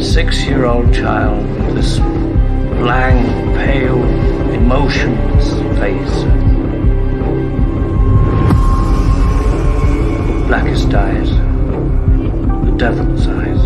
6-year-old child with this blank, pale, emotionless face. Blackest eyes. The devil's eyes.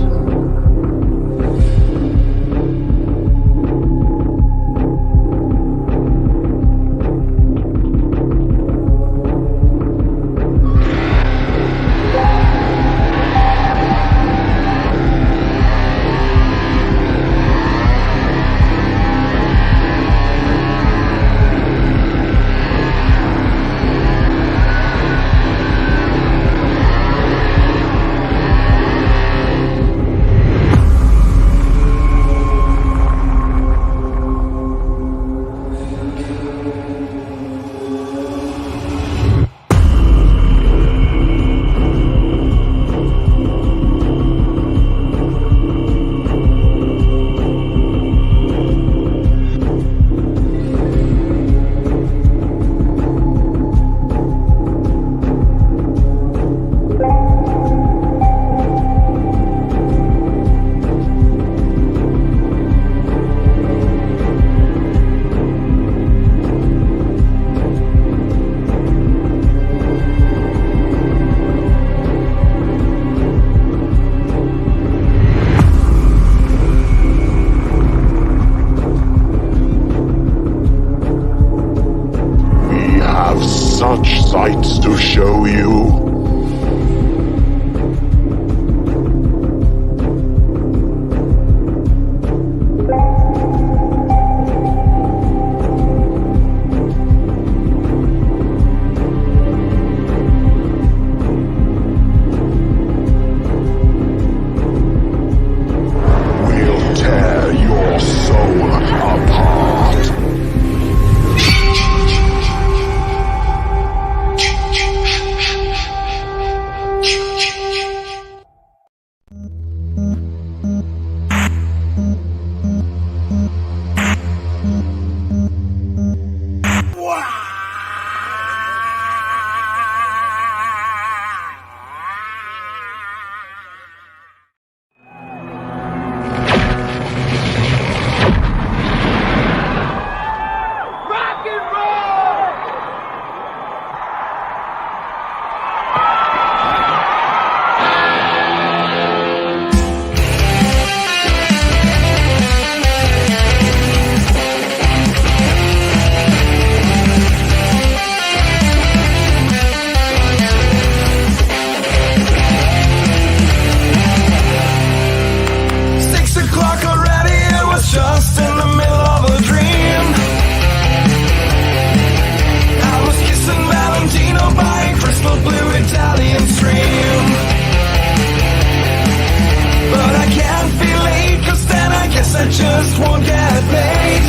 Such sights to show you. We'll tear your soul apart. Just in the middle of a dream. I was kissing Valentino by a crystal blue Italian stream. But I can't be late, 'cause then I guess I just won't get paid.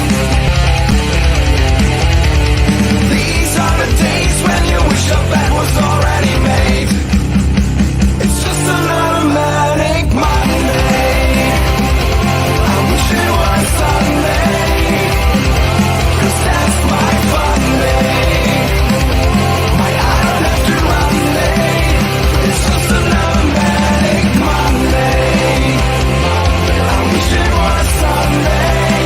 These are the days when you wish your bed was already made. It's just another manic Monday. It was Sunday, 'cause that's my fun day. I don't have to run day. It's just another manic Monday. I wish it was Sunday,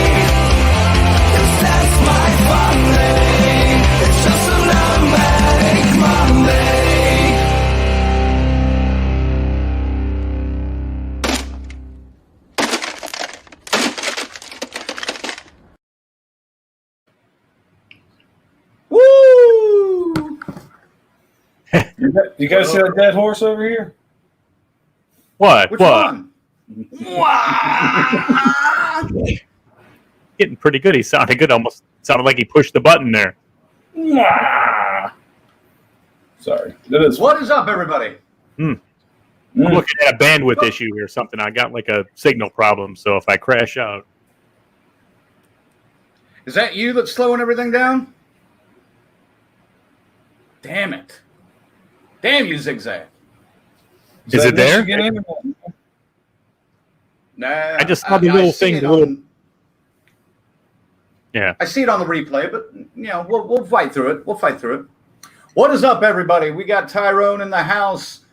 'cause that's my fun day. It's just another manic Monday. You guys see that dead horse over here? What? Which what? one? Getting pretty good. He sounded good. Almost sounded like he pushed the button there. Sorry. That is What is up, everybody? I'm looking at a bandwidth issue or something. I got like a signal problem, so if I crash out. Is that you that's slowing everything down? Damn it. Damn you, Zigzag. Is it there? Nah, I just saw the little see thing. it The little... on- Yeah. I see it on the replay, but we'll fight through it. We'll fight through it. What is up, everybody? We got Tyrone in the house.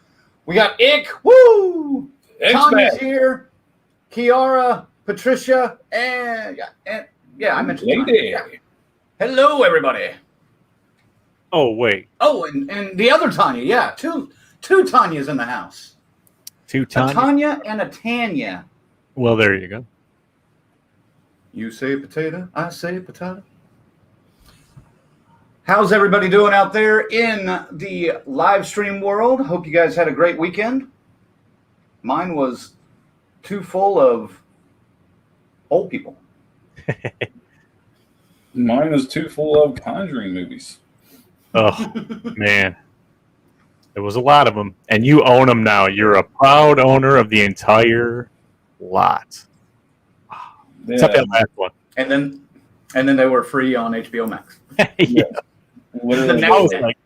We got Ick. Woo! Ick's Tanya's back. here. Kiara, Patricia, and I mentioned Tanya. Lady. Yeah. Hello, everybody. Oh, wait. Oh, and the other Tanya. Yeah, two Tanyas in the house. Two A Tanya? Tanya and a Tanya. Well, there you go. You say potato, I say potato. How's everybody doing out there in the live stream world? Hope you guys had a great weekend. Mine was too full of old people. Mine was too full of Conjuring movies. Oh, man. There was a lot of them. And you own them now. You're a proud owner of the entire lot. Except that last one. And then they were free on HBO Max. Yeah. Literally. I was like,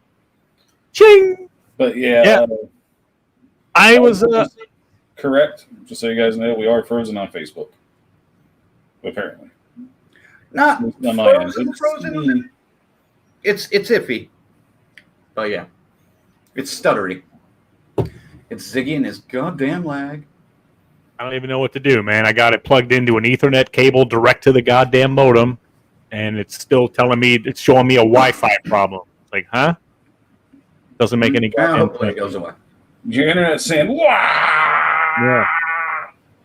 ching! But yeah. Yeah. I was... correct. Just so you guys know, we are frozen on Facebook. Apparently. Not On my end. frozen. It's iffy. But yeah. It's stuttery. It's Ziggy and his goddamn lag. I don't even know what to do, man. I got it plugged into an Ethernet cable direct to the goddamn modem, and it's still telling me, it's showing me a Wi-Fi problem. It's like, huh? Doesn't make any goddamn Hopefully it sense. goes away. Your internet's saying, "Wow!" Yeah.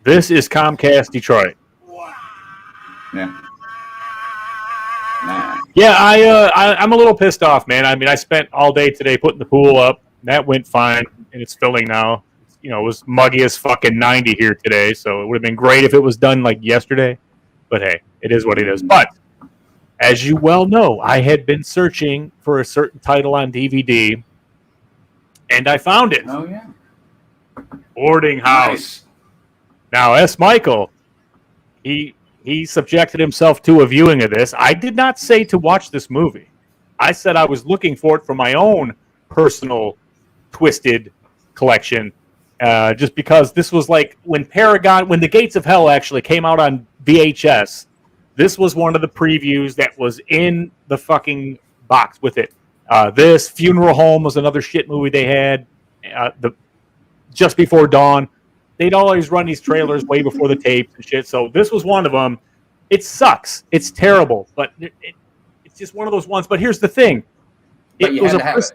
This is Comcast Detroit. Yeah. Nah. Yeah, I'm a little pissed off, man. I mean, I spent all day today putting the pool up. That went fine, and it's filling now. You know, it was muggy as fucking 90 here today, so it would have been great if it was done like yesterday. But hey, it is what it is. But as you well know, I had been searching for a certain title on DVD, and I found it. Oh yeah. Boarding House. Nice. Now, S. Michael, he subjected himself to a viewing of this. I did not say to watch this movie. I said I was looking for it for my own personal twisted collection, just because this was like when the Gates of Hell actually came out on VHS. This was one of the previews that was in the fucking box with it. This Funeral Home was another shit movie they had. Just Before Dawn. They'd always run these trailers way before the tapes and shit. So this was one of them. It sucks. It's terrible, but it's just one of those ones. But here's the thing. But you had to have it.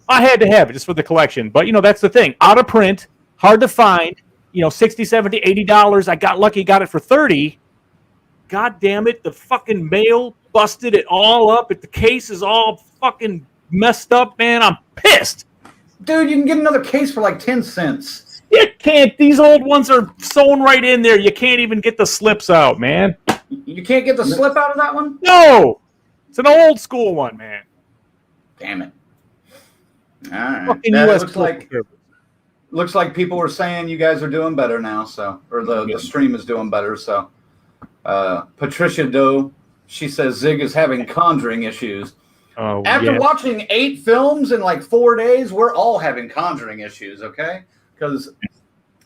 I had to have it just for the collection. But, that's the thing. Out of print, hard to find, $60, $70, $80. I got lucky, got it for $30. God damn it. The fucking mail busted it all up. The case is all fucking messed up, man. I'm pissed. Dude, you can get another case for like 10 cents. You can't. These old ones are sewn right in there. You can't even get the slips out, man. You can't get the slip out of that one? No. It's an old school one, man. Damn it. All right. Fucking That US looks like people were saying you guys are doing better now, or the stream is doing better. So Patricia Doe, she says Zig is having Conjuring issues. Oh, After yeah. watching 8 films in like 4 days, we're all having Conjuring issues, okay? Because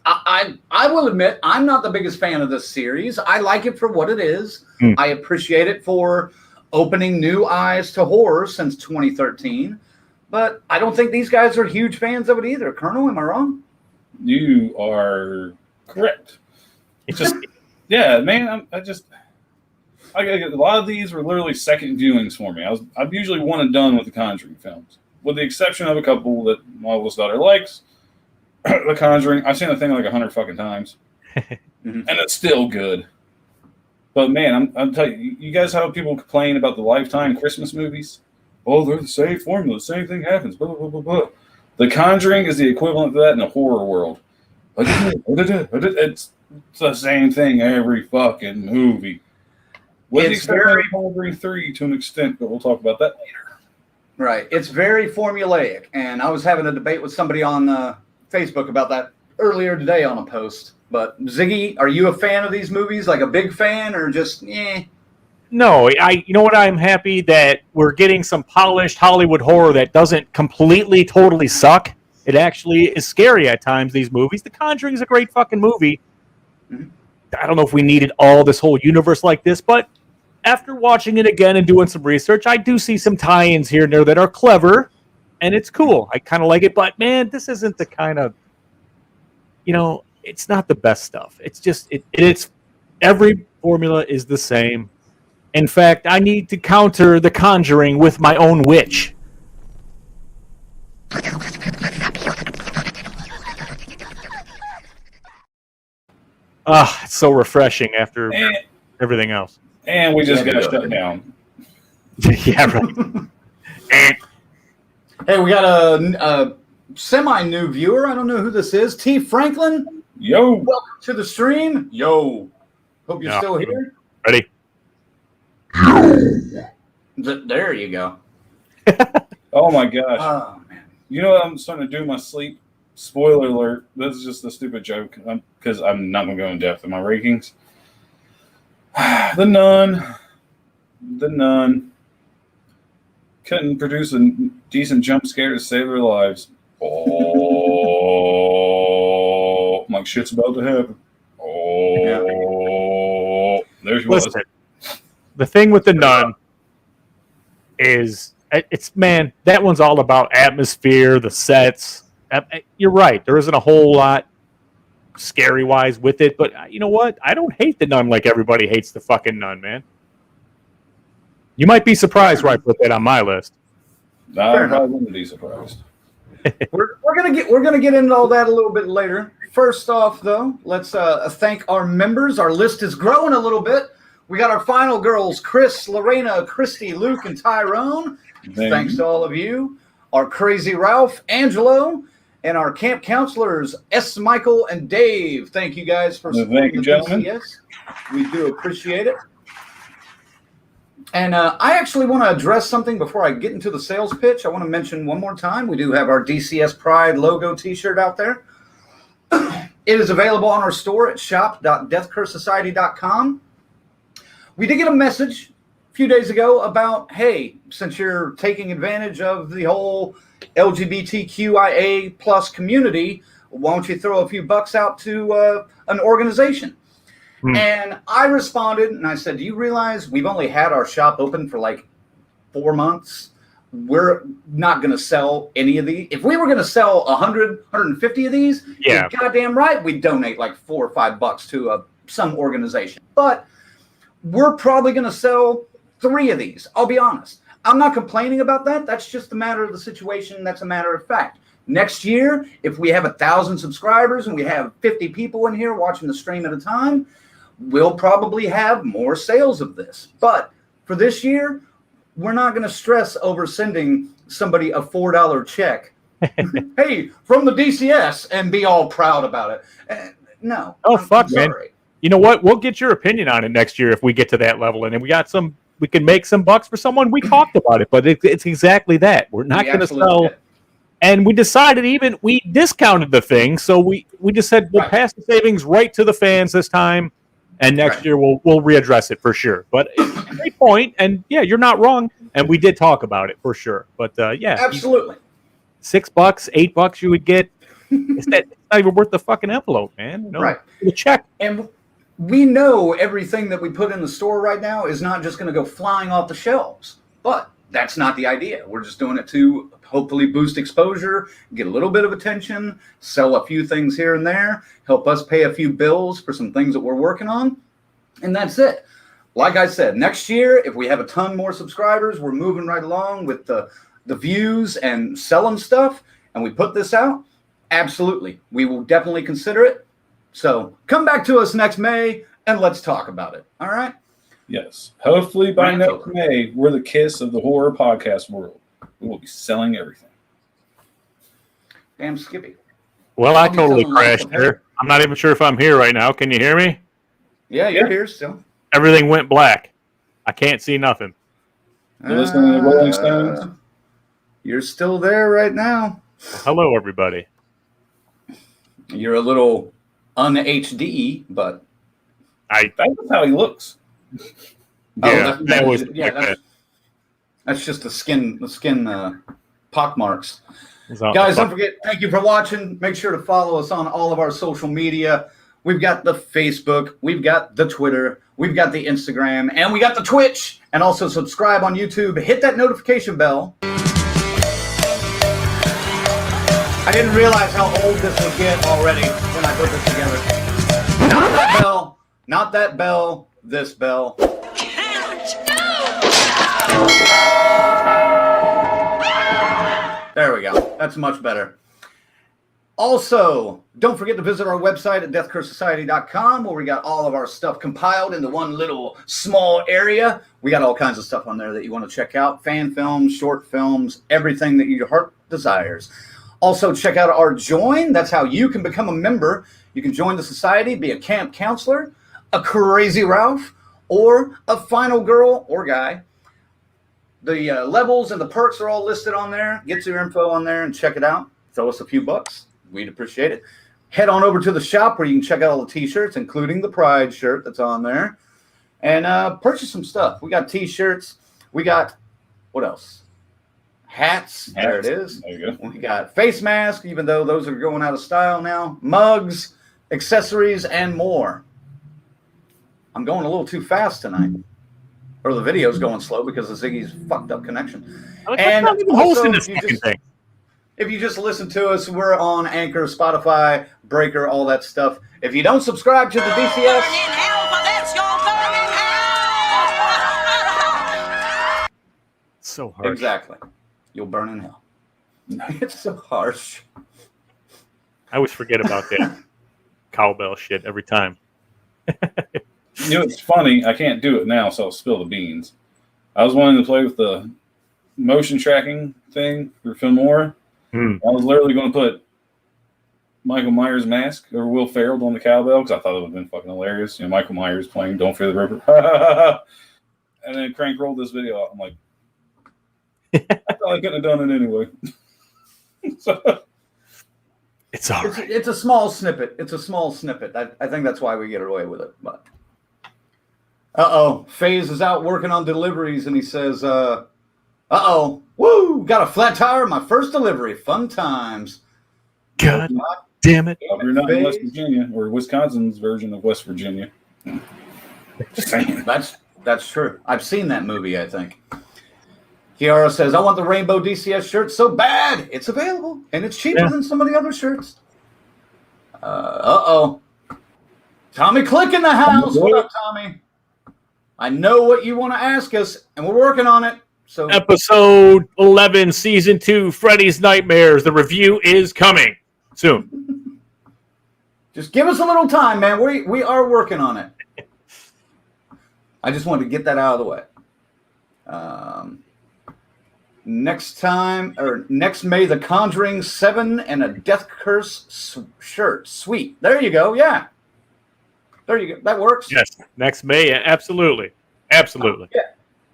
I will admit, I'm not the biggest fan of this series. I like it for what it is. I appreciate it for opening new eyes to horror since 2013. But I don't think these guys are huge fans of it either. Colonel, am I wrong? You are correct. It's just Yeah, man. I a lot of these were literally second viewings for me. I'm usually one and done with the Conjuring films, with the exception of a couple that my oldest daughter likes. The Conjuring, I've seen the thing like 100 fucking times, and it's still good. But man, I'm telling you, you guys have people complain about the Lifetime Christmas movies. Oh, they're the same formula, the same thing happens. Blah blah blah blah. The Conjuring is the equivalent to that in the horror world. It's the same thing every fucking movie. With the exception of Conjuring 3 to an extent, but we'll talk about that later. Right. It's very formulaic. And I was having a debate with somebody on Facebook about that earlier today on a post. But Ziggy, are you a fan of these movies? Like a big fan or just, No, you know what? I'm happy that we're getting some polished Hollywood horror that doesn't completely, totally suck. It actually is scary at times, these movies. The Conjuring is a great fucking movie. I don't know if we needed all this whole universe like this, but after watching it again and doing some research, I do see some tie-ins here and there that are clever, and it's cool. I kind of like it, but man, this isn't the kind of, it's not the best stuff. It's just it's every formula is the same. In fact, I need to counter the Conjuring with my own witch. It's so refreshing after everything else. And we just got shut down. Yeah, right. Hey, we got a semi-new viewer. I don't know who this is. T. Franklin. Yo. Welcome to the stream. Yo. Hope you're still here. Ready? There you go. Oh, my gosh. Oh, man. You know what I'm starting to do in my sleep? Spoiler alert. This is just a stupid joke because I'm not going to go in depth in my rankings. The Nun couldn't produce a decent jump scare to save their lives. Oh, like shit's about to happen. Oh, there she was. Listen, the thing with The Nun is, that one's all about atmosphere, the sets. You're right. There isn't a whole lot scary-wise with it, but you know what? I don't hate The Nun like everybody hates the fucking Nun, man. You might be surprised where I put that on my list. I wouldn't be surprised. We're gonna get into all that a little bit later. First off, though, let's thank our members. Our list is growing a little bit. We got our final girls: Chris, Lorena, Christy, Luke, and Tyrone. Thanks to all of you. Our crazy Ralph, Angelo, and our camp counselors, S. Michael and Dave. Thank you guys for supporting the DCS. We do appreciate it. And I actually want to address something before I get into the sales pitch. I want to mention one more time, we do have our DCS Pride logo t-shirt out there. It is available on our store at shop.deathcursesociety.com. We did get a message a few days ago about, hey, since you're taking advantage of the whole LGBTQIA plus community, why don't you throw a few bucks out to an organization? And I responded and I said, do you realize we've only had our shop open for like 4 months? We're not going to sell any of these. If we were going to sell 100, 150 of these, you're goddamn right, we'd donate like $4 or $5 to some organization. But we're probably going to sell 3 of these. I'll be honest. I'm not complaining about that. That's just a matter of the situation. That's a matter of fact. Next year, if we have 1,000 subscribers and we have 50 people in here watching the stream at a time, we'll probably have more sales of this. But for this year, we're not going to stress over sending somebody a $4 check. Hey, from the DCS, and be all proud about it. No. Oh, fuck, man. You know what? We'll get your opinion on it next year if we get to that level. And then we can make some bucks for someone. We talked about it, but it's exactly that. We're not going to sell. And we decided we discounted the thing. So we just said, we'll pass the savings right to the fans this time. And next year we'll readdress it for sure. But it's a great point, and yeah, you're not wrong. And we did talk about it for sure. But yeah, absolutely. $6, $8 you would get. It's not even worth the fucking envelope, man. You know, right? The check. And we know everything that we put in the store right now is not just going to go flying off the shelves. But that's not the idea. We're just doing it to hopefully boost exposure, get a little bit of attention, sell a few things here and there, help us pay a few bills for some things that we're working on, and that's it. Like I said, next year, if we have a ton more subscribers, we're moving right along with the views and selling stuff, and we put this out, absolutely. We will definitely consider it. So come back to us next May, and let's talk about it. All right? Yes. Hopefully by next May, we're the kiss of the horror podcast world. We will be selling everything. Damn Skippy. Well, I totally crashed there. I'm not even sure if I'm here right now. Can you hear me? Yeah, you're here still. Everything went black. I can't see nothing. You're listening to the Rolling Stones? You're still there right now. Hello, everybody. You're a little un-HD, but that's how he looks. Yeah, that's just the skin pock marks. Guys, don't forget, thank you for watching. Make sure to follow us on all of our social media. We've got the Facebook, we've got the Twitter, we've got the Instagram, and we got the Twitch. And also subscribe on YouTube. Hit that notification bell. I didn't realize how old this would get already when I put this together. Not that bell. Not that bell. This bell. There we go. That's much better. Also, don't forget to visit our website at deathcursesociety.com, where we got all of our stuff compiled into one little small area. We got all kinds of stuff on there that you want to check out. Fan films, short films, everything that your heart desires. Also, check out our Join. That's how you can become a member. You can join the society, be a camp counselor, a crazy Ralph, or a final girl or guy. The levels and the perks are all listed on there. Get your info on there and check it out. Throw us a few bucks. We'd appreciate it. Head on over to the shop where you can check out all the t-shirts, including the Pride shirt that's on there. And purchase some stuff. We got t-shirts. We got, what else? Hats. There it is. There you go. We got face masks, even though those are going out of style now. Mugs, accessories, and more. I'm going a little too fast tonight. Or the video's going slow because of Ziggy's fucked up connection. And hosting this fucking thing. If you just listen to us, we're on Anchor, Spotify, Breaker, all that stuff. If you don't subscribe to the DCS, so harsh. Exactly. You'll burn in hell. It's so harsh. I always forget about that cowbell shit every time. You know, it's funny. I can't do it now, so I'll spill the beans. I was wanting to play with the motion tracking thing for Filmora. I was literally going to put Michael Myers' mask or Will Ferrell on the cowbell because I thought it would have been fucking hilarious. You know, Michael Myers playing Don't Fear the Reaper. And then Crank rolled this video out. I'm like, I thought I couldn't have done it anyway. So, it's all right. It's a small snippet. It's a small snippet. I think that's why we get away with it. But FaZe is out working on deliveries, and he says, woo, got a flat tire, my first delivery. Fun times. God damn it. you're not in West Virginia or Wisconsin's version of West Virginia. Just saying. That's true. I've seen that movie, I think. Kiara says, I want the rainbow DCS shirt so bad. It's available, and it's cheaper than some of the other shirts. Tommy Click in the house. What up, Tommy? I know what you want to ask us, and we're working on it. So, Episode 11, Season 2, Freddy's Nightmares. The review is coming soon. Just give us a little time, man. We are working on it. I just wanted to get that out of the way. Next May, the Conjuring 7 and a Death Curse shirt. Sweet. There you go. Yeah. There you go. That works. Yes. Next May. Absolutely. Absolutely.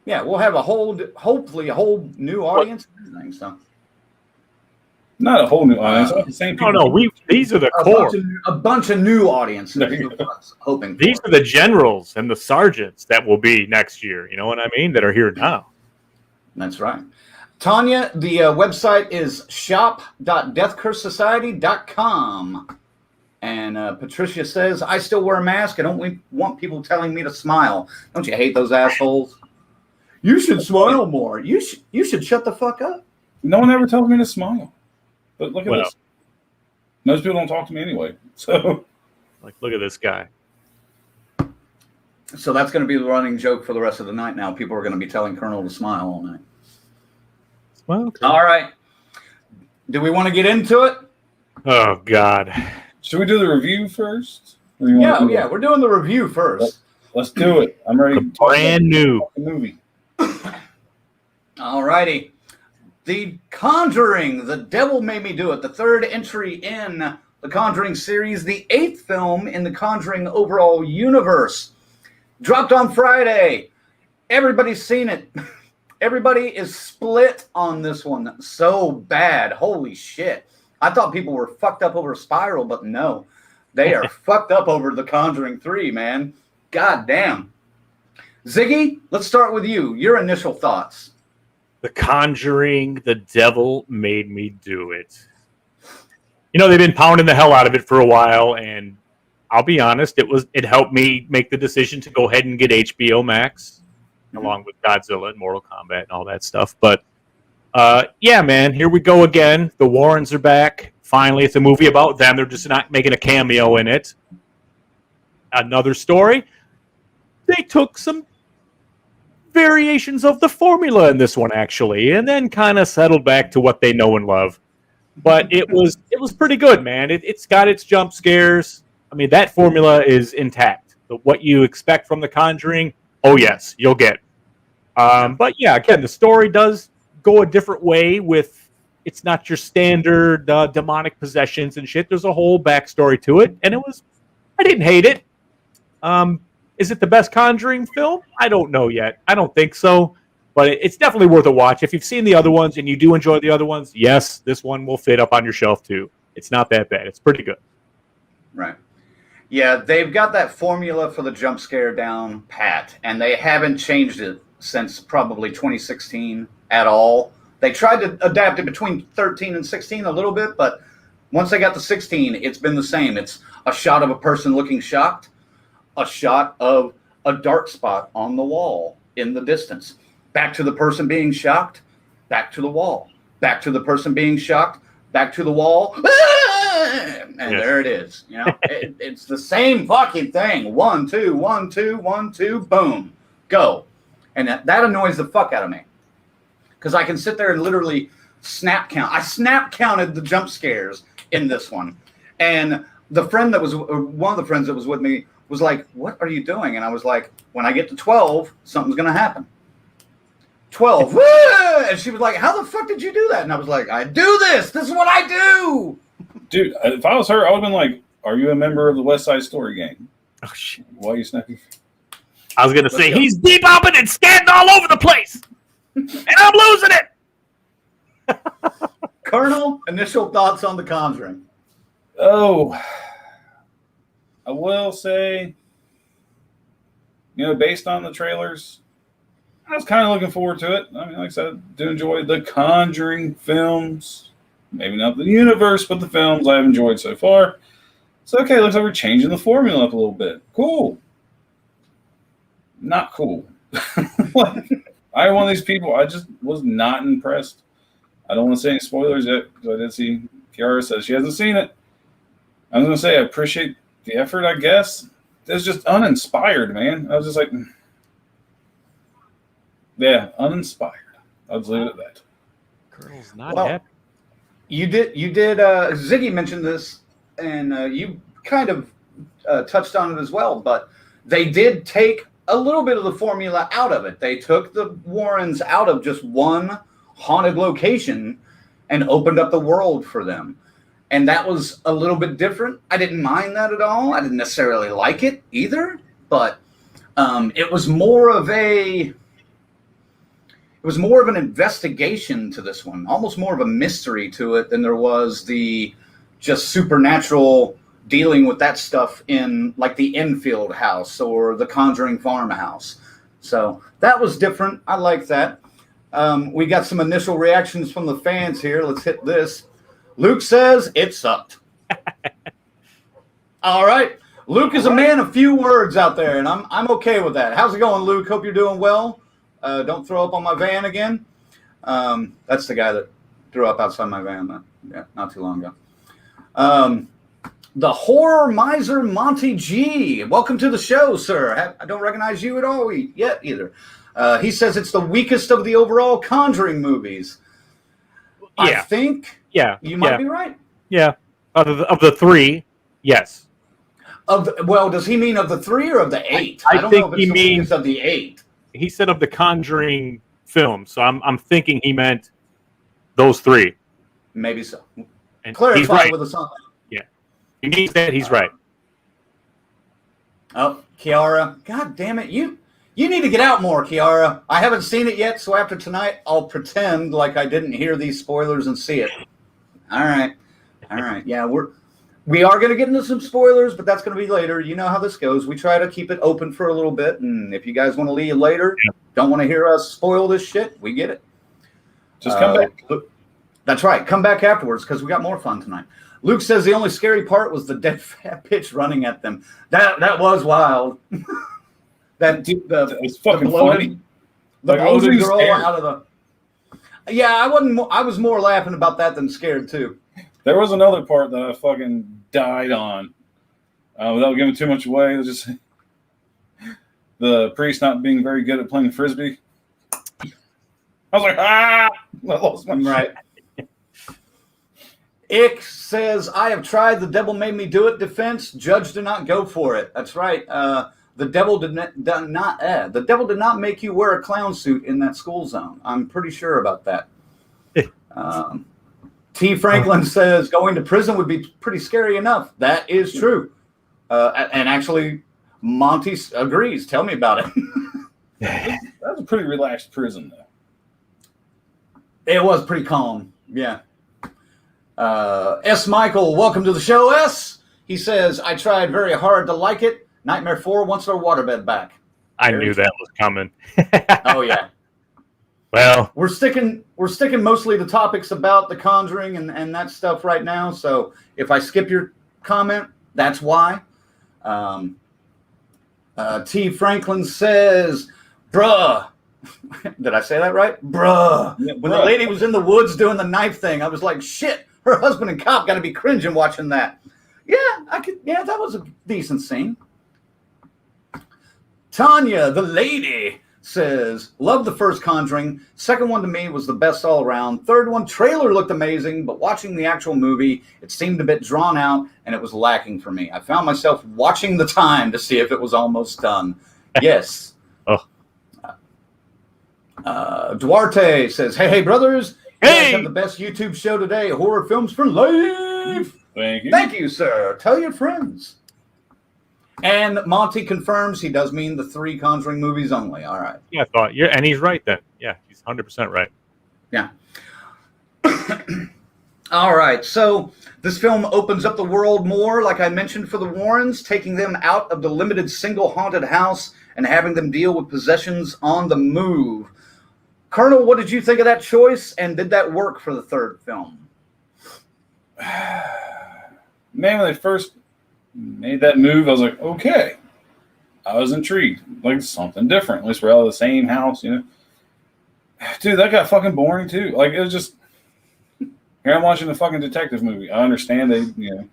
Yeah, we'll have hopefully a whole new audience. So. Not a whole new audience. The same people. No. These are the core. A bunch of new audience. Hoping these are the generals and the sergeants that will be next year. You know what I mean? That are here now. That's right. Tanya, the website is shop.deathcursesociety.com. And Patricia says, I still wear a mask. I don't want people telling me to smile. Don't you hate those assholes? You should smile more. You should shut the fuck up. No one ever tells me to smile. But look at this. Most people don't talk to me anyway. So, look at this guy. So that's going to be the running joke for the rest of the night now. People are going to be telling Colonel to smile all night. Well, okay. All right. Do we want to get into it? Oh, God. Should we do the review first? Yeah, we're doing the review first. Let's do it. I'm ready. The brand new movie. All righty. The Conjuring, The Devil Made Me Do It, the third entry in the Conjuring series, the 8th film in the Conjuring overall universe. Dropped on Friday. Everybody's seen it. Everybody is split on this one so bad. Holy shit. I thought people were fucked up over Spiral, but no. They are fucked up over The Conjuring 3, man. God damn. Ziggy, let's start with you. Your initial thoughts. The Conjuring, The Devil Made Me Do It. You know, they've been pounding the hell out of it for a while, and I'll be honest, it helped me make the decision to go ahead and get HBO Max, along with Godzilla and Mortal Kombat and all that stuff. But yeah, man, here we go again. The Warrens are back Finally, it's a movie about them. They're just not making a cameo in it. Another story. They took some variations of the formula in this one, actually, and then kind of settled back to what they know and love. But it was pretty good, man. It's got its jump scares. I mean, that formula is intact. What you expect from The Conjuring, oh yes, you'll get. But yeah, again, the story does go a different way with, it's not your standard demonic possessions and shit. There's a whole backstory to it, and I didn't hate it. Is it the best Conjuring film? I don't know yet. I don't think so, but it's definitely worth a watch. If you've seen the other ones and you do enjoy the other ones, yes, this one will fit up on your shelf too. It's not that bad. It's pretty good. Right. Yeah, they've got that formula for the jump scare down pat, and they haven't changed it since probably 2016 at all. They tried to adapt it between 13 and 16 a little bit, but once they got to 16, it's been the same. It's a shot of a person looking shocked, a shot of a dark spot on the wall in the distance, back to the person being shocked, back to the wall, back to the person being shocked, back to the wall, and there it is. You know, it's the same fucking thing. 1, 2, 1, 2, 1, 2, boom, go. And that annoys the fuck out of me, because I can sit there and literally snap count. I snap counted the jump scares in this one, and the friend that was one of the friends that was with me was like, "What are you doing?" And I was like, "When I get to 12, something's gonna happen." 12, and she was like, "How the fuck did you do that?" And I was like, "I do this. This is what I do." Dude, if I was her, I would have been like, "Are you a member of the West Side Story gang?" Oh shit! Why are you snapping? I was gonna say he's bebopping and scanning all over the place, and I'm losing it. Colonel, initial thoughts on The Conjuring? Oh, I will say, based on the trailers, I was kind of looking forward to it. I mean, like I said, I do enjoy the Conjuring films. Maybe not the universe, but the films I've enjoyed so far. So, okay, looks like we're changing the formula up a little bit. Cool. Not cool. I'm one of these people, I just was not impressed. I don't want to say any spoilers yet, because I did see Kiara says she hasn't seen it. I was going to say, I appreciate the effort, I guess. It's just uninspired, man. I was just like, yeah, uninspired. I'll just leave it at that. Colonel's not happy. You did. Ziggy mentioned this, and you kind of touched on it as well. But they did take a little bit of the formula out of it. They took the Warrens out of just one haunted location and opened up the world for them. And that was a little bit different. I didn't mind that at all. I didn't necessarily like it either, but it was more of an investigation to this one, almost more of a mystery to it than there was the just supernatural dealing with that stuff in like the Enfield house or the Conjuring farmhouse. So that was different. I like that. We got some initial reactions from the fans here. Let's hit this. Luke says it sucked. All right. Luke is a man of few words out there, and I'm okay with that. How's it going, Luke? Hope you're doing well. Don't throw up on my van again. That's the guy that threw up outside my van not too long ago. The horror miser Monty G. Welcome to the show, sir. I don't recognize you at all yet either. He says it's the weakest of the overall Conjuring movies. Yeah. I think you might be right. Yeah. Of the three, yes. Does he mean of the 3 or of the 8? I don't think know if he it's means of the 8. He said of the Conjuring film, so I'm thinking he meant those 3. Maybe so. And Clarify he's right. with us on that. Yeah, he means that. He's right. Oh, Kiara. God damn it. You need to get out more, Kiara. I haven't seen it yet, so after tonight, I'll pretend like I didn't hear these spoilers and see it. All right. Yeah, we are going to get into some spoilers, but that's going to be later. You know how this goes. We try to keep it open for a little bit, and if you guys want to leave later, don't want to hear us spoil this shit, we get it. Just come back. That's right. Come back afterwards, because we got more fun tonight. Luke says the only scary part was the dead fat bitch running at them. That was wild. It's fucking funny. The Like, I was bloated girl scared. out of the. Yeah, I was more laughing about that than scared too. There was another part that I fucking died on. Without giving too much away, it was just the priest not being very good at playing frisbee. I was like, I lost my Right. Ick says, I have tried the devil made me do it defense. Judge did not go for it. That's right. The devil did not make you wear a clown suit in that school zone. I'm pretty sure about that. T. Franklin says going to prison would be pretty scary enough. That is true. And actually, Monty agrees. Tell me about it. That was a pretty relaxed prison, though. It was pretty calm. Yeah. S. Michael, welcome to the show, S. He says, I tried very hard to like it. Nightmare 4 wants their waterbed back. I knew that was coming. Oh, yeah. Well, We're sticking mostly to topics about The Conjuring and that stuff right now. So if I skip your comment, that's why. T. Franklin says, bruh. Did I say that right? Bruh. Yeah, When the lady was in the woods doing the knife thing, I was like, shit, her husband and cop got to be cringing watching that. Yeah, that was a decent scene. Tanya, the lady, says, love the first Conjuring. Second one to me was the best all around. Third one, trailer looked amazing, but watching the actual movie, it seemed a bit drawn out and it was lacking for me. I found myself watching the time to see if it was almost done. Yes. Duarte says, hey, brothers. You guys have the best YouTube show today. Horror Films for Life. Thank you. Thank you, sir. Tell your friends. And Monty confirms he does mean the 3 Conjuring movies only. All right. yeah, I thought, yeah, and he's right then. Yeah, he's 100% right. Yeah. All right. So this film opens up the world more, like I mentioned, for the Warrens, taking them out of the limited single haunted house and having them deal with possessions on the move. Colonel, what did you think of that choice, and did that work for the third film? Man, when they first made that move, I was like, okay. I was intrigued. Like something different. At least we're out of the same house, you know. Dude, that got fucking boring too. Like it was just here I'm watching a fucking detective movie. I understand they're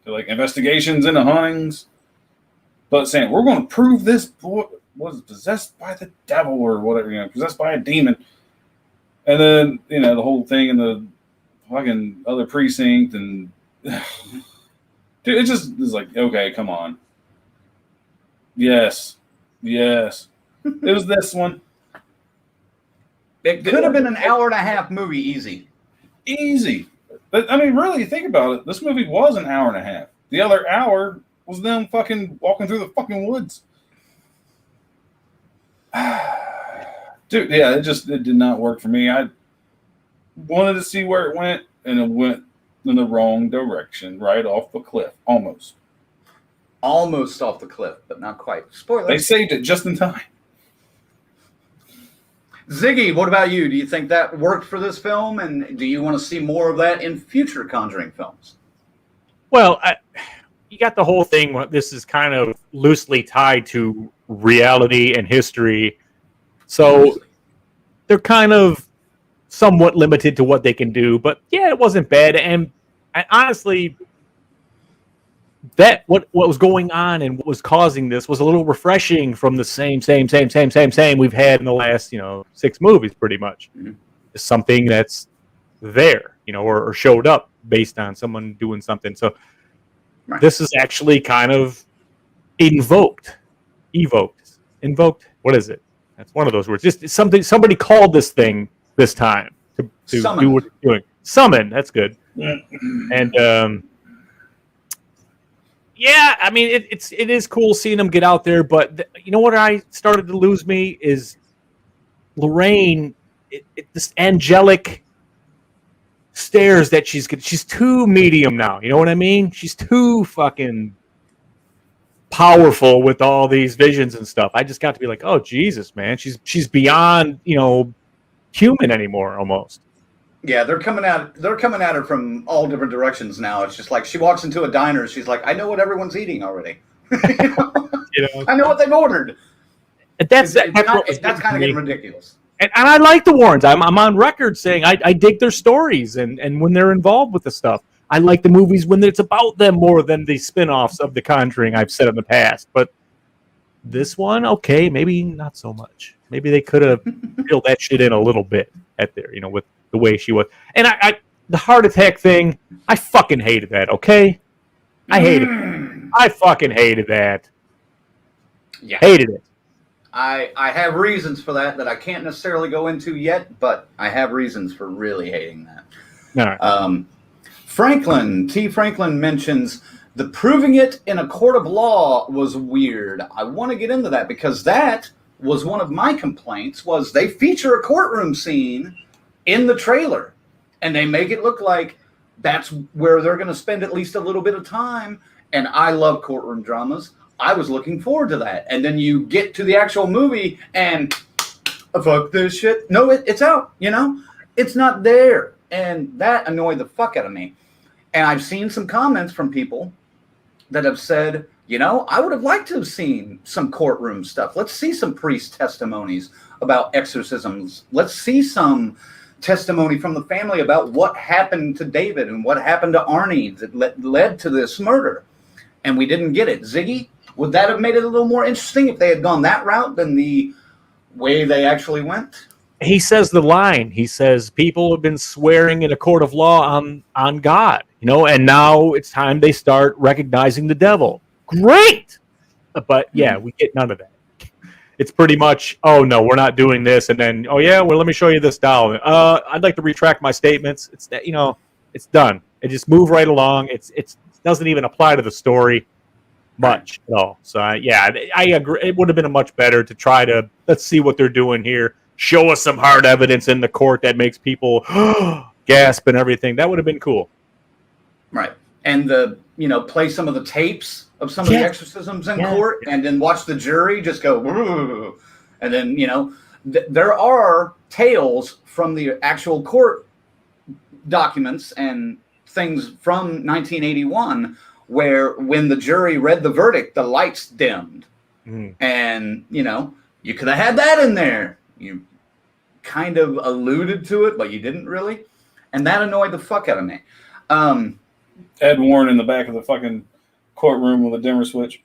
like investigations into hauntings. But saying we're gonna prove this boy was possessed by the devil or whatever, possessed by a demon. And then, the whole thing in the fucking other precinct and dude, it just is like, okay, come on. Yes. It was this one. It could have been an hour and a half movie, easy. But, I mean, really, think about it. This movie was an hour and a half. The other hour was them fucking walking through the fucking woods. Dude, yeah, it did not work for me. I wanted to see where it went, and it went in the wrong direction, right off the cliff, almost. Almost off the cliff, but not quite. Spoiler. They saved it just in time. Ziggy, what about you? Do you think that worked for this film, and do you want to see more of that in future Conjuring films? Well, you got the whole thing. This is kind of loosely tied to reality and history. So they're kind of somewhat limited to what they can do. But yeah, it wasn't bad. And honestly, that what was going on and what was causing this was a little refreshing from the same we've had in the last 6 movies, pretty much. Mm-hmm. It's something that's there, or showed up based on someone doing something. So right. This is actually kind of invoked. What is it? That's one of those words. Just something. Somebody called this thing this time to do what it's doing. Summon. That's good. And yeah, I mean it is cool seeing them get out there. But you know what? I started to lose me is Lorraine. This angelic stares that she's too medium now. You know what I mean? She's too fucking powerful with all these visions and stuff. I just got to be like, oh Jesus, man, she's beyond human anymore almost. Yeah, they're coming at her from all different directions now. It's just like she walks into a diner, she's like, I know what everyone's eating already. I know what they've ordered. That's kind of getting ridiculous. And I like the Warrens. I'm on record saying I dig their stories and when they're involved with the stuff. I like the movies when it's about them more than the spin-offs of The Conjuring I've said in the past. But this one, okay, maybe not so much. Maybe they could have reeled that shit in a little bit at there, with the way she was. And I the heart attack thing, I fucking hated that, okay? I hated it. I fucking hated that. Yeah. Hated it. I have reasons for that I can't necessarily go into yet, but I have reasons for really hating that. All right. Franklin mentions the proving it in a court of law was weird. I want to get into that because that was one of my complaints was they feature a courtroom scene in the trailer and they make it look like that's where they're going to spend at least a little bit of time. And I love courtroom dramas. I was looking forward to that. And then you get to the actual movie and fuck this shit. No, it's out, It's not there. And that annoyed the fuck out of me. And I've seen some comments from people that have said, I would have liked to have seen some courtroom stuff. Let's see some priest testimonies about exorcisms. Let's see some testimony from the family about what happened to David and what happened to Arnie that led to this murder. And we didn't get it. Ziggy, would that have made it a little more interesting if they had gone that route than the way they actually went? He says the line. He says people have been swearing in a court of law on God, and now it's time they start recognizing the devil. Great, but yeah, we get none of that. It's pretty much, oh no, we're not doing this, and then oh yeah, well let me show you this doll. I'd like to retract my statements. It's that it's done. It just move right along. It doesn't even apply to the story much at all. So I agree. It would have been much better to try to let's see what they're doing here. Show us some hard evidence in the court that makes people gasp and everything. That would have been cool. Right. And play some of the tapes of some of the exorcisms in court and then watch the jury just go, woo. And then, there are tales from the actual court documents and things from 1981 where when the jury read the verdict, the lights dimmed. And, you could have had that in there. You kind of alluded to it, but you didn't really. And that annoyed the fuck out of me. Ed Warren in the back of the fucking courtroom with a dimmer switch.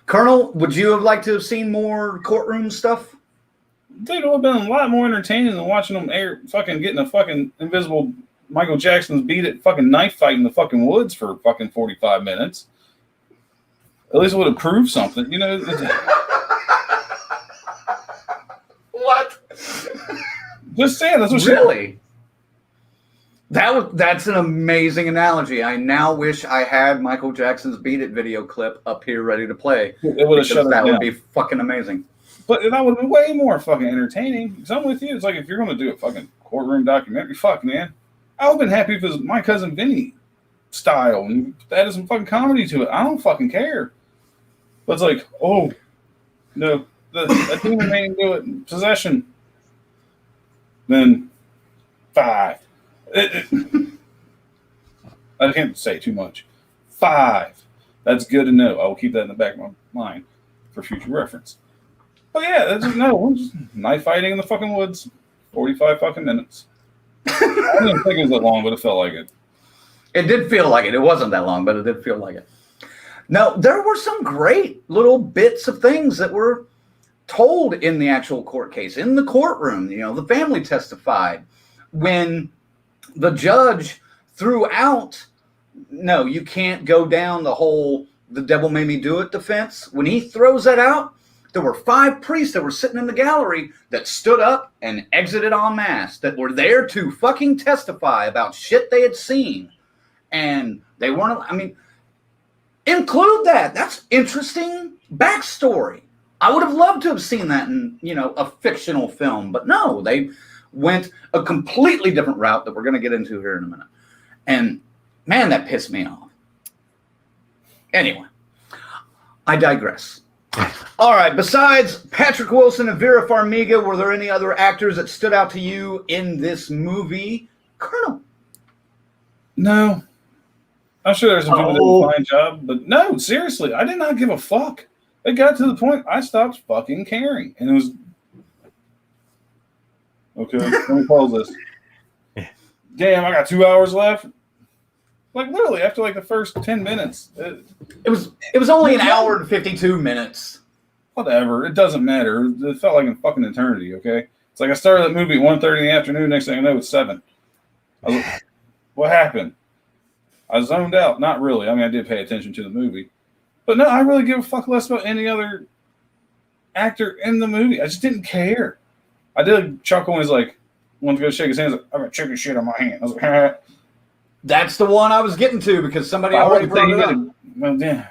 Colonel, would you have liked to have seen more courtroom stuff? Dude, it would have been a lot more entertaining than watching them getting a fucking invisible Michael Jackson's beat at fucking knife fight in the fucking woods for fucking 45 minutes. At least it would have proved something, What? Just saying, that's what really. That's an amazing analogy. I now wish I had Michael Jackson's "Beat It" video clip up here ready to play. It would have shut that down. would be fucking amazing. But that would have been way more fucking entertaining. Because I'm with you. It's like if you're going to do a fucking courtroom documentary, fuck, man. I would have been happy if it was My Cousin Vinny style and added some fucking comedy to it. I don't fucking care. But it's like, oh, no, that demon made do it. Possession. Then 5. I can't say too much. 5. That's good to know. I will keep that in the back of my mind for future reference. But yeah, we're just knife fighting in the fucking woods. 45 fucking minutes. I didn't think it was that long, but it felt like it. It did feel like it. It wasn't that long, but it did feel like it. Now, there were some great little bits of things that were told in the actual court case, in the courtroom. The family testified. When the judge threw out, no, you can't go down the whole "the devil made me do it" defense. When he throws that out, there were 5 priests that were sitting in the gallery that stood up and exited en masse, that were there to fucking testify about shit they had seen. And they weren't, include that. That's interesting backstory. I would have loved to have seen that in, a fictional film. But no, they went a completely different route that we're going to get into here in a minute. And man, that pissed me off. Anyway, I digress. All right, besides Patrick Wilson and Vera Farmiga, were there any other actors that stood out to you in this movie, Colonel? No. I'm sure there's some people that did a fine job, but no, seriously, I did not give a fuck. It got to the point I stopped fucking caring. And it was... Okay, let me pause this. damn, I got 2 hours left. Like literally after like the first 10 minutes. It was only an hour and 52 minutes. Whatever. It doesn't matter. It felt like a fucking eternity, okay? It's like I started that movie at 1:30 in the afternoon. Next thing I know, it's 7. What happened? I zoned out. Not really. I mean, I did pay attention to the movie. But no, I really give a fuck less about any other actor in the movie. I just didn't care. I did chuckle when he's like, wanted to go shake his hands. Like, I got chicken shit on my hand. I was like, That's the one I was getting to because somebody already brought it up. Well, yeah.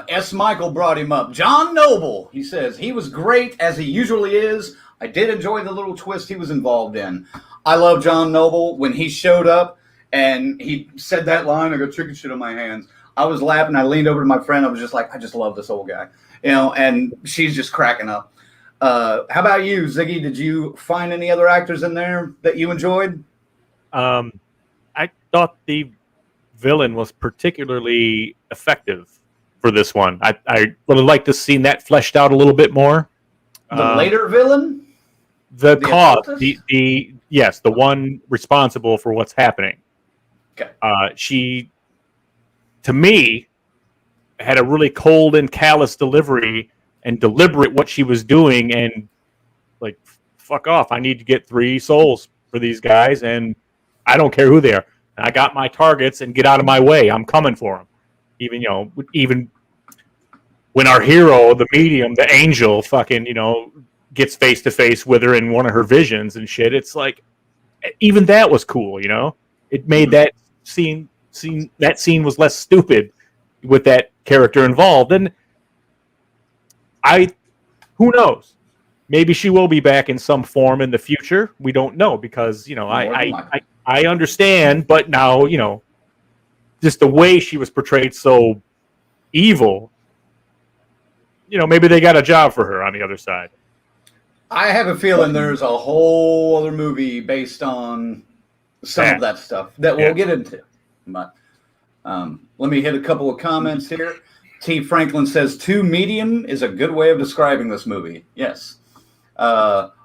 S. Michael brought him up. John Noble, he says, he was great as he usually is. I did enjoy the little twist he was involved in. I love John Noble. When he showed up and he said that line, I got chicken shit on my hands, I was laughing. I leaned over to my friend. I was just like, I just love this old guy. You know, and she's just cracking up. How about you, Ziggy? Did you find any other actors in there that you enjoyed? I thought the villain was particularly effective for this one. I would have liked to have seen that fleshed out a little bit more. The later villain? The cause, yes, the one responsible for what's happening. Okay. She, to me, had a really cold and callous delivery and deliberate what she was doing, and like, fuck off. I need to get 3 souls for these guys, and I don't care who they are. I got my targets, and get out of my way. I'm coming for them. Even when our hero, the medium, the angel, fucking, gets face to face with her in one of her visions and shit. It's like, even that was cool. It made that scene was less stupid with that character involved. And who knows? Maybe she will be back in some form in the future. We don't know because, I understand, but now, just the way she was portrayed so evil, maybe they got a job for her on the other side. I have a feeling there's a whole other movie based on some of that stuff that we'll get into. But let me hit a couple of comments here. T. Franklin says, 2 medium is a good way of describing this movie. Yes.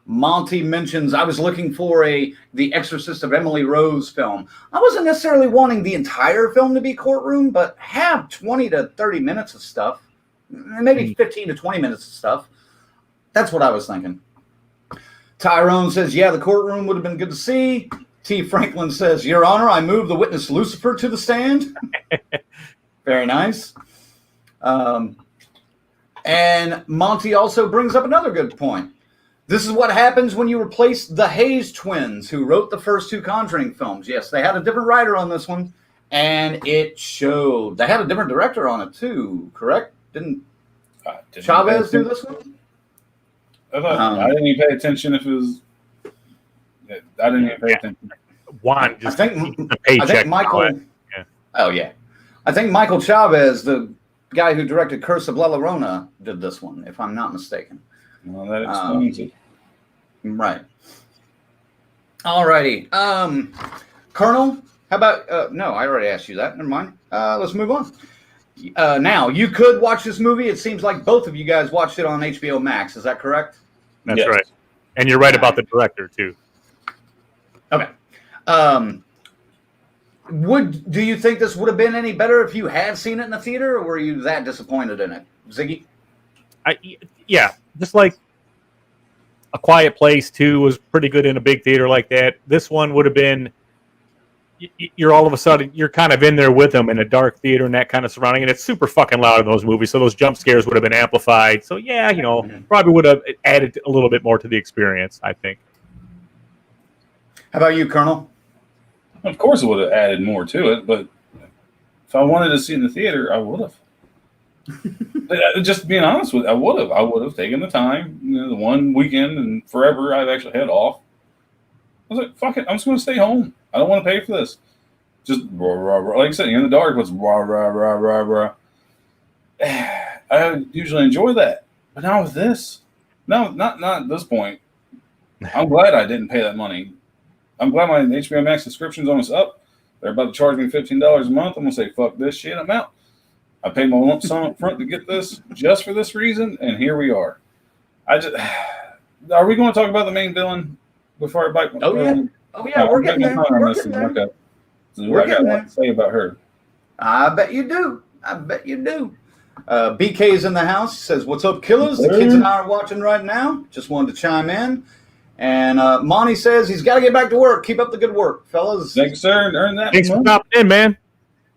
Monty mentions, I was looking for The Exorcist of Emily Rose film. I wasn't necessarily wanting the entire film to be courtroom, but have 20 to 30 minutes of stuff. Maybe 15 to 20 minutes of stuff. That's what I was thinking. Tyrone says, yeah, the courtroom would have been good to see. T. Franklin says, Your Honor, I move the witness Lucifer to the stand. Very nice. And Monty also brings up another good point. This is what happens when you replace the Hayes twins, who wrote the first 2 Conjuring films. Yes, they had a different writer on this one, and it showed. They had a different director on it, too, correct? Didn't Chavez do this one? I didn't even pay attention if it was. I didn't even pay attention. Juan just the paycheck. I think Michael. Oh yeah, I think Michael Chavez, the guy who directed Curse of La Llorona, did this one, if I'm not mistaken. Well, that explains it. Right. All righty. Colonel, how about? No, I already asked you that. Never mind. Let's move on. Now, you could watch this movie. It seems like both of you guys watched it on HBO Max. Is that correct? That's right. And you're right about the director, too. Okay. Do you think this would have been any better if you had seen it in the theater, or were you that disappointed in it? Ziggy? Yeah. Just like A Quiet Place 2 was pretty good in a big theater like that. This one would have been... You're all of a sudden, you're kind of in there with them in a dark theater and that kind of surrounding, and it's super fucking loud in those movies, so those jump scares would have been amplified. So, yeah, probably would have added a little bit more to the experience, I think. How about you, Colonel? Of course it would have added more to it, but if I wanted to see it in the theater, I would have. Just being honest with you, I would have taken the time, the one weekend and forever I've actually had off. I was like, fuck it, I'm just going to stay home. I don't want to pay for this. Just rah, rah, rah. Like I said, in the dark, it's rah, rah, rah, rah, rah. I usually enjoy that. But now with this, no, not at this point. I'm glad I didn't pay that money. I'm glad my HBO Max subscription's almost up. They're about to charge me $15 a month. I'm going to say, fuck this shit, I'm out. I paid my lump sum up front to get this just for this reason, and here we are. Are we going to talk about the main villain before I bite? Oh, yeah. Oh yeah, we're getting there. We're getting there. Okay. So We're I got a getting lot there. to say about her. I bet you do. I bet you do. BK's in the house. He says, "What's up, killers? The kids and I are watching right now. Just wanted to chime in." And Monty says he's got to get back to work. Keep up the good work, fellas. Thanks, sir. Earn that. Thanks for money. popping in, man.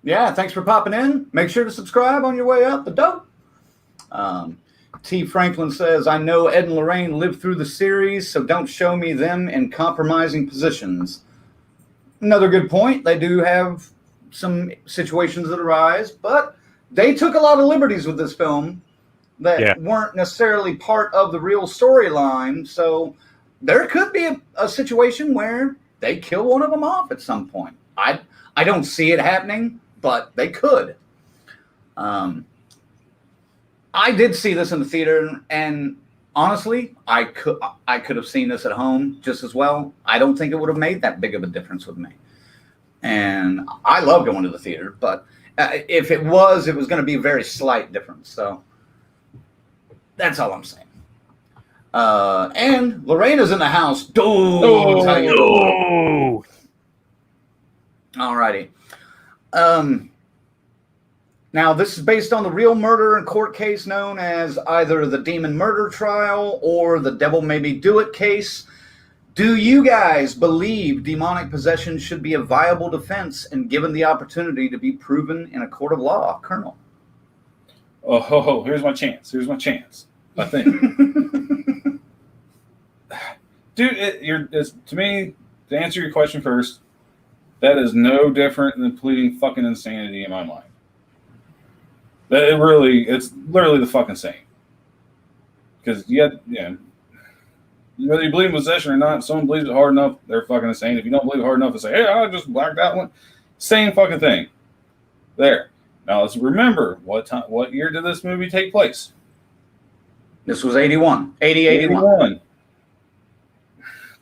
Yeah, thanks for popping in. Make sure to subscribe on your way out the dope. T. Franklin says, I know Ed and Lorraine lived through the series, so don't show me them in compromising positions. Another good point. They do have some situations that arise, but they took a lot of liberties with this film that weren't necessarily part of the real storyline. So there could be a situation where they kill one of them off at some point. I don't see it happening, but they could. I did see this in the theater, and honestly, I could have seen this at home just as well. I don't think it would have made that big of a difference with me. And I love going to the theater, but if it was going to be a very slight difference. So that's all I'm saying. And Lorena's in the house. Oh. All righty. Now, this is based on the real murder and court case known as either the Demon Murder Trial or the Devil Made Me Do It case. Do you guys believe demonic possession should be a viable defense and given the opportunity to be proven in a court of law, Colonel? Oh, here's my chance. Here's my chance. I think. Dude, to me, to answer your question first, that is no different than pleading fucking insanity in my mind. It's literally the fucking same. Because whether you believe in possession or not, if someone believes it hard enough, they're fucking insane. If you don't believe it hard enough to say, hey, I just blacked out one, same fucking thing. There. Now let's remember what year did this movie take place? This was 81. 81.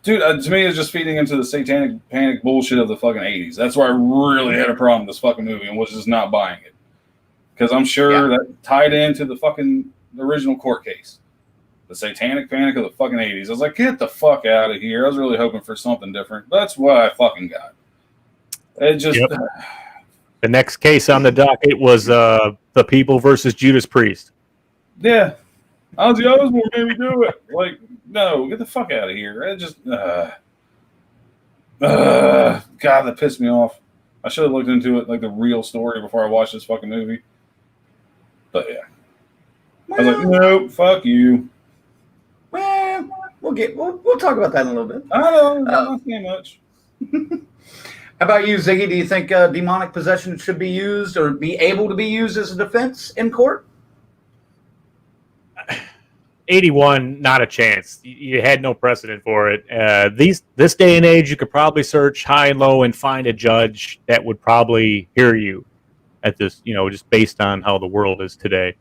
Dude, to me, it's just feeding into the satanic panic bullshit of the fucking 80s. That's where I really had a problem with this fucking movie and was just not buying it. Because I'm sure that tied into the fucking original court case. The satanic panic of the fucking 80s. I was like, get the fuck out of here. I was really hoping for something different. That's what I fucking got. It just... Yep. The next case on the docket was The People versus Judas Priest. Yeah. Ozzy Osbourne made me do it. Like, no, get the fuck out of here. It just... God, that pissed me off. I should have looked into it, like the real story before I watched this fucking movie. But yeah. I was like, nope, fuck you. Well, we'll talk about that in a little bit. I don't know, not saying much. How about you, Ziggy? Do you think demonic possession should be used or be able to be used as a defense in court? 81, not a chance. You had no precedent for it. This day and age, you could probably search high and low and find a judge that would probably hear you at this, just based on how the world is today.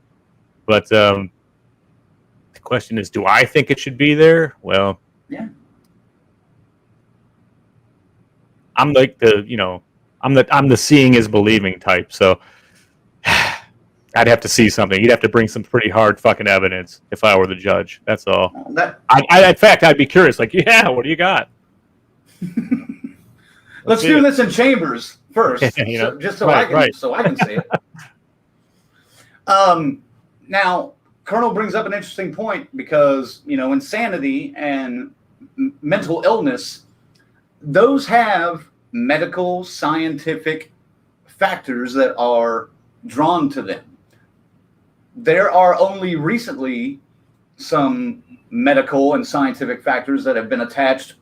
But the question is, do I think it should be there? Well, yeah. I'm like I'm the seeing is believing type. So I'd have to see something. You'd have to bring some pretty hard fucking evidence if I were the judge. That's all. In fact, I'd be curious. Like, what do you got? Let's do this in chambers first, so I can see it. Now, Colonel brings up an interesting point because insanity and mental illness, those have medical, scientific factors that are drawn to them. There are only recently some medical and scientific factors that have been attached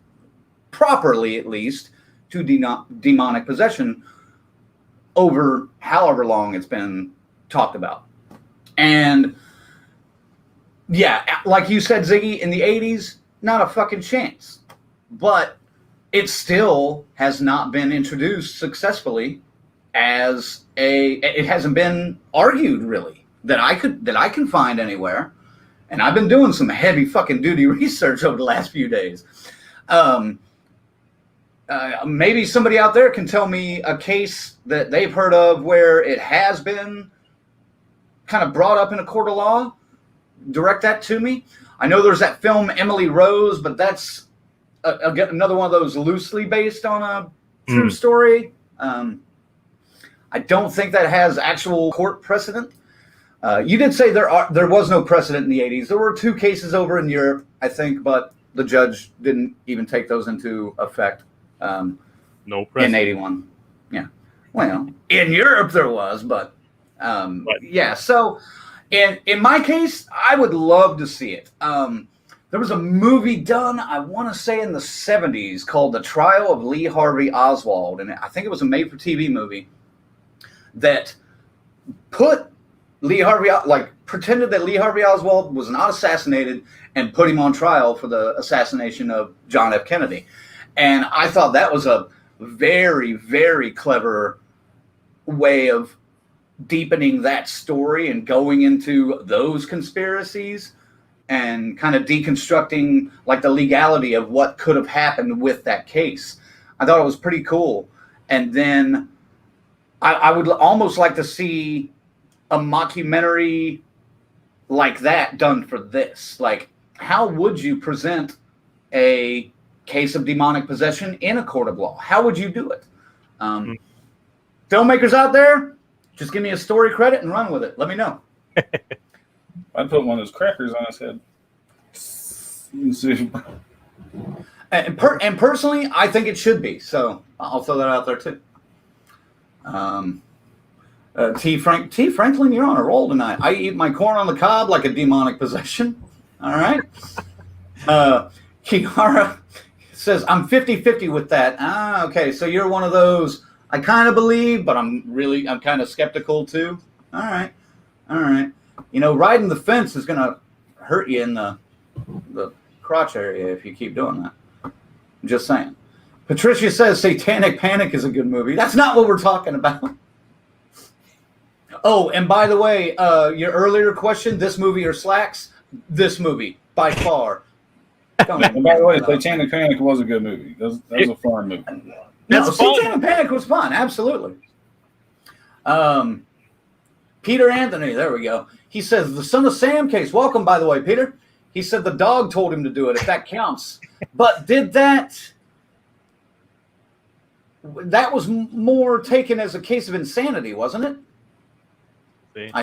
properly, at least, to demonic possession over however long it's been talked about. And yeah, like you said, Ziggy, in the 80s, not a fucking chance. But it still has not been introduced successfully as it hasn't been argued really that I can find anywhere. And I've been doing some heavy fucking duty research over the last few days. Maybe somebody out there can tell me a case that they've heard of where it has been kind of brought up in a court of law. Direct that to me. I know there's that film Emily Rose, but that's again, another one of those loosely based on a true story. I don't think that has actual court precedent. You did say there was no precedent in the 80s. There were 2 cases over in Europe, I think, but the judge didn't even take those into effect. No precedent. In 81. Yeah. Well, in Europe there was, but yeah. So in my case, I would love to see it. There was a movie done, I want to say in the 70s, called The Trial of Lee Harvey Oswald. And I think it was a made-for-TV movie that put Lee Harvey, pretended that Lee Harvey Oswald was not assassinated and put him on trial for the assassination of John F. Kennedy. And I thought that was a very, very clever way of deepening that story and going into those conspiracies and kind of deconstructing like the legality of what could have happened with that case. I thought it was pretty cool. And then I would almost like to see a mockumentary like that done for this. Like, how would you present a case of demonic possession in a court of law? How would you do it? Filmmakers out there, just give me a story credit and run with it. Let me know. I'd put one of those crackers on his head. And personally, I think it should be. So I'll throw that out there too. T. Franklin, you're on a roll tonight. I eat my corn on the cob like a demonic possession. All right. Kiara says, I'm 50-50 with that. Okay. So you're one of those, I kind of believe, but I'm kind of skeptical too. All right. You know, riding the fence is going to hurt you in the crotch area if you keep doing that. I'm just saying. Patricia says Satanic Panic is a good movie. That's not what we're talking about. Oh, and by the way, your earlier question, this movie or Slacks? This movie, by far. And by the way, Satanic Panic was a good movie. That was a fun movie. No, Satanic Panic was fun, absolutely. Peter Anthony, there we go. He says, the Son of Sam case. Welcome, by the way, Peter. He said the dog told him to do it, if that counts. But did that... That was more taken as a case of insanity, wasn't it?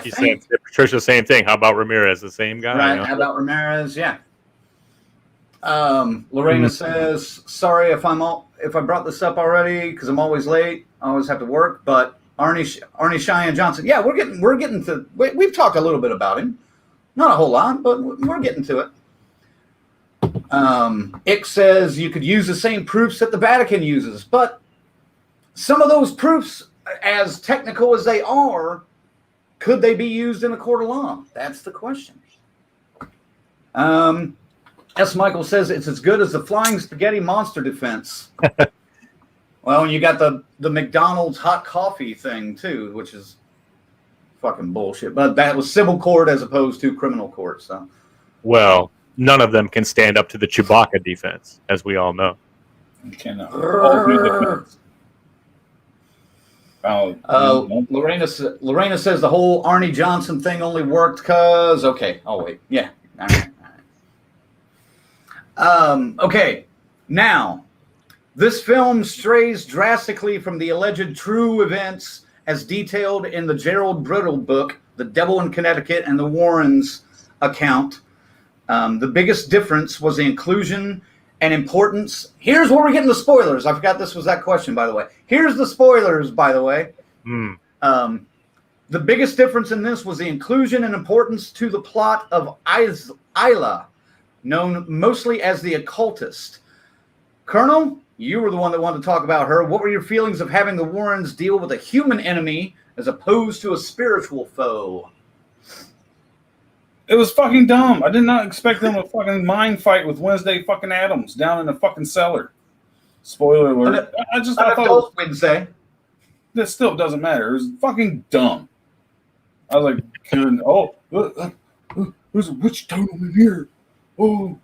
She said, Patricia, same thing. How about Ramirez, the same guy? Right. How about Ramirez? Yeah. Lorena says, sorry if I brought this up already because I'm always late. I always have to work. But Arnie Cheyenne Johnson. Yeah, we're getting to. We've talked a little bit about him. Not a whole lot, but we're getting to it. Ick says you could use the same proofs that the Vatican uses, but some of those proofs, as technical as they are, could they be used in a court of law? That's the question. S. Michael says it's as good as the flying spaghetti monster defense. Well, and you got the McDonald's hot coffee thing too, which is fucking bullshit. But that was civil court as opposed to criminal court. So, well, none of them can stand up to the Chewbacca defense, as we all know. You cannot. Lorena says the whole Arnie Johnson thing only worked because... Okay, I'll wait. Yeah. All right. Okay, now, this film strays drastically from the alleged true events as detailed in the Gerald Brittle book, The Devil in Connecticut and the Warrens account. The biggest difference was the inclusion and importance. Here's where we're getting the spoilers. I forgot this was that question, by the way. Here's the spoilers, by the way. The biggest difference in this was the inclusion and importance to the plot of Isla, known mostly as the occultist. Colonel, you were the one that wanted to talk about her. What were your feelings of having the Warrens deal with a human enemy as opposed to a spiritual foe? It was fucking dumb. I did not expect them to fucking mind fight with Wednesday fucking Addams down in the fucking cellar. Spoiler alert. I thought Wednesday. This still doesn't matter. It was fucking dumb. I was like, there's a witch totem in here. Oh.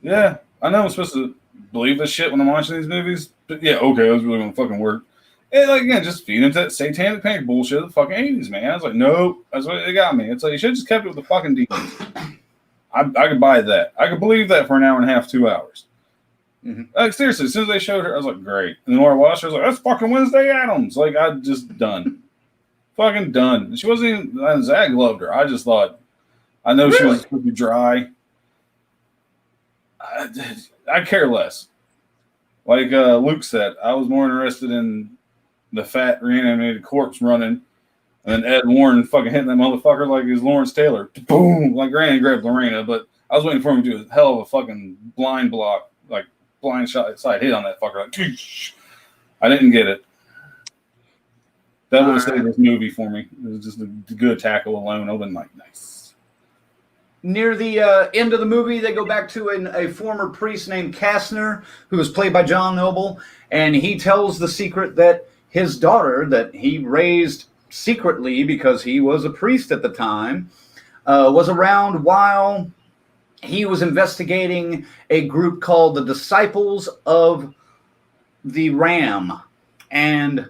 Yeah, I know I'm supposed to believe this shit when I'm watching these movies, but yeah, okay, that was really gonna fucking work. And like again, just feed into that satanic panic bullshit of the fucking 80s, man. I was like, nope, that's what they got me. It's like you should have just kept it with the fucking demons. I could buy that. I could believe that for an hour and a half, 2 hours. Like, seriously, as soon as they showed her, I was like, great. And the more I watched her, I was like, that's fucking Wednesday Addams. Like, I just done. Fucking done. She wasn't even, Zach loved her. I just thought, I know she was supposed to be dry. I care less. Like Luke said, I was more interested in the fat reanimated corpse running and then Ed Warren fucking hitting that motherfucker like he's Lawrence Taylor. Boom! Like Granny grabbed Lorena, but I was waiting for him to do a hell of a fucking blind block, like blind shot side hit on that fucker. Like, I didn't get it. That would have saved this movie for me. It was just a good tackle alone. I would have been like, nice. Near the end of the movie, they go back to a former priest named Kastner, who was played by John Noble, and he tells the secret that his daughter, that he raised secretly because he was a priest at the time, was around while he was investigating a group called the Disciples of the Ram. And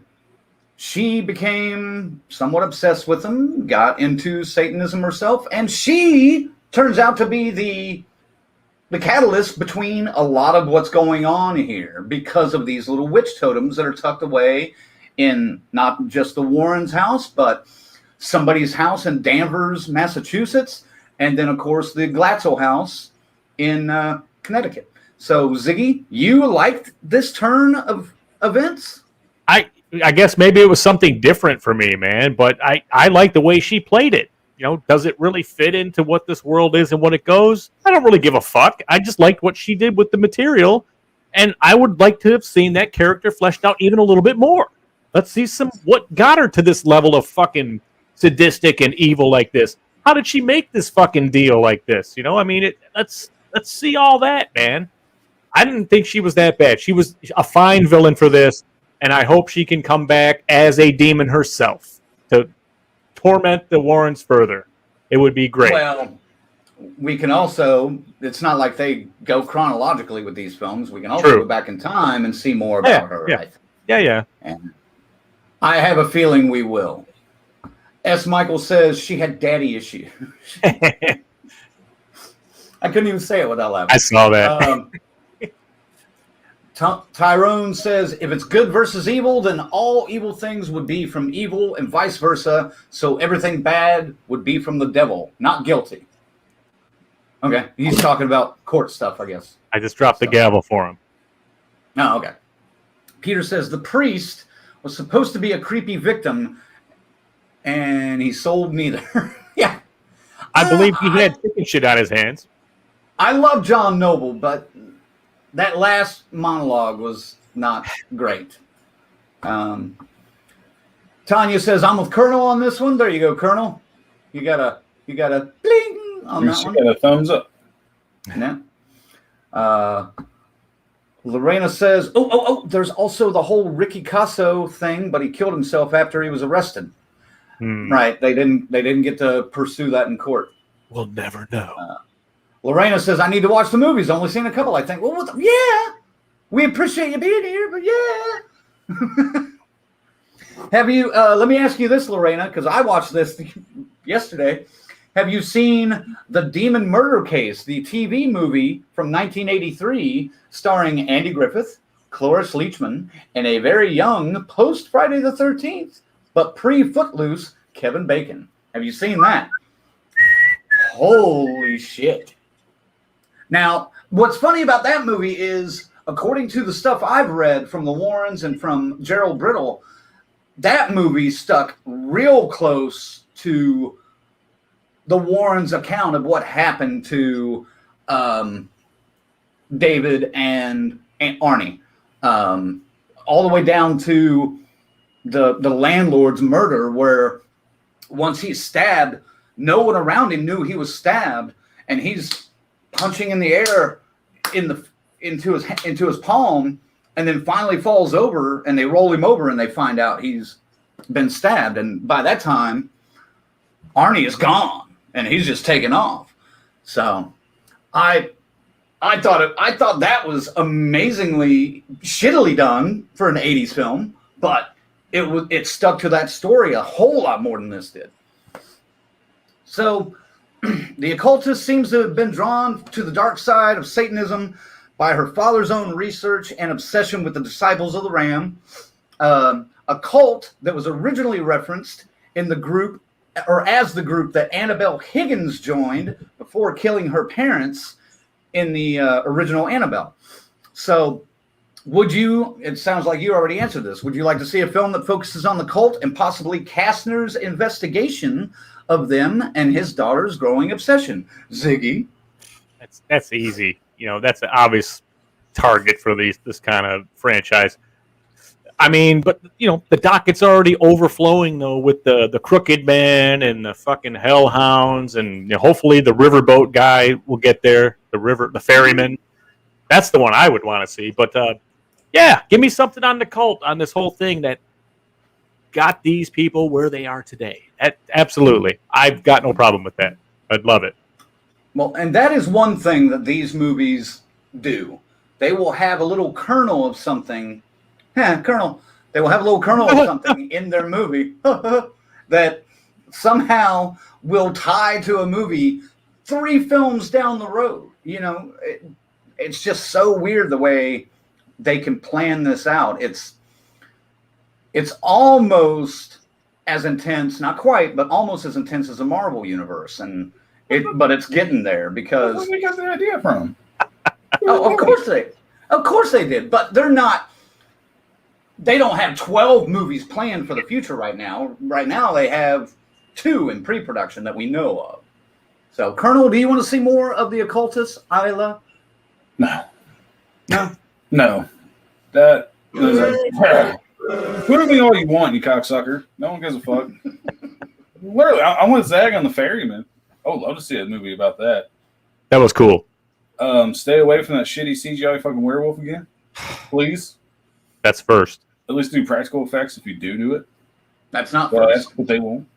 she became somewhat obsessed with him, got into Satanism herself, and she turns out to be the catalyst between a lot of what's going on here because of these little witch totems that are tucked away in not just the Warrens' house, but somebody's house in Danvers, Massachusetts, and then, of course, the Glatzel house in Connecticut. So, Ziggy, you liked this turn of events? I guess maybe it was something different for me, man, but I like the way she played it. You know, does it really fit into what this world is and what it goes? I don't really give a fuck. I just liked what she did with the material, and I would like to have seen that character fleshed out even a little bit more. Let's see what got her to this level of fucking sadistic and evil like this. How did she make this fucking deal like this? You know, I mean, let's see all that, man. I didn't think she was that bad. She was a fine villain for this, and I hope she can come back as a demon herself to torment the Warrens further. It would be great. Well, we can also, it's not like they go chronologically with these films. We can also go back in time and see more about her. Yeah. I think. Yeah. And I have a feeling we will. S. Michael says she had daddy issues. I couldn't even say it without laughing. I saw that. Tyrone says, if it's good versus evil, then all evil things would be from evil and vice versa. So everything bad would be from the devil, not guilty. Okay. He's talking about court stuff, I guess. I just dropped the gavel for him. Oh, okay. Peter says, the priest was supposed to be a creepy victim, and he sold neither. Yeah. I believe he had chicken shit on his hands. I love John Noble, but that last monologue was not great. Tanya says, I'm with Colonel on this one. There you go, Colonel. You got a bling on that She one. got a thumbs up. Yeah. Lorena says, there's also the whole Ricky Casso thing, but he killed himself after he was arrested. Right. They didn't get to pursue that in court. We'll never know. Lorena says, I need to watch the movies. Only seen a couple. I think, yeah, we appreciate you being here, but yeah. Have you, let me ask you this, Lorena, because I watched this yesterday. Have you seen The Demon Murder Case, the TV movie from 1983, starring Andy Griffith, Cloris Leachman, and a very young post-Friday the 13th, but pre-Footloose, Kevin Bacon? Have you seen that? Holy shit. Now, what's funny about that movie is, according to the stuff I've read from the Warrens and from Gerald Brittle, that movie stuck real close to the Warrens' account of what happened to David and Arnie, all the way down to the landlord's murder, where once he's stabbed, no one around him knew he was stabbed, and he's punching in the air into his palm, and then finally falls over, and they roll him over, and they find out he's been stabbed, and by that time, Arnie is gone. And he's just taken off. So I thought that was amazingly shittily done for an 80s film, but it stuck to that story a whole lot more than this did. So the occultist seems to have been drawn to the dark side of Satanism by her father's own research and obsession with the disciples of the Ram, a cult that was originally referenced in the group, or as the group that Annabelle Higgins joined before killing her parents in the original Annabelle. So it sounds like you already answered this. Would you like to see a film that focuses on the cult and possibly Kastner's investigation of them and his daughter's growing obsession? Ziggy? That's easy. That's an obvious target for this kind of franchise. I mean, but the docket's already overflowing though with the Crooked Man and the fucking Hellhounds, and hopefully the riverboat guy will get there. The ferryman. That's the one I would want to see. But yeah, give me something on the cult, on this whole thing that got these people where they are today. Absolutely, I've got no problem with that. I'd love it. Well, and that is one thing that these movies do. They will have a little kernel of something. They will have a little kernel of something in their movie that somehow will tie to a movie 3 films down the road. It's just so weird the way they can plan this out. It's almost as intense, not quite, but almost as intense as a Marvel universe, but it's getting there because where did they got the idea from? Of course they did, but they're not. They don't have 12 movies planned for the future right now. Right now, they have 2 in pre-production that we know of. So, Colonel, do you want to see more of the occultists, Isla? No. No? That put me all you want, you cocksucker. No one gives a fuck. Literally, I want Zag on the Ferryman. I would love to see a movie about that. That was cool. Stay away from that shitty CGI fucking werewolf again, please. That's first. At least do practical effects if you do it. That's not first. But they won't.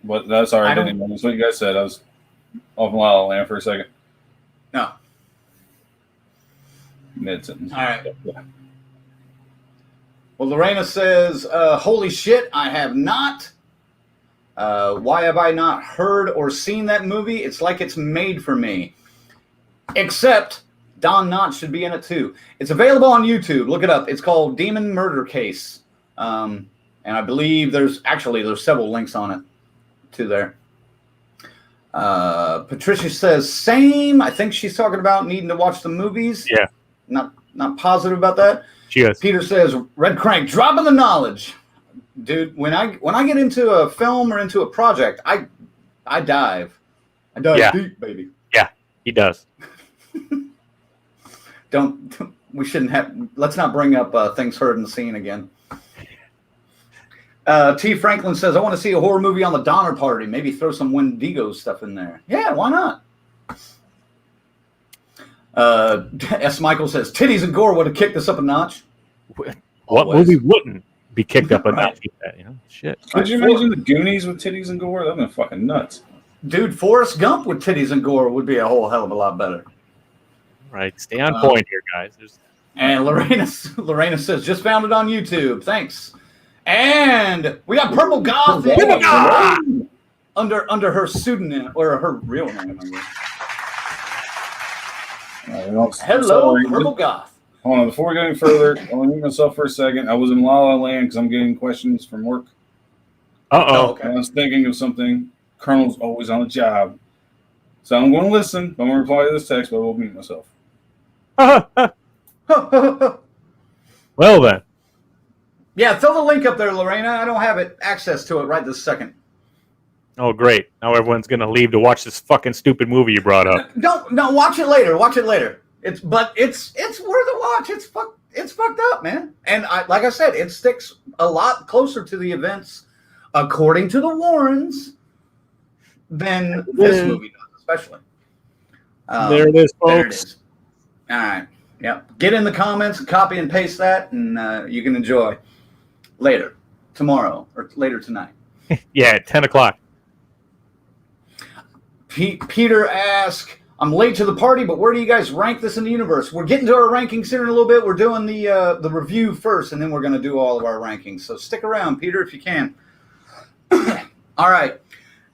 But that's all right. Anymore. That's what you guys said. I was off in La La Land for a second. No. Mid-sentence. All right. Yeah. Well, Lorena says, holy shit, I have not. Why have I not heard or seen that movie? It's like it's made for me. Except Don Knotts should be in it too. It's available on YouTube. Look it up. It's called Demon Murder Case. And I believe there's several links on it to there. Patricia says, same. I think she's talking about needing to watch the movies. Yeah. Not positive about that. She is. Peter says, Red Crank, dropping the knowledge. Dude, when I get into a film or into a project, I dive. I dive deep, baby. Yeah, he does. Let's not bring up things heard in the scene again. T. Franklin says, I want to see a horror movie on the Donner Party. Maybe throw some Wendigo stuff in there. Yeah, why not? S. Michael says, titties and gore would have kicked us up a notch. What movie wouldn't be kicked up a notch with that, Shit. Could you imagine the Goonies with titties and gore? That would have been fucking nuts. Dude, Forrest Gump with titties and gore would be a whole hell of a lot better. Right. Stay on point here, guys. And Lorena says, just found it on YouTube. Thanks. And we got Purple Goth under her pseudonym or her real name. Hello, Purple Goth. Hold on, before we go any further, I want to mute myself for a second. I was in La La Land because I'm getting questions from work. Okay. I was thinking of something. Colonel's always on the job. So I'm going to listen. I'm going to reply to this text, but I will mute myself. Well, then. Yeah, throw the link up there, Lorena. I don't have access to it right this second. Oh, great. Now everyone's going to leave to watch this fucking stupid movie you brought up. No, watch it later. Watch it later. It's worth a watch. It's fucked up, man. And like I said, it sticks a lot closer to the events, according to the Warrens, than this movie does, especially. There it is, folks. There it is. All right. Yep. Get in the comments, copy and paste that, and you can enjoy later, tomorrow, or later tonight. Yeah, at 10 o'clock. Peter asks, I'm late to the party, but where do you guys rank this in the universe? We're getting to our rankings here in a little bit. We're doing the review first, and then we're going to do all of our rankings. So stick around, Peter, if you can. All right.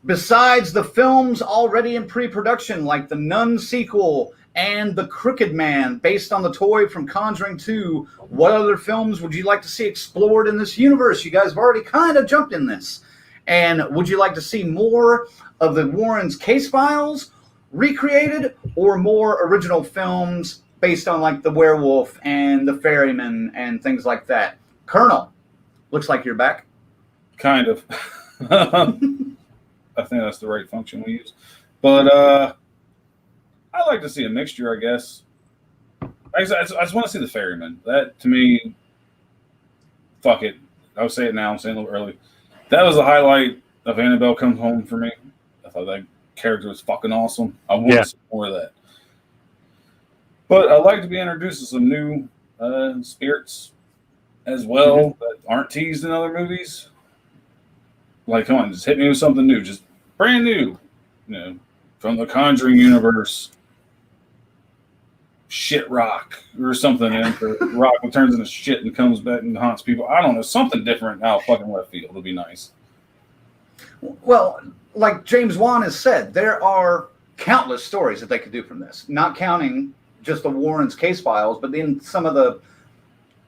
Besides the films already in pre-production, like the Nun sequel and The Crooked Man, based on the toy from Conjuring 2. What other films would you like to see explored in this universe? You guys have already kind of jumped in this. And would you like to see more of the Warrens' case files recreated, or more original films based on like the werewolf and the ferryman and things like that? Colonel, looks like you're back. Kind of. I think that's the right function we use. But I like to see a mixture, I guess. I just want to see the ferryman. That, to me, fuck it. I'll say it now. I'm saying it a little early. That was the highlight of Annabelle Comes Home for me. I thought that character was fucking awesome. I want to see more of that. But I'd like to be introduced to some new spirits as well that aren't teased in other movies. Like, come on, just hit me with something new. Just brand new. You know, from the Conjuring Universe. Shit rock or something. And rock turns into shit and comes back and haunts people. I don't know. Something different out fucking left field would be nice. Well, like James Wan has said, there are countless stories that they could do from this, not counting just the Warrens' case files, but then some of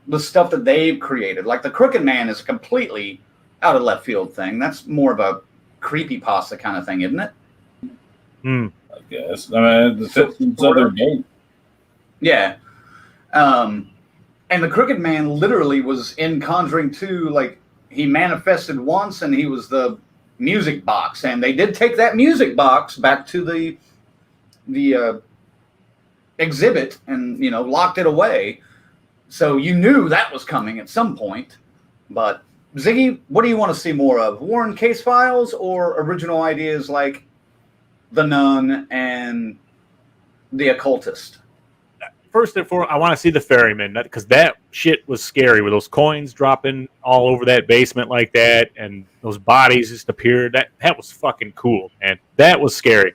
the stuff that they've created. Like The Crooked Man is a completely out of left field thing. That's more of a creepypasta kind of thing, isn't it? I guess. I mean, it's other game. Yeah. And The Crooked Man literally was in Conjuring 2. Like, he manifested once and he was the music box. And they did take that music box back to the exhibit and, you know, locked it away. So you knew that was coming at some point. But, Ziggy, what do you want to see more of? Warren case files or original ideas like The Nun and The Occultist? First and foremost, I want to see the ferryman, because that shit was scary with those coins dropping all over that basement like that, and those bodies just appeared. That was fucking cool, man. That was scary.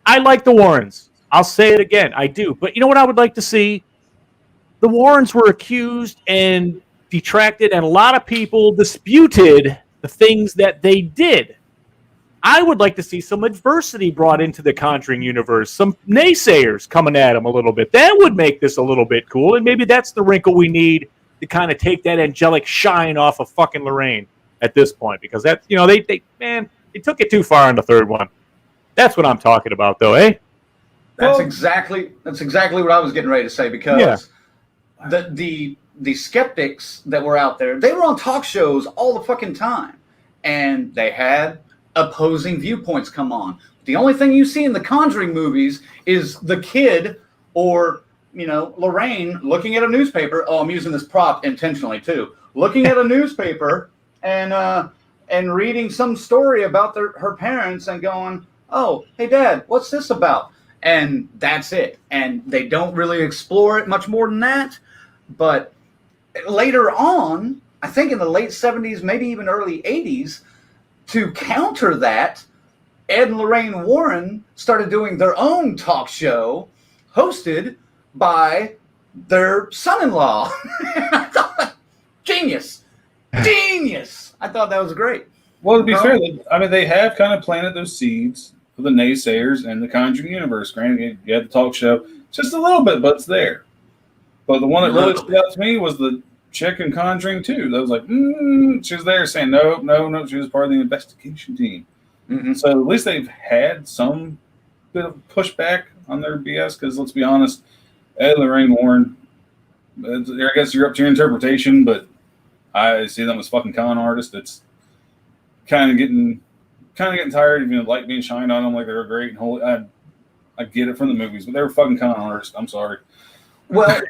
I like the Warrens. I'll say it again. I do. But you know what I would like to see? The Warrens were accused and detracted, and a lot of people disputed the things that they did. I would like to see some adversity brought into the Conjuring universe, some naysayers coming at them a little bit. That would make this a little bit cool, and maybe that's the wrinkle we need to kind of take that angelic shine off of fucking Lorraine at this point, because that, you know, they took it too far in the third one. That's what I'm talking about, though, eh? That's exactly what I was getting ready to say, because the skeptics that were out there, they were on talk shows all the fucking time, and they had opposing viewpoints come on. The only thing you see in the Conjuring movies is the kid or, you know, Lorraine looking at a newspaper. Oh, I'm using this prop intentionally too. Looking at a newspaper and reading some story about her parents and going, "Oh, hey Dad, what's this about?" And that's it. And they don't really explore it much more than that. But later on, I think in the late 70s, maybe even early 80s, to counter that, Ed and Lorraine Warren started doing their own talk show hosted by their son-in-law. I thought, genius. I thought that was great. Well, to be fair, I mean, they have kind of planted those seeds for the naysayers and the Conjuring Universe. Granted, you had the talk show just a little bit, but it's there. But the one that really stood out to me was the chick in Conjuring 2. That was like, she was there saying, no, she was part of the investigation team. Mm-hmm. So at least they've had some bit of pushback on their BS, because let's be honest, Ed and Lorraine Warren, I guess you're up to your interpretation, but I see them as fucking con artists. It's kind of getting tired of, you know, light being shined on them like they were great and holy. I get it from the movies, but they were fucking con artists. I'm sorry. Well,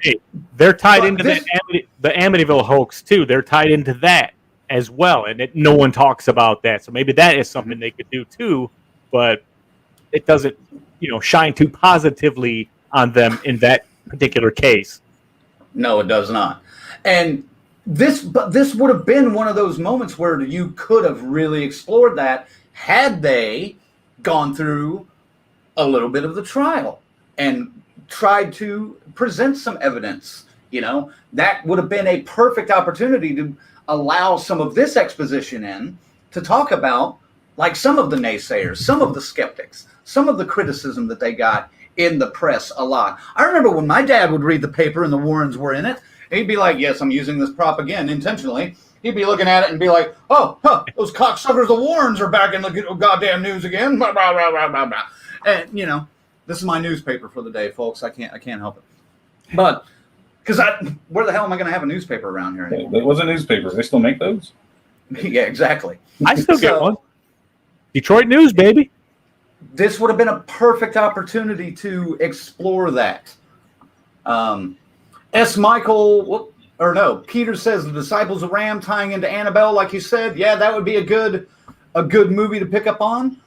they're tied into the Amityville hoax too. They're tied into that as well, and no one talks about that. So maybe that is something they could do too, but it doesn't, you know, shine too positively on them in that particular case. No, it does not. And this would have been one of those moments where you could have really explored that had they gone through a little bit of the trial and tried to present some evidence. You know, that would have been a perfect opportunity to allow some of this exposition in to talk about, like, some of the naysayers, some of the skeptics, some of the criticism that they got in the press a lot. I remember when my dad would read the paper and the Warrens were in it, and he'd be like, yes, I'm using this prop again intentionally. He'd be looking at it and be like, oh, those cocksuckers, the Warrens are back in the goddamn news again. Blah, blah, blah, blah, blah, blah. And, you know, this is my newspaper for the day, folks. I can't help it. But, because where the hell am I going to have a newspaper around here anymore? It was a newspaper. They still make those? Yeah, exactly. I still get one. Detroit News, baby. This would have been a perfect opportunity to explore that. Peter says the Disciples of Ram tying into Annabelle, like you said. Yeah, that would be a good movie to pick up on.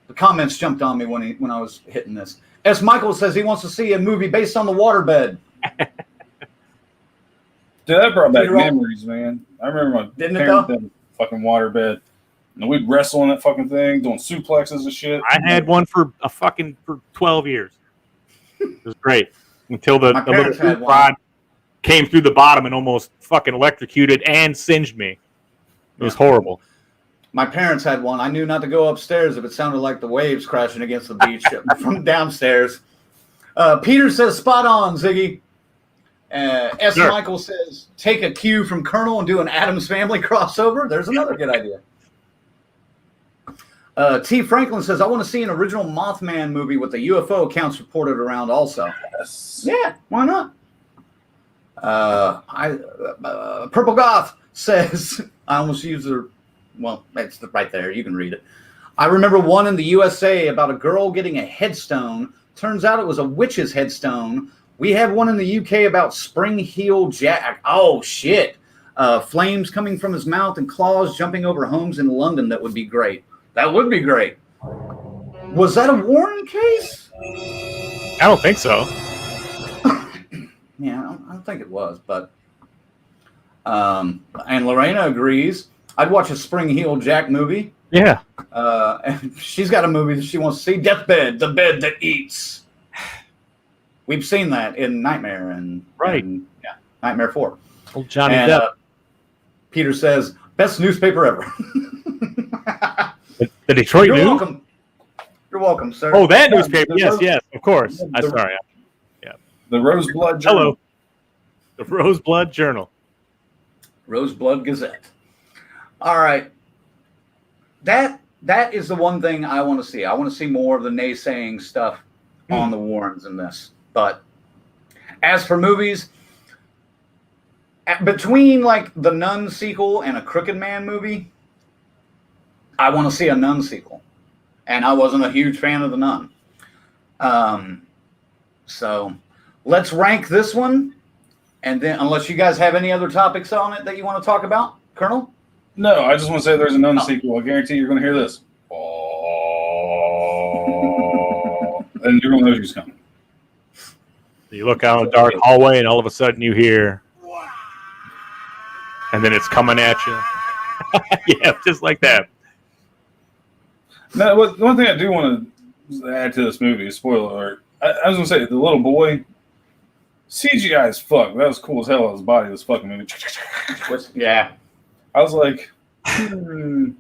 The comments jumped on me when I was hitting this. S. Michael says he wants to see a movie based on the waterbed. Dude, that brought back memories, man. I remember my parents had a fucking waterbed. And we'd wrestle in that fucking thing, doing suplexes and shit. I had one for 12 years. It was great. Until the little rod came through the bottom and almost fucking electrocuted and singed me. It was horrible. My parents had one. I knew not to go upstairs if it sounded like the waves crashing against the beach from downstairs. Peter says, spot on, Ziggy. S. Sure. Michael says, take a cue from Colonel and do an Addams Family crossover. There's another good idea. T. Franklin says, I want to see an original Mothman movie with the UFO accounts reported around also. Yes. Yeah, why not? Purple Goth says, I almost used the, well, it's right there. You can read it. I remember one in the USA about a girl getting a headstone. Turns out it was a witch's headstone. We have one in the UK about Spring Heel Jack. Oh, shit. Flames coming from his mouth and claws jumping over homes in London. That would be great. That would be great. Was that a Warren case? I don't think so. Yeah, I don't think it was, but and Lorena agrees. I'd watch a Spring Heel Jack movie. Yeah. And she's got a movie that she wants to see, Deathbed, the bed that eats. We've seen that in Nightmare and Nightmare 4. Old Johnny Depp. Peter says, best newspaper ever. The Detroit News? Welcome. You're welcome, sir. Oh, that newspaper. Yes, of course. I'm sorry. Yeah. The Roseblood Journal. Hello. The Roseblood Journal. Roseblood Gazette. All right. That is the one thing I want to see. I want to see more of the naysaying stuff on the Warrens in this. But as for movies, between like the Nun sequel and a Crooked Man movie, I want to see a Nun sequel. And I wasn't a huge fan of the Nun. So let's rank this one. And then, unless you guys have any other topics on it that you want to talk about, Colonel? No, I just want to say there's a Nun sequel. I guarantee you're going to hear this. Oh, and you're going to know who's coming. You look out a dark hallway, and all of a sudden you hear, and then it's coming at you. Yeah, just like that. Now, one thing I do want to add to this movie, spoiler alert, I was going to say, the little boy, CGI as fuck. That was cool as hell. His body was fucking moving. Yeah. I was like, didn't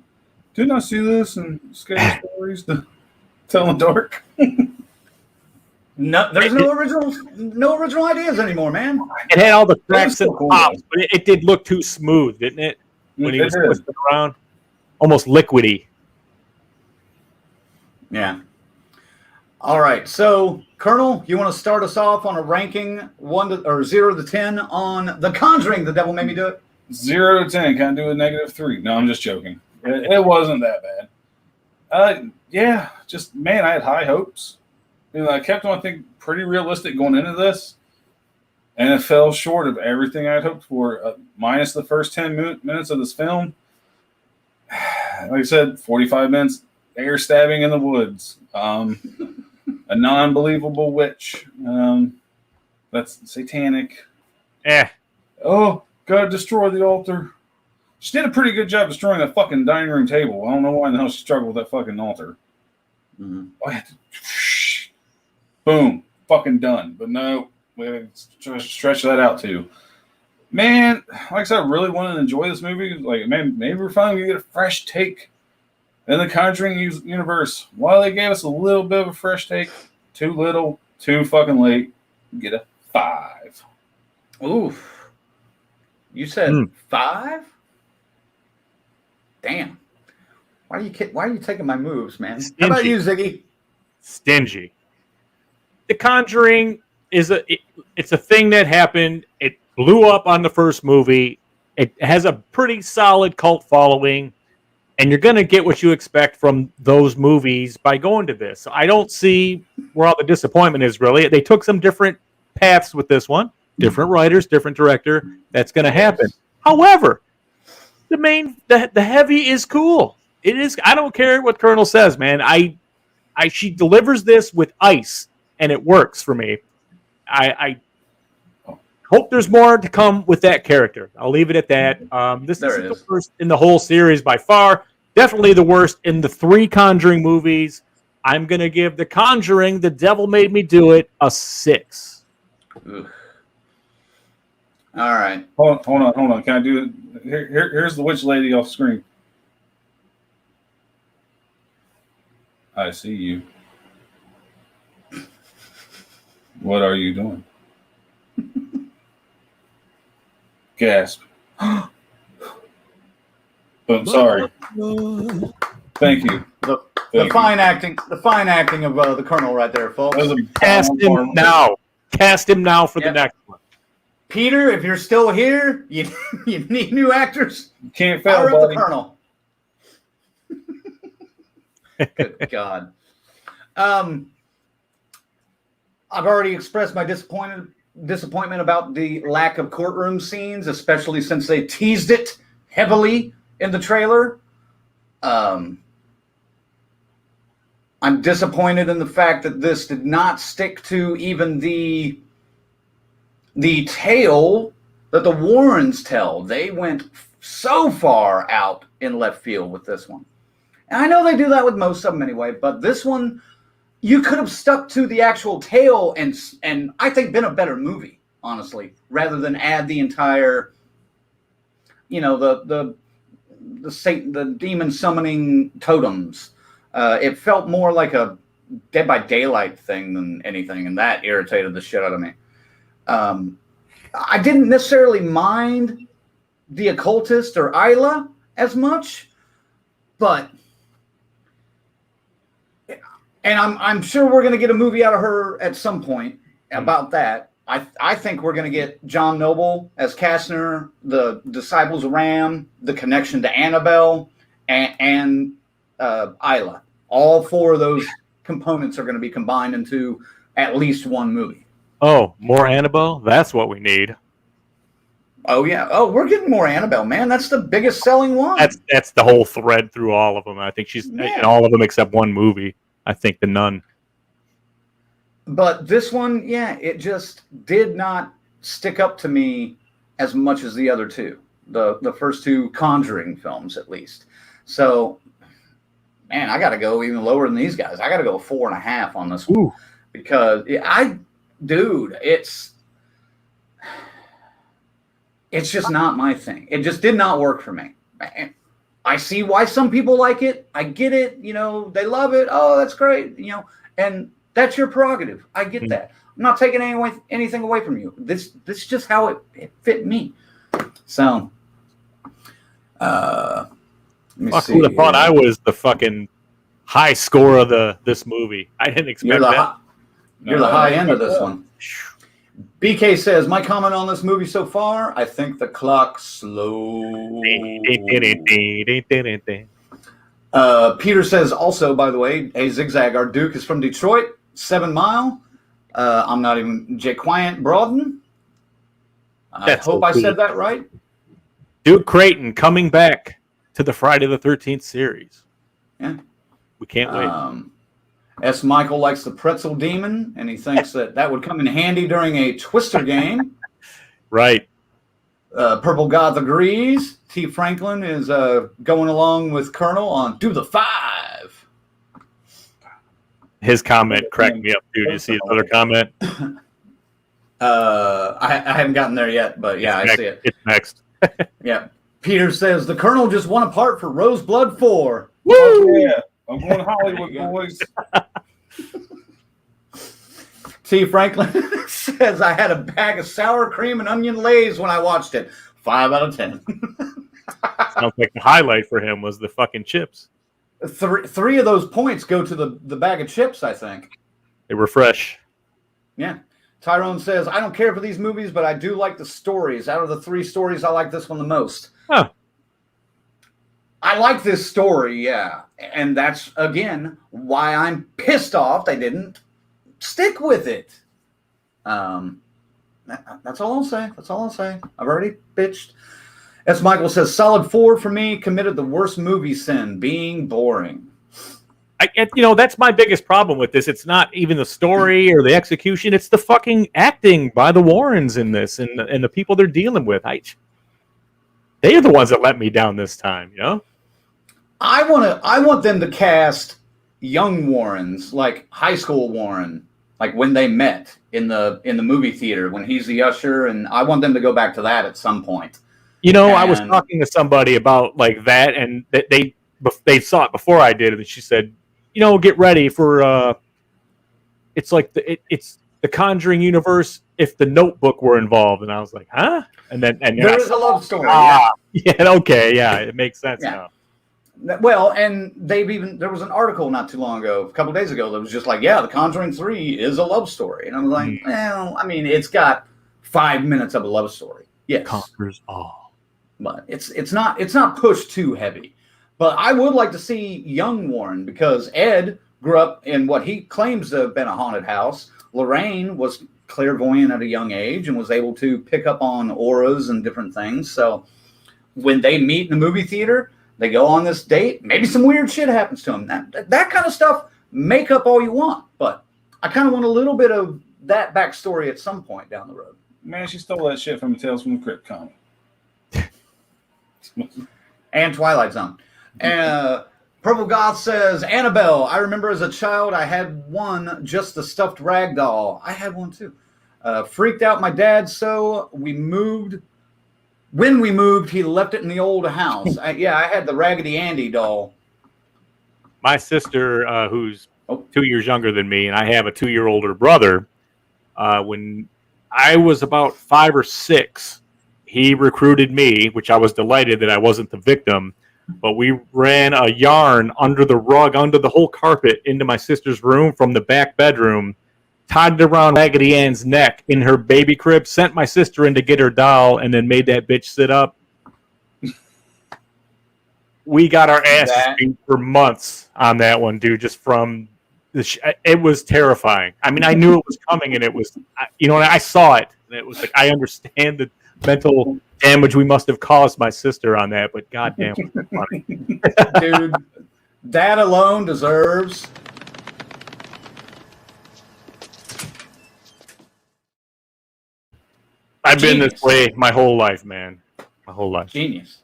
I see this in Scary Stories to Tell in the Dark? No, there's no original ideas anymore, man. It had all the cracks and pops, but it did look too smooth, didn't it? When he was twisting around, almost liquidy. Yeah. All right. So, Colonel, you want to start us off on a ranking 0 to 10 on The Conjuring? The Devil Made Me Do It. 0 to 10. Can I do a -3? No, I'm just joking. It wasn't that bad. Yeah, just man, I had high hopes. You know, I kept on thinking pretty realistic going into this, and it fell short of everything I had hoped for. Minus the first 10 minutes of this film. Like I said, 45 minutes air stabbing in the woods. A non-believable witch. That's satanic. Oh, gotta destroy the altar. She did a pretty good job destroying that fucking dining room table. I don't know why in the hell she struggled with that fucking altar. Mm-hmm. Boom. Fucking done. But no, we stretch that out too. Man, like I said, I really wanted to enjoy this movie. Like, man, maybe we're finally going to get a fresh take in the Conjuring Universe. While they gave us a little bit of a fresh take, too little, Too fucking late. Get a 5. Oof. You said 5? Damn. Why are you taking my moves, man? How about you, Ziggy? Stingy. The Conjuring is it's a thing that happened. It blew up on the first movie. It has a pretty solid cult following, and you're going to get what you expect from those movies by going to this. So I don't see where all the disappointment is, really. They took some different paths with this one. Different writers, different director. That's going to happen. However, the heavy is cool. It is. I don't care what Colonel says, man. She delivers this with ice, and it works for me. I hope there's more to come with that character. I'll leave it at that. This is the worst in the whole series by far. Definitely the worst in the 3 Conjuring movies. I'm going to give The Conjuring, The Devil Made Me Do It, a 6. Ugh. All right. Hold on. Can I do it? Here's the witch lady off screen. I see you. What are you doing? Gasp. I'm sorry. Thank you. The fine acting of the Colonel right there, folks. Cast him now. Cast him now for the next one. Peter, if you're still here, you need new actors. You can't fail, buddy. The Colonel. Good God. I've already expressed my disappointment about the lack of courtroom scenes, especially since they teased it heavily in the trailer. I'm disappointed in the fact that this did not stick to even the tale that the Warrens tell. They went so far out in left field with this one. And I know they do that with most of them anyway, but this one, you could have stuck to the actual tale and I think been a better movie, honestly, rather than add the entire, the Satan, the demon summoning totems. It felt more like a Dead by Daylight thing than anything, and that irritated the shit out of me. I didn't necessarily mind the occultist or Isla as much, but I'm sure we're going to get a movie out of her at some point about that. I think we're going to get John Noble as Kastner, the Disciples of Ram, the connection to Annabelle, and Isla. All 4 of those components are going to be combined into at least one movie. Oh, more Annabelle? That's what we need. Oh, yeah. Oh, we're getting more Annabelle, man. That's the biggest selling one. That's the whole thread through all of them. I think she's in all of them except one movie. I think The Nun. But this one, it just did not stick up to me as much as the other 2. The first 2 Conjuring films, at least. So, man, I got to go even lower than these guys. I got to go 4.5 on this one. Ooh. Because it's just not my thing. It just did not work for me. I see why some people like it. I get it. They love it. Oh, that's great. And that's your prerogative. I get that. I'm not taking anything away from you. This is just how it fit me. So, let me see. Who would have thought I was the fucking high score of this movie? I didn't expect that. You're the high end of this one. BK says, my comment on this movie so far, I think the clock's slow. Peter says also, by the way, hey, Zigzag, our Duke is from Detroit, 7 Mile. I'm not even Jaquant Broaden. I hope I said that right. Duke Creighton coming back to the Friday the 13th series. Yeah. We can't wait. S. Michael likes the pretzel demon, and he thinks that would come in handy during a Twister game. Right. Purple Goth agrees. T. Franklin is going along with Colonel on Do the 5. His comment cracked me up, dude. You see his other comment? I haven't gotten there yet, but yeah, I see it. It's next. Yeah. Peter says the Colonel just won a part for Roseblood 4. Woo! Oh, yeah. I'm going to Hollywood, boys. See, Franklin says I had a bag of sour cream and onion lays when I watched it. 5 out of 10. Sounds like the highlight for him was the fucking chips. Three of those points go to the bag of chips, I think. They were fresh. Yeah. Tyrone says, I don't care for these movies, but I do like the stories. Out of the 3 stories, I like this one the most. Huh. I like this story, yeah. And that's, again, why I'm pissed off they didn't stick with it. That's all I'll say. That's all I'll say. I've already bitched. S. Michael says, solid 4 for me. Committed the worst movie sin, being boring. That's my biggest problem with this. It's not even the story or the execution. It's the fucking acting by the Warrens in this and the people they're dealing with. They are the ones that let me down this time, you know? I want them to cast young Warrens, like high school Warren, like when they met in the movie theater when he's the usher, and I want them to go back to that at some point. I was talking to somebody about like that, and they saw it before I did, and she said, get ready for it's like it's the Conjuring Universe if the Notebook were involved, and I was like, huh? And there is a love story. Yeah, okay, yeah, it makes sense now. Well, and there was an article not too long ago, a couple of days ago, that was just like, The Conjuring 3 is a love story, and I'm like, well, I mean, it's got 5 minutes of a love story. Yes, conquers all, but it's not pushed too heavy. But I would like to see young Warren, because Ed grew up in what he claims to have been a haunted house. Lorraine was clairvoyant at a young age and was able to pick up on auras and different things. So when they meet in the movie theater, they go on this date, maybe some weird shit happens to them. That kind of stuff, make up all you want. But I kind of want a little bit of that backstory at some point down the road. Man, she stole that shit from Tales from the Crypt comic. And Twilight Zone. Purple Goth says, Annabelle, I remember as a child I had one, just the stuffed rag doll. I had one too. Freaked out my dad, so we moved. When we moved, he left it in the old house. I had the Raggedy Andy doll. My sister, who's 2 years younger than me, and I have a 2-year older brother, when I was about 5 or 6, he recruited me, which I was delighted that I wasn't the victim. But we ran a yarn under the rug, under the whole carpet, into my sister's room from the back bedroom, tied it around Raggedy Ann's neck in her baby crib, sent my sister in to get her doll, and then made that bitch sit up. We got our asses beat for months on that one, dude, just from it was terrifying. I mean, I knew it was coming, and it was, I saw it. And it was like, I understand the mental damage we must have caused my sister on that, but goddamn, it was funny. Dude, that alone deserves. I've been this way my whole life, man. My whole life. Genius.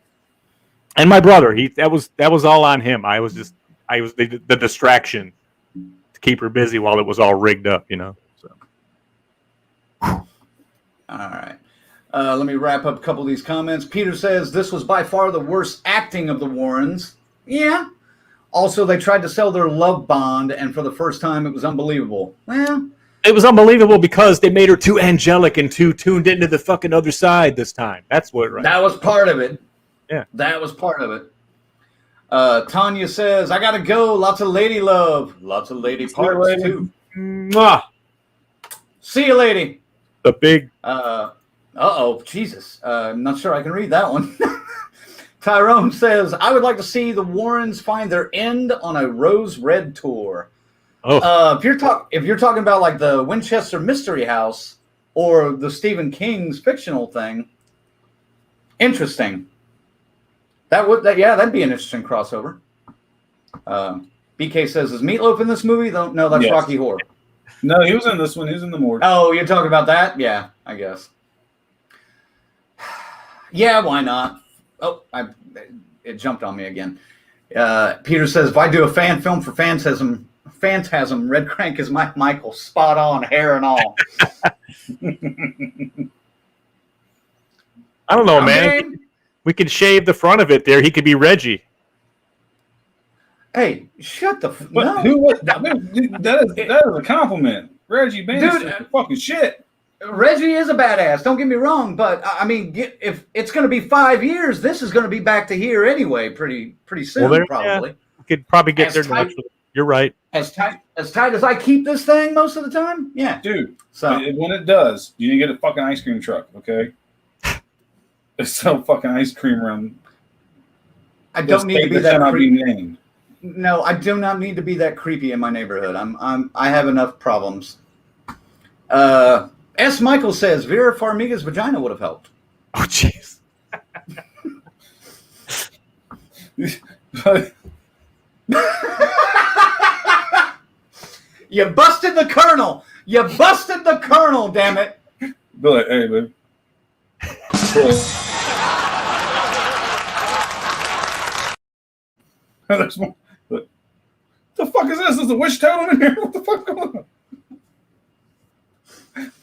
And my brother, that was all on him. I was the distraction to keep her busy while it was all rigged up, So. All right. Let me wrap up a couple of these comments. Peter says, this was by far the worst acting of the Warrens. Yeah. Also, they tried to sell their love bond, and for the first time, it was unbelievable. Well, it was unbelievable because they made her too angelic and too tuned into the fucking other side this time. That's what, right? That was part of it. Yeah. That was part of it. Tanya says, I got to go. Lots of lady love. Lots of lady parts, too. Mwah. See you, lady. The big... Jesus. I'm not sure I can read that one. Tyrone says, I would like to see the Warrens find their end on a Rose Red tour. Oh. If you're talking about like the Winchester Mystery House or the Stephen King's fictional thing, interesting. That'd be an interesting crossover. BK says, is Meatloaf in this movie? No, that's yes. Rocky Horror. No, he was in this one. He was in the morgue. Oh, you're talking about that? Yeah, I guess. Yeah, why not? Oh, it jumped on me again. Peter says, if I do a fan film for Phantasm, Red Crank is Mike Michael, spot on, hair and all. I don't know, man. We could shave the front of it there. He could be Reggie. Hey, shut the... No. Who was that? That is a compliment. Reggie Bannister is fucking shit. Reggie is a badass. Don't get me wrong, but I mean, if it's going to be 5 years, this is going to be back to here anyway, pretty soon, probably. We could probably get there naturally. You're right. As tight as I keep this thing most of the time, yeah, dude. So when it does, you need to get a fucking ice cream truck, okay? They sell fucking ice cream around. I don't need to be that creepy. No, I do not need to be that creepy in my neighborhood. I have enough problems. S. Michael says Vera Farmiga's vagina would have helped. Oh, jeez. You busted the Colonel. You busted the Colonel, damn it. Be like, hey, man. There's more. What the fuck is this? Is the witch totem in here? What the fuck going on?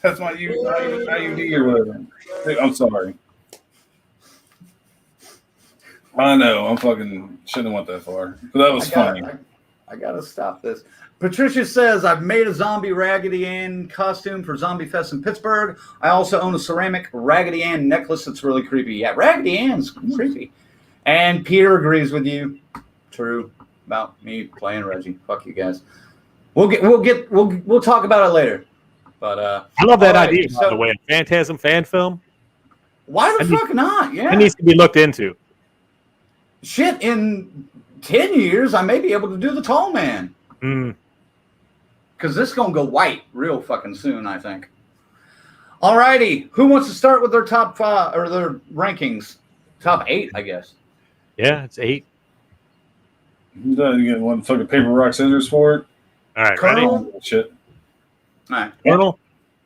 That's my IUD or whatever. I'm sorry. I know. I'm fucking shouldn't have went that far. But that was funny. I gotta stop this. Patricia says, I've made a zombie Raggedy Ann costume for Zombie Fest in Pittsburgh. I also own a ceramic Raggedy Ann necklace that's really creepy. Yeah, Raggedy Ann's creepy. And Peter agrees with you. True about me playing Reggie. Fuck you guys. We'll talk about it later. But I love that idea, by the way. A Phantasm fan film. Why the fuck not? Yeah. It needs to be looked into. Shit, in 10 years, I may be able to do the Tall Man. Because this is going to go white real fucking soon, I think. All righty. Who wants to start with their top 5 or their rankings? Top 8, I guess. Yeah, it's 8. You want to fucking paper, rock, scissors for it? All right, Colonel? ready? Shit. All right.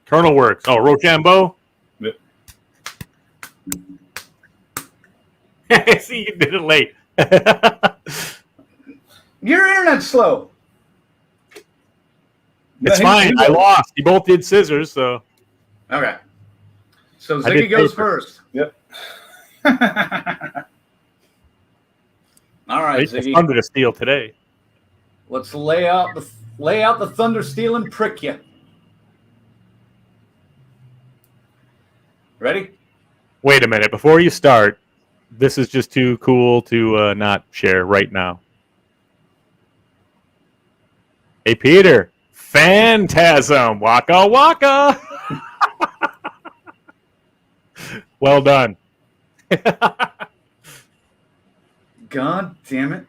Colonel works. Oh, Rochambeau? Yep. See, you did it late. Your internet's slow. It's fine. I lost. You both did scissors, so. Okay. So Ziggy goes first. Yep. All right, It's Ziggy. thunder to steal today. Let's lay out the thunder steel and prick you. Ready? Wait a minute. Before you start, this is just too cool to not share right now. Hey, Peter. Phantasm. Waka waka. Well done. God damn it.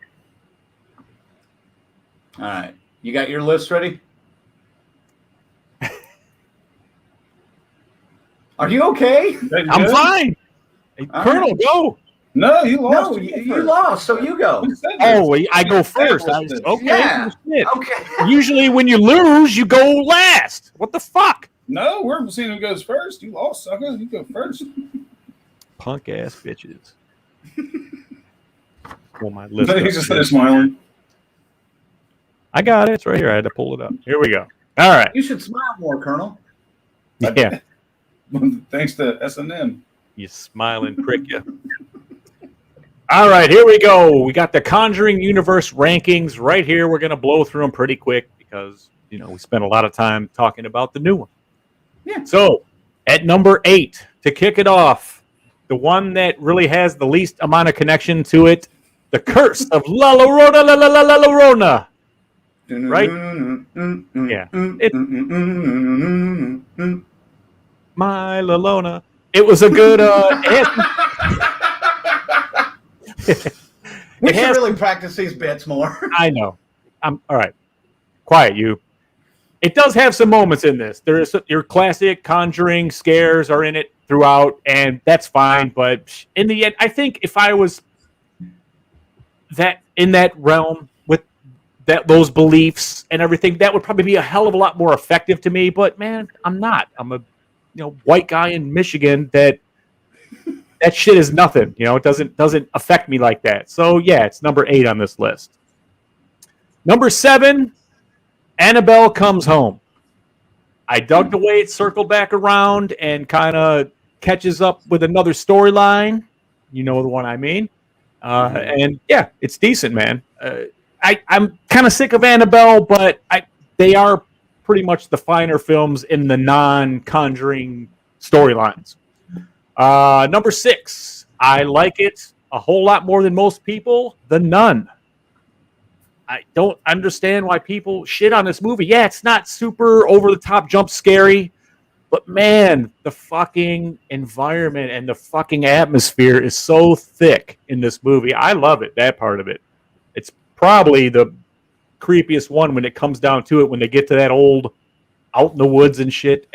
All right. You got your list ready? Are you okay? I'm fine. Hey, Colonel, go. No, you lost. No, you lost, so you go. Oh, I go first. Okay. Yeah. Shit. Okay. Usually when you lose, you go last. What the fuck? No, we're seeing who goes first. You lost, sucker. You go first. Punk ass bitches. Well, my list. He's just there smiling. I got it. It's right here. I had to pull it up. Here we go. All right. You should smile more, Colonel. Yeah. Thanks to S&M. You smiling prick, you. All right, here we go. We got the Conjuring Universe rankings right here. We're going to blow through them pretty quick because, we spent a lot of time talking about the new one. Yeah. So, at number 8, to kick it off, the one that really has the least amount of connection to it, The Curse of La Llorona. Right? Yeah. My Lalona. It was a good. We should really practice these bits more. I know. I'm all right. Quiet, you. It does have some moments in this. There is your classic Conjuring scares are in it throughout, and that's fine. But in the end, I think if I was in that realm with those beliefs and everything, that would probably be a hell of a lot more effective to me. But man, I'm not. I'm a white guy in Michigan that shit is nothing. It doesn't affect me like that. So yeah, it's number 8 on this list. Number 7, Annabelle Comes Home. I dug the way it circled back around and kind of catches up with another storyline. You know the one I mean. And yeah, it's decent, man. I'm kind of sick of Annabelle, but they are pretty much the finer films in the non-Conjuring storylines. Number 6, I like it a whole lot more than most people, The Nun. I don't understand why people shit on this movie. Yeah, it's not super over-the-top jump scary, but man, the fucking environment and the fucking atmosphere is so thick in this movie. I love it, that part of it. It's probably the creepiest one when it comes down to it, when they get to that old out in the woods and shit.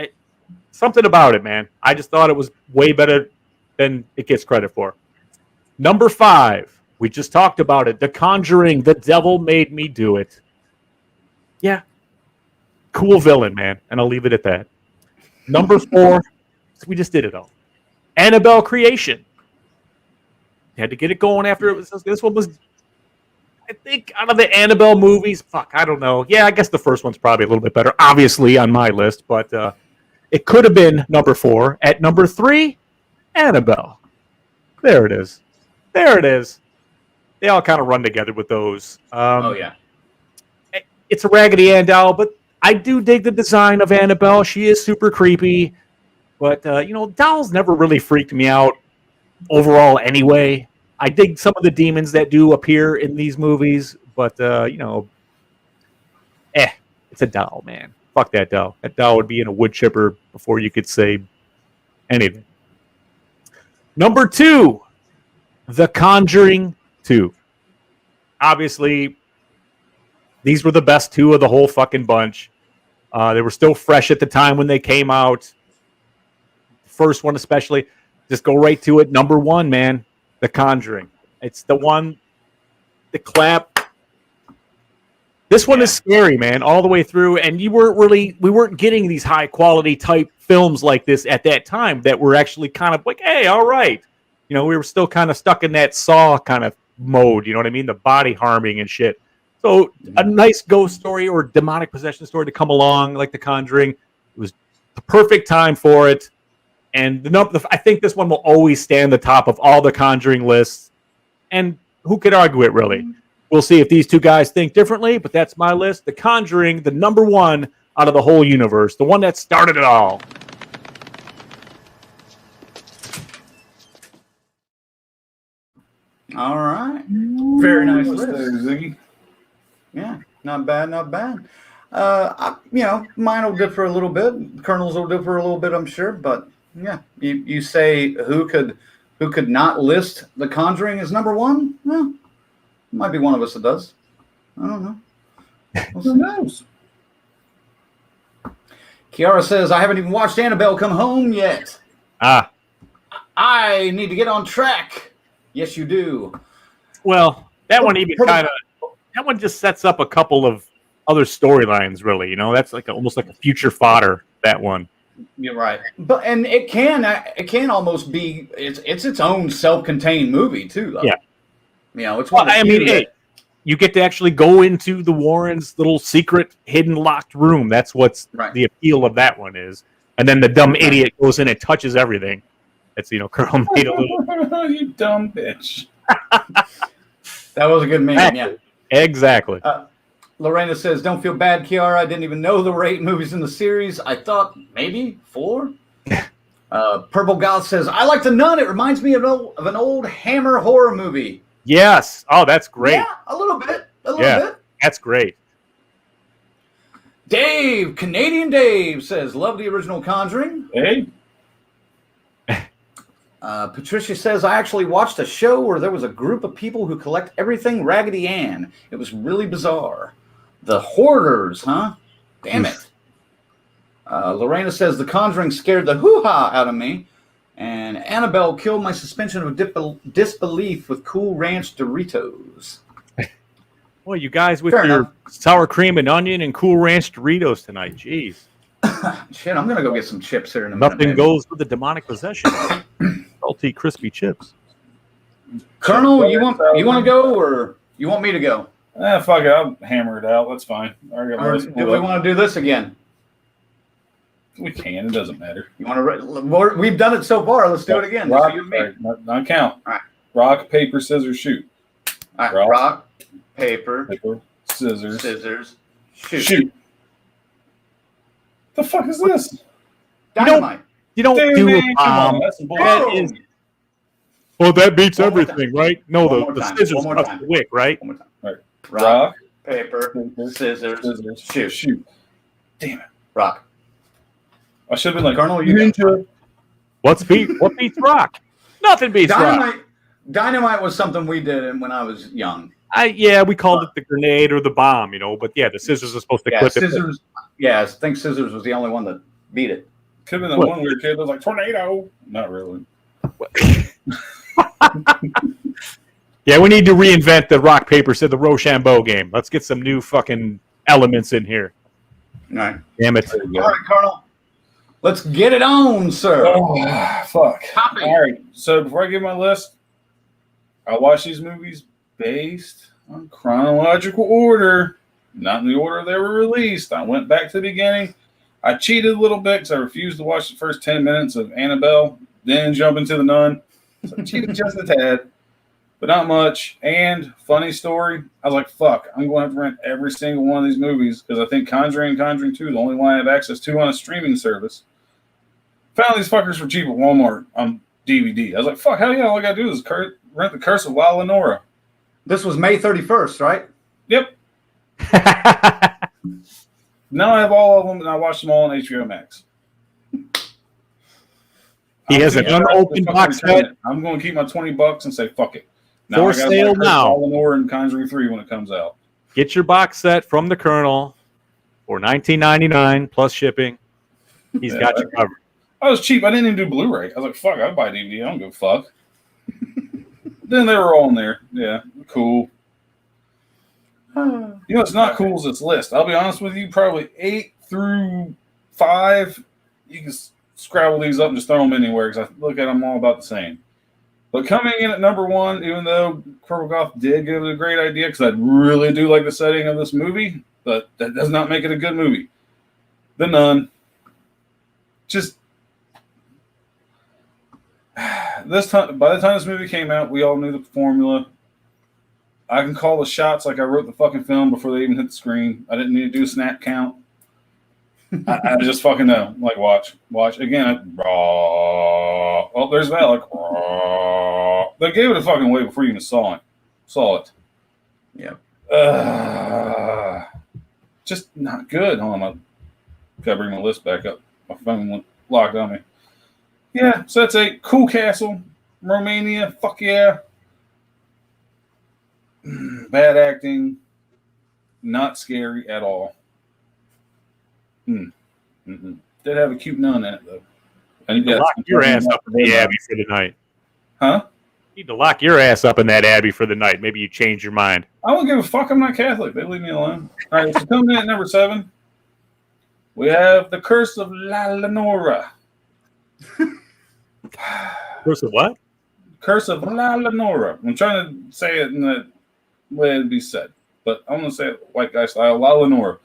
Something about it, man. I just thought it was way better than it gets credit for. Number 5, we just talked about it. The Conjuring, The Devil Made Me Do It. Yeah. Cool villain, man. And I'll leave it at that. Number 4, we just did it all. Annabelle Creation. Had to get it going after it was. This one was, I think, out of the Annabelle movies, I don't know. Yeah, I guess the first one's probably a little bit better, obviously, on my list. But it could have been number 4. At number 3, Annabelle. There it is. There it is. They all kind of run together with those. Oh, yeah. It's a Raggedy Ann doll, but I do dig the design of Annabelle. She is super creepy. But, dolls never really freaked me out overall anyway. I dig some of the demons that do appear in these movies, but, it's a doll, man. Fuck that doll. That doll would be in a wood chipper before you could say anything. Number 2, The Conjuring 2. Obviously, these were the best 2 of the whole fucking bunch. They were still fresh at the time when they came out. First one especially. Just go right to it. Number 1, man. The Conjuring. It's the one, the clap. This one is scary, man, all the way through. And we weren't getting these high quality type films like this at that time that were actually kind of like, hey, all right. We were still kind of stuck in that Saw kind of mode, you know what I mean? The body harming and shit. So a nice ghost story or demonic possession story to come along like The Conjuring. It was the perfect time for it. And I think this one will always stand the top of all the Conjuring lists. And who could argue it, really? We'll see if these two guys think differently, but that's my list. The Conjuring, the number 1 out of the whole universe. The one that started it all. All right. Very nice list. There, Ziggy. Yeah, not bad, not bad. Mine will differ a little bit. Colonel's will differ a little bit, I'm sure. But yeah, you say who could not list The Conjuring as number 1? Well, might be one of us that does. I don't know. Who knows? Kiara says, I haven't even watched Annabelle Come Home yet. I need to get on track. Yes, you do. Well, that one even that one just sets up a couple of other storylines, really. That's like almost like a future fodder, that one. You're right. And it can almost be it's its own self-contained movie too, though. Yeah. It's one. You get to actually go into the Warrens' little secret, hidden, locked room. That's what's the appeal of that one is. And then the dumb idiot goes in and touches everything. It's Colonel made a little. You dumb bitch. That was a good meme. Yeah. Exactly. Lorena says, don't feel bad, Kiara. I didn't even know there were 8 movies in the series. I thought maybe 4. Purple Goth says, I like The Nun. It reminds me of an old Hammer horror movie. Yes. Oh, that's great. Yeah, a little bit. A little bit. That's great. Dave, Canadian Dave says, love the original Conjuring. Hey. Patricia says, I actually watched a show where there was a group of people who collect everything Raggedy Ann. It was really bizarre. The Hoarders, huh? Damn it. Lorena says, The Conjuring scared the hoo-ha out of me. And Annabelle killed my suspension of disbelief with Cool Ranch Doritos. Well, you guys with your sour cream and onion and Cool Ranch Doritos tonight. Jeez. Shit, I'm going to go get some chips here in a minute. Nothing goes with the demonic possession. Salty, crispy chips. Colonel, you want to go or you want me to go? Fuck it. I'll hammer it out. That's fine. Or do we want to do this again? We can. It doesn't matter. You want to? We've done it so far. Let's do it again. Rock, not count. All right. Rock, paper, scissors, shoot. All right. Rock, paper, scissors, shoot. The fuck is this? Dynamite. You don't Dude, do man, a come on, bomb. that's some That bullshit. is. Well, that beats One more everything, right? No, One more the time. scissors One more cut time. the wick, right? One more time. Right. Rock, paper, scissors, shoot. Shoot. Damn it. Rock. I should have been like, Colonel, you Ninja. What beats rock? Nothing beats rock. Dynamite was something we did when I was young. We called it the grenade or the bomb, but the scissors are supposed to clip scissors. Yeah, I think scissors was the only one that beat it. Could have been the one weird kid that was like, tornado. Not really. Yeah, we need to reinvent the rock, paper, scissors, the Rochambeau game. Let's get some new fucking elements in here. All right. Damn it. All right, Colonel. Let's get it on, sir. Oh, fuck. Copy. All right. So before I give my list, I watch these movies based on chronological order, not in the order they were released. I went back to the beginning. I cheated a little bit because I refused to watch the first 10 minutes of Annabelle, then jump into The Nun. So I cheated just a tad, but not much. And funny story, I was like, fuck, I'm going to have to rent every single one of these movies because I think Conjuring and Conjuring 2 is the only one I have access to on a streaming service. Found these fuckers for cheap at Walmart on DVD. I was like, fuck, hell yeah, all I got to do is rent The Curse of La Lenora. This was May 31st, right? Yep. Now I have all of them, and I watched them all on HBO Max. He has an unopened box set. I'm going to keep my $20 and say fuck it. Now For I gotta sale buy now. La Lenora and Conjuring 3 when it comes out. Get your box set from the Colonel for $19.99 plus shipping. He's got you covered. I was cheap. I didn't even do Blu-ray. I was like, fuck, I'd buy DVD. I don't give a fuck. Then they were all in there. Yeah, cool. It's not cool as its list. I'll be honest with you, probably 8 through 5, you can scrabble these up and just throw them anywhere because I look at them all about the same. But coming in at number 1, even though Purple Goth did give it a great idea because I really do like the setting of this movie, but that does not make it a good movie. The Nun. Just this time, by the time this movie came out, we all knew the formula. I can call the shots like I wrote the fucking film before they even hit the screen. I didn't need to do a snap count. I just fucking know. Like, watch. Again, raw. Oh, there's that. Like, raw. They gave it a fucking way before you even saw it. Yeah. Just not good. Hold on. I gotta bring my list back up. My phone went locked on me. Yeah, so that's 8. Cool Castle. Romania. Fuck yeah. Bad acting. Not scary at all. Did have a cute nun in it, though. You need to lock your ass up in the Abbey for the night. Huh? You need to lock your ass up in that Abbey for the night. Maybe you change your mind. I don't give a fuck. I'm not Catholic. They leave me alone. All right, so coming in at number 7, we have The Curse of La Lenora. Curse of what? Curse of La Lenora. I'm trying to say it in the way it'd be said, but I'm going to say it white guy style. La Lenora.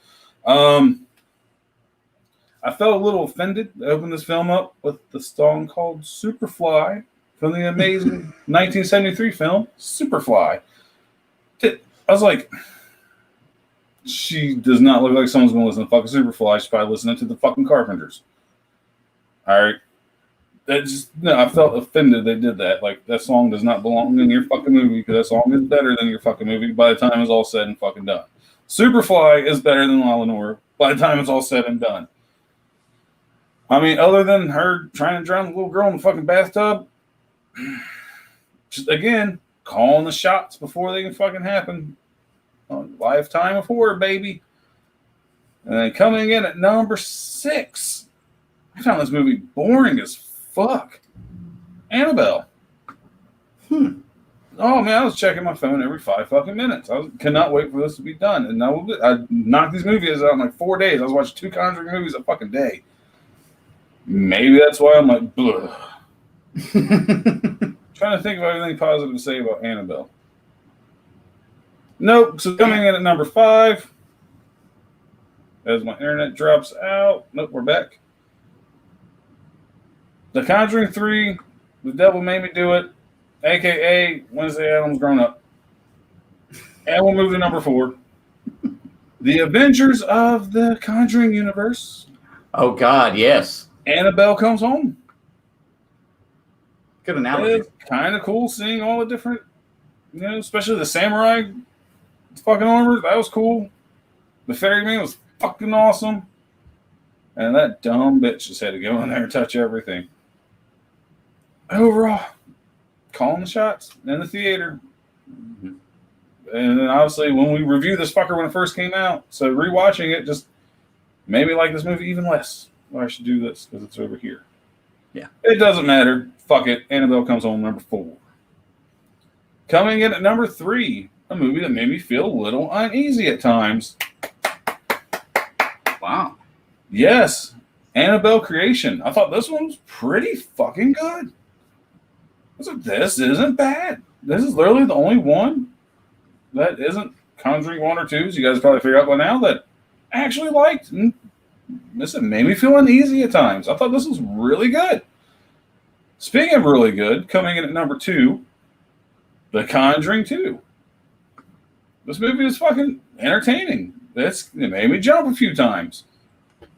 I felt a little offended to open this film up with the song called Superfly from the amazing 1973 film Superfly. I was like, she does not look like someone's going to listen to fucking Superfly. She's probably listening to the fucking Carpenters. All right. I felt offended they did that. Like, that song does not belong in your fucking movie because that song is better than your fucking movie by the time it's all said and fucking done. Superfly is better than La Lenora by the time it's all said and done. I mean, other than her trying to drown the little girl in the fucking bathtub, just, again, calling the shots before they can fucking happen. Lifetime of horror, baby. And then coming in at number 6, I found this movie boring as fuck. Annabelle. Oh, man, I was checking my phone every 5 fucking minutes. I cannot wait for this to be done. And I knocked these movies out in like 4 days. I was watching 2 Conjuring movies a fucking day. Maybe that's why I'm like, bleh. Trying to think of everything positive to say about Annabelle. Nope. So coming in at number 5, as my internet drops out. Nope, we're back. The Conjuring 3, The Devil Made Me Do It, a.k.a. Wednesday Addams Grown Up. And we'll move to number 4. The Avengers of the Conjuring Universe. Oh God, yes. Annabelle Comes Home. Good analogy. It's kind of cool seeing all the different, especially the samurai fucking armor. That was cool. The ferryman was fucking awesome. And that dumb bitch just had to go in there and touch everything. Overall, calling the shots in the theater. Mm-hmm. And then obviously when we reviewed this fucker when it first came out, so rewatching it just made me like this movie even less. Well, I should do this because it's over here. Yeah. It doesn't matter. Fuck it. Annabelle Comes Home, number 4. Coming in at number 3, a movie that made me feel a little uneasy at times. Wow. Yes, Annabelle Creation. I thought this one was pretty fucking good. This isn't bad. This is literally the only one that isn't Conjuring 1 or 2, so you guys probably figure out by now that I actually liked. And this made me feel uneasy at times. I thought this was really good. Speaking of really good, coming in at number 2, The Conjuring 2. This movie is fucking entertaining. It made me jump a few times.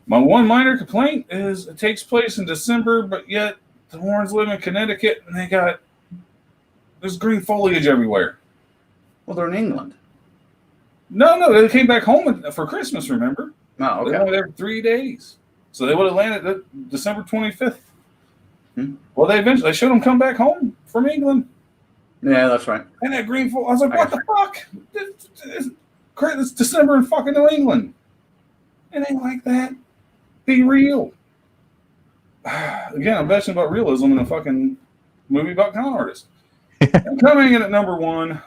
My one minor complaint is it takes place in December, but yet the Warrens live in Connecticut and there's green foliage everywhere. Well, they're in England. No, they came back home for Christmas, remember? Oh, They were okay. there for 3 days. So they would have landed December 25th. Hmm. Well, they showed them come back home from England. Yeah, that's right. And that green foliage, I was like, what the fuck? It's December in fucking New England. It ain't like that. Be real. Again, I'm bitching about realism in a fucking movie about con artists. And coming in at number 1,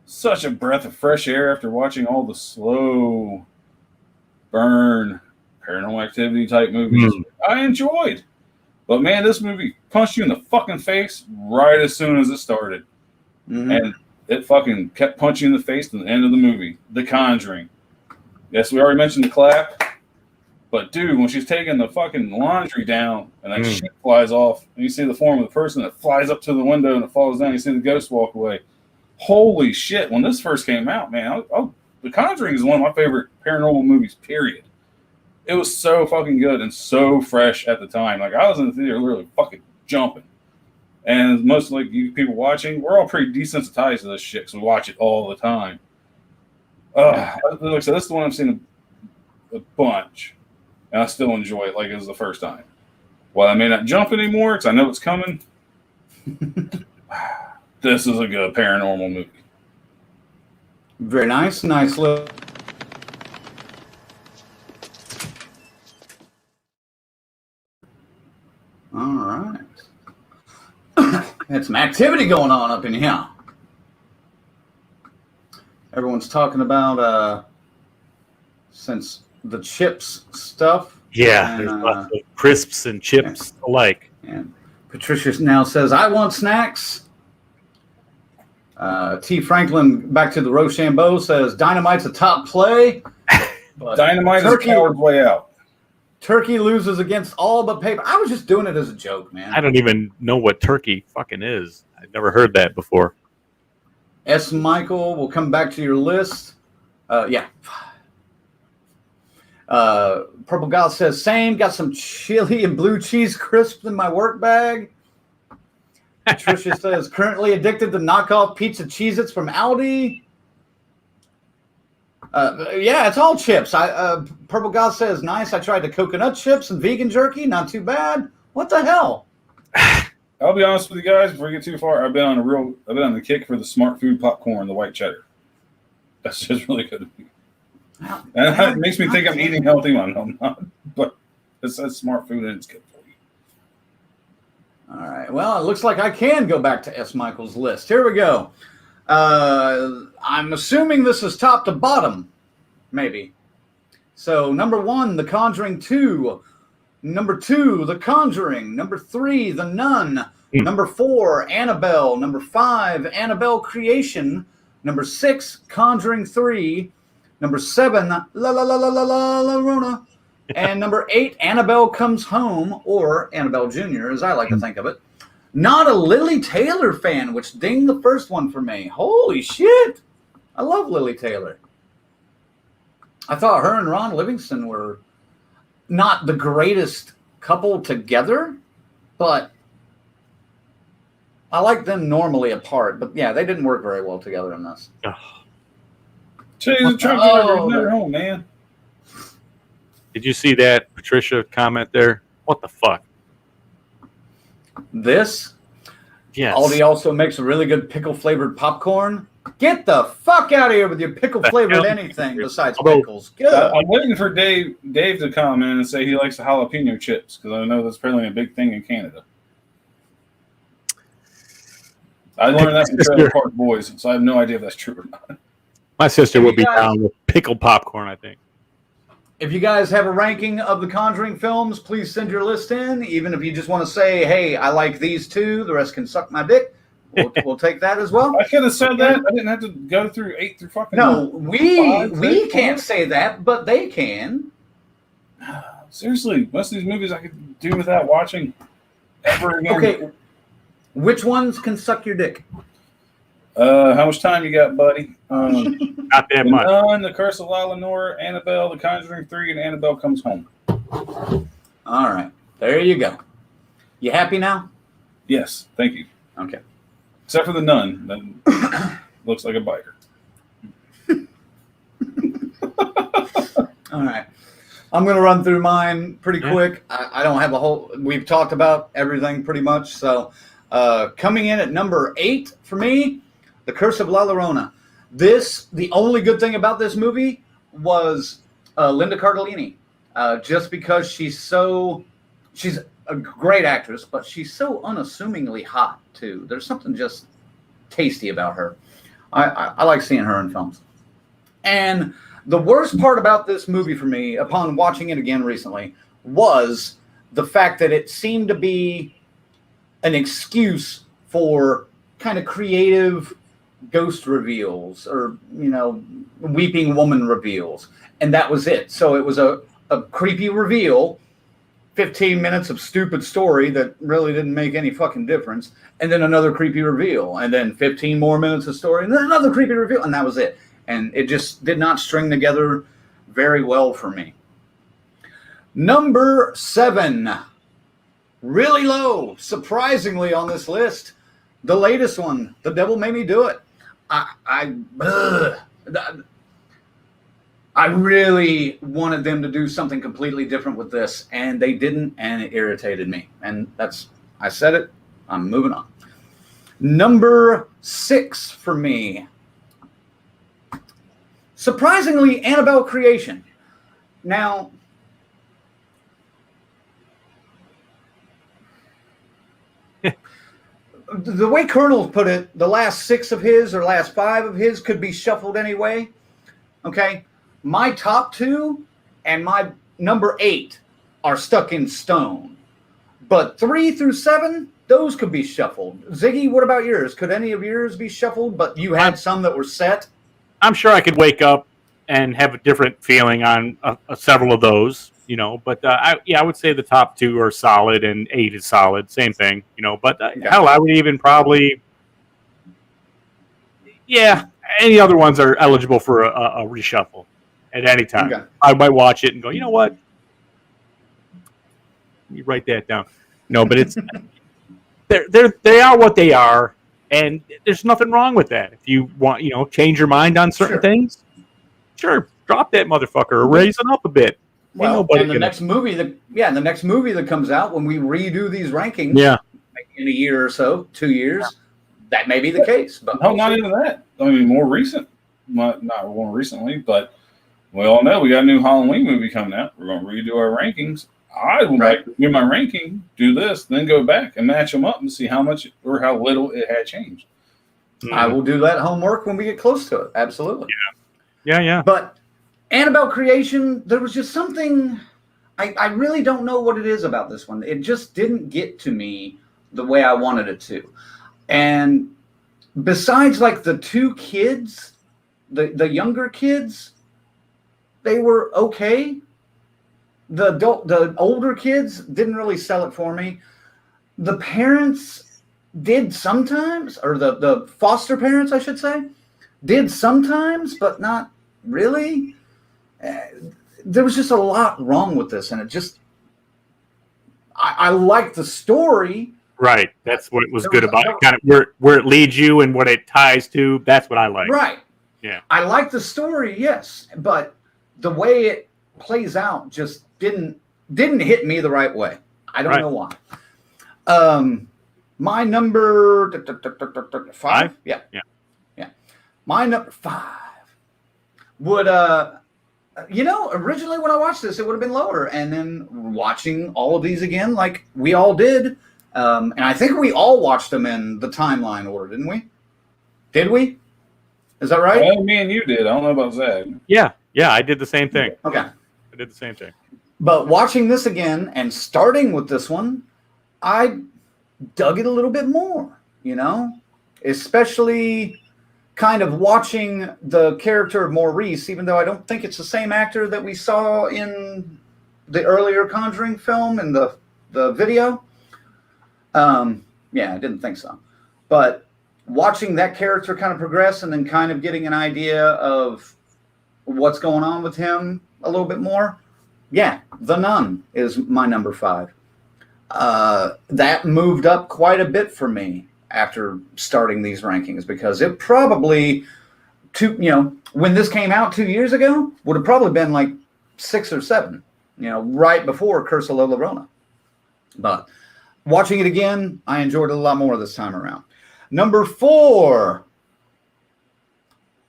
such a breath of fresh air after watching all the slow burn Paranormal Activity type movies. I enjoyed. But man, this movie punched you in the fucking face right as soon as it started. Mm-hmm. And it fucking kept punching you in the face to the end of the movie. The Conjuring. Yes, we already mentioned the clap. But dude, when she's taking the fucking laundry down and that sheet flies off, and you see the form of the person that flies up to the window and it falls down, you see the ghost walk away. Holy shit! When this first came out, man, The Conjuring is one of my favorite paranormal movies. Period. It was so fucking good and so fresh at the time. Like I was in the theater, literally fucking jumping. And most like you people watching, we're all pretty desensitized to this shit because we watch it all the time. Like I said, this is the one I've seen a bunch. And I still enjoy it like it was the first time. While I may not jump anymore because I know it's coming, this is a good paranormal movie. Very nice. Nice look. All right. Had some activity going on up in here. Everyone's talking about since the chips stuff. Yeah, And, there's lots of crisps and chips alike. And Patricia now says, I want snacks. T. Franklin, back to the Rochambeau, says, Dynamite's a top play. But Dynamite is a coward's way out. Turkey loses against all but paper. I was just doing it as a joke, man. I don't even know what turkey fucking is. I've never heard that before. S. Michael, we'll come back to your list. Yeah. Purple God says, same. Got some chili and blue cheese crisps in my work bag. Patricia says, currently addicted to knockoff pizza Cheez-Its from Aldi. Yeah, it's all chips. Purple God says, nice. I tried the coconut chips and vegan jerky. Not too bad. What the hell? I'll be honest with you guys, before we get too far, I've been on the kick for the smart food popcorn, the white cheddar. That's just really good to me. And it makes me think I'm eating healthy when I'm not. But it's smart food and it's good for you. All right. Well, it looks like I can go back to S. Michael's list. Here we go. I'm assuming this is top to bottom, maybe. So, number 1, The Conjuring 2. Number 2, The Conjuring. Number 3, The Nun. Number 4, Annabelle. Number 5, Annabelle Creation. Number 6, Conjuring 3. Number 7, La La La La La La La Rona. And number 8, Annabelle Comes Home, or Annabelle Jr., as I like to think of it. Not a Lily Taylor fan, which dinged the first one for me. Holy shit. I love Lily Taylor. I thought her and Ron Livingston were not the greatest couple together, but I like them normally apart. But yeah, they didn't work very well together in this. She's a truck driver. He's never home, man. Did you see that Patricia comment there? What the fuck? This? Yes. Aldi also makes a really good pickle-flavored popcorn. Get the fuck out of here with your pickle-flavored anything besides pickles. Good. I'm waiting for Dave to comment and say he likes the jalapeno chips, because I know that's apparently a big thing in Canada. I learned that from Trailer Park Boys, so I have no idea if that's true or not. My sister would be down with pickled popcorn, I think. If you guys have a ranking of the Conjuring films, please send your list in. Even if you just want to say, hey, I like these two, the rest can suck my dick. We'll take that as well. I could have said that. I didn't have to go through 8 through fucking. No, we can't say that, but they can. Seriously, most of these movies I could do without watching ever again. Okay, which ones can suck your dick? How much time you got, buddy? Not that much. The Nun, The Curse of La Lenore, Annabelle, The Conjuring 3, and Annabelle Comes Home. All right, there you go. You happy now? Yes, thank you. Okay. Except for the Nun, that looks like a biker. All right. I'm going to run through mine pretty quick. I don't have a whole... We've talked about everything pretty much. So coming in at number 8 for me, The Curse of La Llorona. The only good thing about this movie was Linda Cardellini. Just because she's a great actress, but she's so unassumingly hot, too. There's something just tasty about her. I like seeing her in films. And the worst part about this movie for me, upon watching it again recently, was the fact that it seemed to be an excuse for kind of creative ghost reveals or, weeping woman reveals. And that was it. So it was a creepy reveal, 15 minutes of stupid story that really didn't make any fucking difference, and then another creepy reveal, and then 15 more minutes of story, and then another creepy reveal, and that was it. And it just did not string together very well for me. Number 7, really low, surprisingly on this list, the latest one, The Devil Made Me Do It. I really wanted them to do something completely different with this, and they didn't, and it irritated me. And I said it, I'm moving on. Number 6 for me, surprisingly, Annabelle Creation. Now, the way Colonel put it, the last 6 of his or last 5 of his could be shuffled anyway. Okay? My top 2 and my number 8 are stuck in stone. But 3 through 7, those could be shuffled. Ziggy, what about yours? Could any of yours be shuffled, but you had some that were set? I'm sure I could wake up and have a different feeling on several of those, But I would say the top 2 are solid and 8 is solid. Same thing, But hell, I would even probably, any other ones are eligible for a reshuffle at any time. Okay. I might watch it and go, you know what? You write that down. No, but it's they are what they are, and there's nothing wrong with that. If you want, change your mind on certain things, sure, drop that motherfucker or raise it up a bit. Well, and the next movie that comes out when we redo these rankings, in a year or so, 2 years, that may be the case. But no, not even that. I mean, more recent, not more recently, but we all know we got a new Halloween movie coming out. We're going to redo our rankings. I would like to do my ranking, do this, then go back and match them up and see how much or how little it had changed. I will do that homework when we get close to it. Absolutely. Yeah. But Annabelle Creation, there was just something, I really don't know what it is about this one. It just didn't get to me the way I wanted it to. And besides like the 2 kids, the younger kids, they were okay. The older kids didn't really sell it for me. The parents did sometimes, or the foster parents, I should say, did sometimes, but not really. there was just a lot wrong with this, and it just I liked the story. Right. That's what it was good about it. Kind of where it leads you and what it ties to. That's what I like. Right. Yeah. I like the story, yes, but the way it plays out just didn't hit me the right way. I don't know why. My number 5? Yeah. My number 5 would originally when I watched this, it would have been lower, and then watching all of these again, like we all did, and I think we all watched them in the timeline order, didn't we? Did we? Is that right? Well, me and you did. I don't know about Zach. Yeah. I did the same thing. Okay. I did the same thing. But watching this again and starting with this one, I dug it a little bit more, especially kind of watching the character of Maurice, even though I don't think it's the same actor that we saw in the earlier Conjuring film in the video. I didn't think so. But watching that character kind of progress and then kind of getting an idea of what's going on with him a little bit more. Yeah, The Nun is my number 5. That moved up quite a bit for me after starting these rankings, because it probably, when this came out 2 years ago, would have probably been like 6 or 7, right before Curse of La Llorona. But watching it again, I enjoyed it a lot more this time around. Number 4.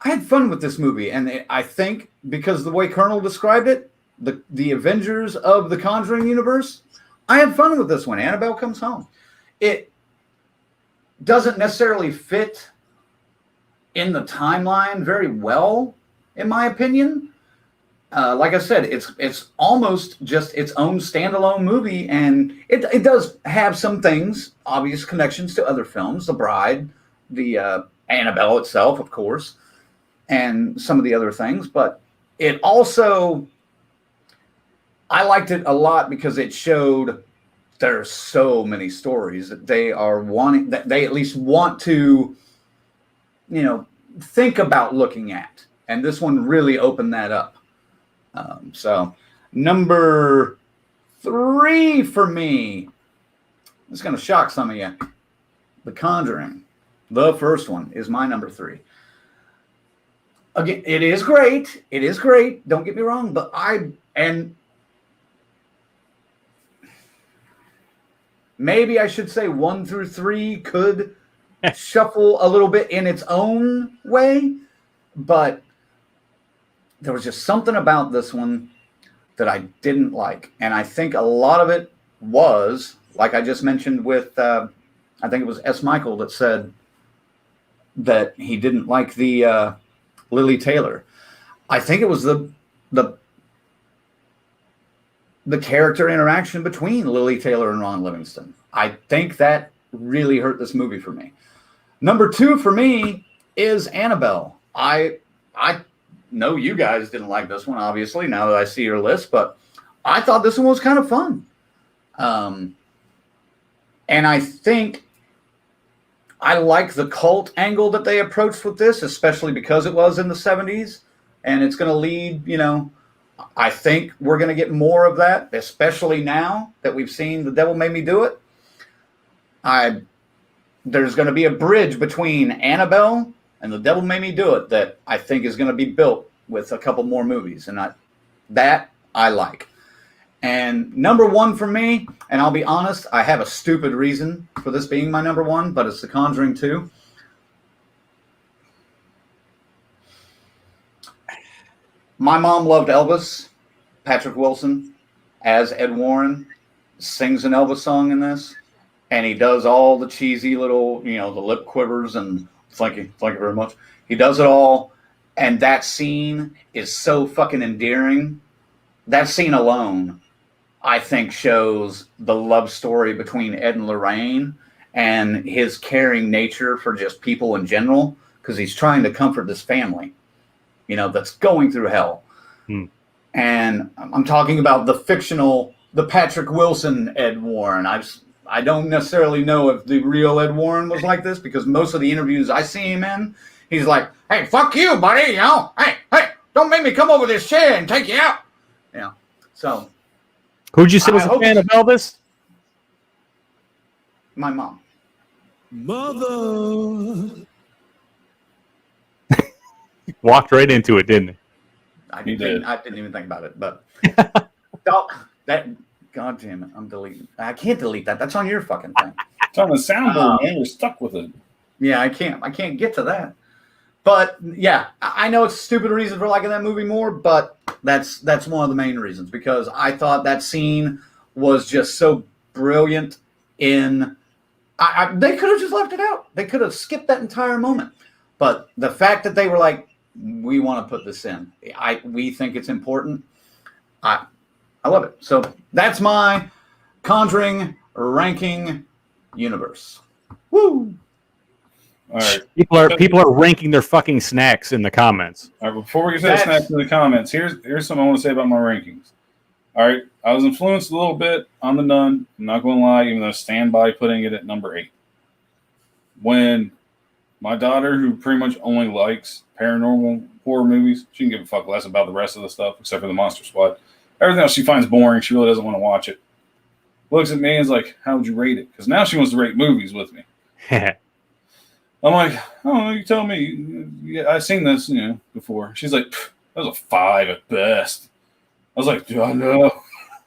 I had fun with this movie, and I think because the way Colonel described it, the Avengers of the Conjuring Universe, I had fun with this one. Annabelle Comes Home. It doesn't necessarily fit in the timeline very well, in my opinion. Like I said, it's almost just its own standalone movie, and it does have some things, obvious connections to other films, The Bride, the Annabelle itself, of course, and some of the other things. But it also, I liked it a lot because it showed there's so many stories that they are wanting, that they at least want to, think about looking at. And this one really opened that up. So number 3 for me, it's going to shock some of you. The Conjuring, the first one, is my number 3. Again, it is great. It is great. Don't get me wrong. But maybe I should say 1 through 3 could shuffle a little bit in its own way. But there was just something about this one that I didn't like. And I think a lot of it was, like I just mentioned with, I think it was S. Michael that said that he didn't like the Lily Taylor. I think it was the character interaction between Lily Taylor and Ron Livingston. I think that really hurt this movie for me. Number 2 for me is Annabelle. I know you guys didn't like this one, obviously, now that I see your list, but I thought this one was kind of fun. And I think I like the cult angle that they approached with this, especially because it was in the 70s, and it's going to lead, I think we're going to get more of that, especially now that we've seen The Devil Made Me Do It. There's going to be a bridge between Annabelle and The Devil Made Me Do It that I think is going to be built with a couple more movies, and that I like. And number 1 for me, and I'll be honest, I have a stupid reason for this being my number 1, but it's The Conjuring 2. My mom loved Elvis. Patrick Wilson as Ed Warren sings an Elvis song in this, and he does all the cheesy little, the lip quivers and thank you very much. He does it all, and that scene is so fucking endearing. That scene alone, I think, shows the love story between Ed and Lorraine and his caring nature for just people in general, because he's trying to comfort this family, that's going through hell. And I'm talking about the Patrick Wilson Ed Warren. I don't necessarily know if the real Ed Warren was like this, because most of the interviews I see him in, he's like, "Hey, fuck you, buddy, hey, don't make me come over this chair and take you out." Yeah. So Who'd you say was I a hope- fan of Elvis? my mom. Mother. Walked right into it, didn't he? I He didn't, did. I didn't even think about it, but that God damn it, I'm deleting. I can't delete that. That's on your fucking thing. It's on the soundboard, man. We're stuck with it. Yeah, I can't get to that. But yeah, I know it's a stupid reason for liking that movie more, but that's one of the main reasons because I thought that scene was just so brilliant. They could have just left it out. They could have skipped that entire moment. But the fact that they were like, we want to put this in. We think it's important. I love it. So that's my Conjuring ranking universe. Woo! All right. People are ranking their fucking snacks in the comments. All right, before we get to the snacks in the comments, here's something I want to say about my rankings. All right, I was influenced a little bit on The Nun. I'm not going to lie, even though I stand by putting it at number 8. When my daughter, who pretty much only likes paranormal horror movies, she can give a fuck less about the rest of the stuff except for the Monster Squad. Everything else she finds boring. She really doesn't want to watch it. Looks at me and is like, how would you rate it? Because now she wants to rate movies with me. I'm like, oh, you tell me. Yeah, I've seen this, before. She's like, that was a 5 at best. I was like, do I know?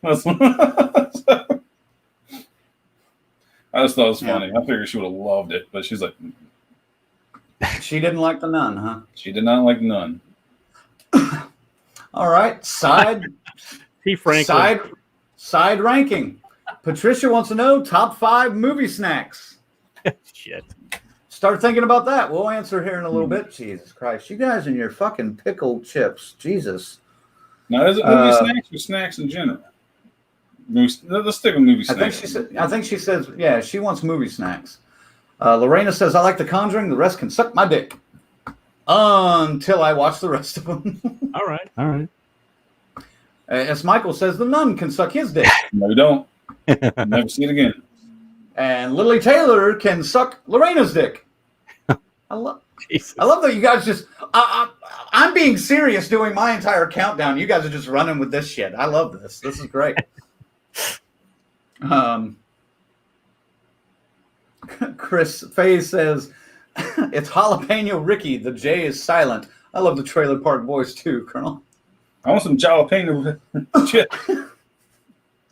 I just thought it was funny. I figured she would have loved it, but she's like, She didn't like The Nun, huh? she did not like Nun. All right, side ranking. Patricia wants to know top 5 movie snacks. Shit. Start thinking about that. We'll answer here in a little bit. Jesus Christ, you guys and your fucking pickled chips. Jesus. Now, is it movie snacks or snacks in general? Let's stick with movie snacks. I think she says, yeah, she wants movie snacks. Lorena says, I like The Conjuring. The rest can suck my dick. Until I watch the rest of them. All right. As Michael says, The Nun can suck his dick. No, we don't. Never see it again. And Lily Taylor can suck Lorena's dick. I love that you guys just. I'm being serious doing my entire countdown. You guys are just running with this shit. I love this. This is great. Chris Faye says it's Jalapeno Ricky. The J is silent. I love the Trailer Park Boys too, Colonel. I want some jalapeno chip.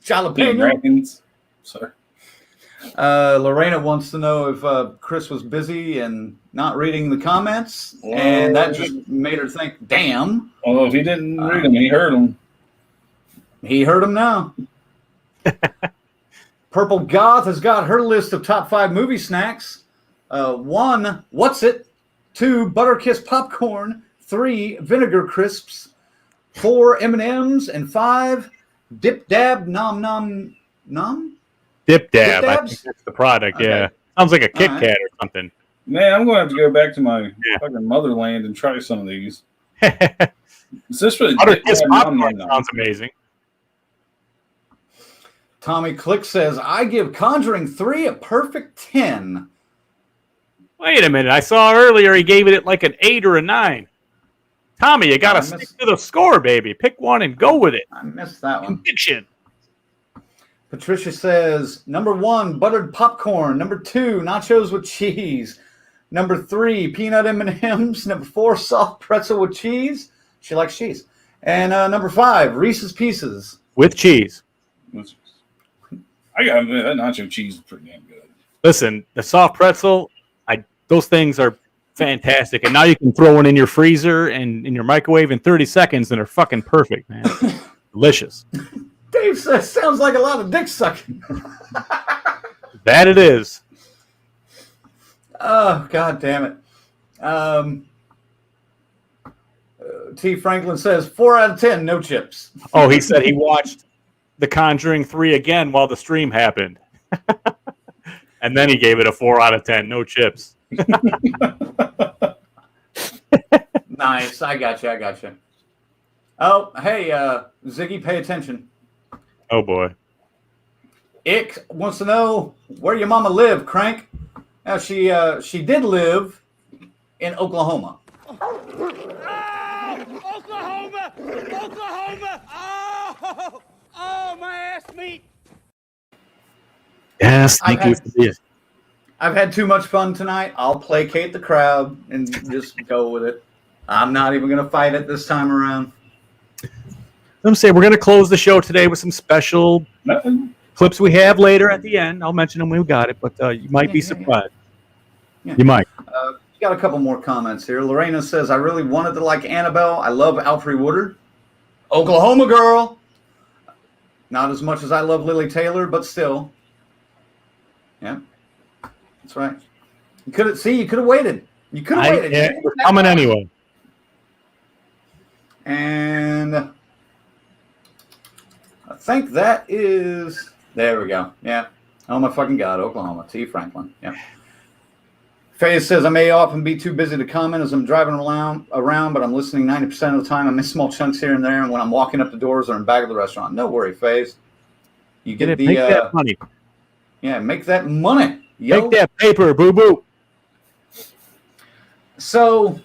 Jalapeno. Rankins. Sorry. Lorena wants to know if Chris was busy and not reading the comments, and that just made her think, damn. Well, if he didn't read them, he heard them. He heard them now. Purple Goth has got her list of top 5 movie snacks. 1, What's It? 2, Butterkiss Popcorn. 3, Vinegar Crisps. 4, M&Ms. And 5, Dip Dab Nom Nom Nom? Dip Dab. I Dabs? think that's the product, Okay. yeah. Sounds like a Kit All right. Kat or something. Man, I'm going to have to go back to my fucking motherland and try some of these. Is this really Butterkiss Popcorn sounds amazing. Tommy Click says, I give Conjuring 3 a perfect 10. Wait a minute. I saw earlier he gave it like an 8 or a 9. Tommy, you got to stick to the score, baby. Pick one and go with it. I missed that one. Conviction. Patricia says, number 1, buttered popcorn. Number 2, nachos with cheese. Number 3, peanut M&Ms. Number 4, soft pretzel with cheese. She likes cheese. And number 5, Reese's Pieces. With cheese. I got that nacho cheese is pretty damn good. Listen, the soft pretzel, those things are fantastic. And now you can throw one in your freezer and in your microwave in 30 seconds and they're fucking perfect, man. Delicious. Dave says, sounds like a lot of dick sucking. That it is. Oh, God damn it. T. Franklin says, 4 out of 10, no chips. Oh, he said he watched The Conjuring 3 again while the stream happened. And then he gave it a 4 out of 10, no chips. Nice. I got you. Oh, hey, Ziggy, pay attention. Oh, boy. Ick wants to know where your mama lived, Crank. Now, she did live in Oklahoma. Oklahoma! Yes, thank you for this. I've had too much fun tonight. I'll placate the crowd and just go with it. I'm not even going to fight it this time around. Let me say, we're going to close the show today with some special clips we have later at the end. I'll mention them when we got it, but you might be surprised. Yeah. You might. Got a couple more comments here. Lorena says, I really wanted to like Annabelle. I love Alfre Woodard. Oklahoma girl. Not as much as I love Lily Taylor, but still. Yeah. That's right. You could have waited. You could have waited. Yeah, we're coming anyway. And I think that is. There we go. Yeah. Oh my fucking God, Oklahoma. T. Franklin. Yeah. Faye says, I may often be too busy to comment as I'm driving around, but I'm listening 90% of the time. I miss small chunks here and there, and when I'm walking up the doors or in back of the restaurant. No worry, Faye. You get the make that money. Yeah, make that money. Yo. Make that paper, boo boo. So,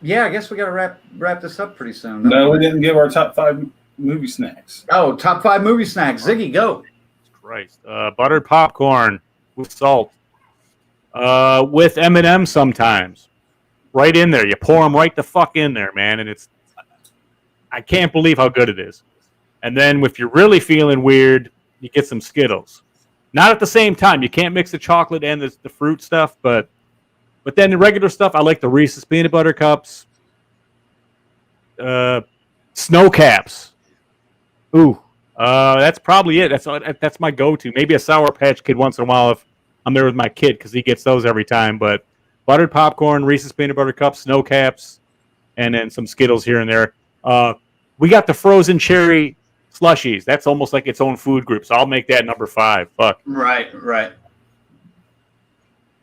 yeah, I guess we got to wrap this up pretty soon. No, we didn't give our top 5 movie snacks. Oh, top 5 movie snacks. Ziggy, go. Christ. Buttered popcorn with salt. With M&M sometimes. Right in there. You pour them right the fuck in there, man. And I can't believe how good it is. And then if you're really feeling weird, you get some Skittles. Not at the same time. You can't mix the chocolate and the fruit stuff, but then the regular stuff, I like the Reese's peanut butter cups. Snow caps. Ooh. That's probably it. That's my go-to. Maybe a Sour Patch Kid once in a while if I'm there with my kid because he gets those every time. But buttered popcorn, Reese's peanut butter cups, snow caps, and then some Skittles here and there. We got the frozen cherry slushies. That's almost like its own food group. So I'll make that number 5. Fuck. Right.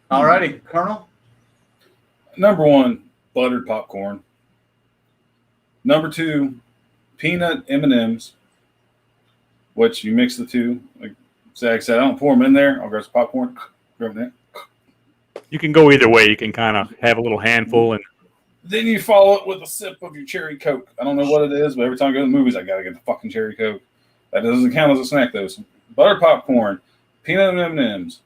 All righty, Colonel. Number 1, buttered popcorn. Number 2, peanut M&Ms, which you mix the two. Like Zach said, I don't pour them in there. I'll grab some popcorn. Grab that. You can go either way. You can kind of have a little handful and then you follow it with a sip of your cherry Coke. I don't know what it is, but every time I go to the movies, I got to get the fucking cherry Coke. That doesn't count as a snack, though. So buttered popcorn, peanut M&Ms,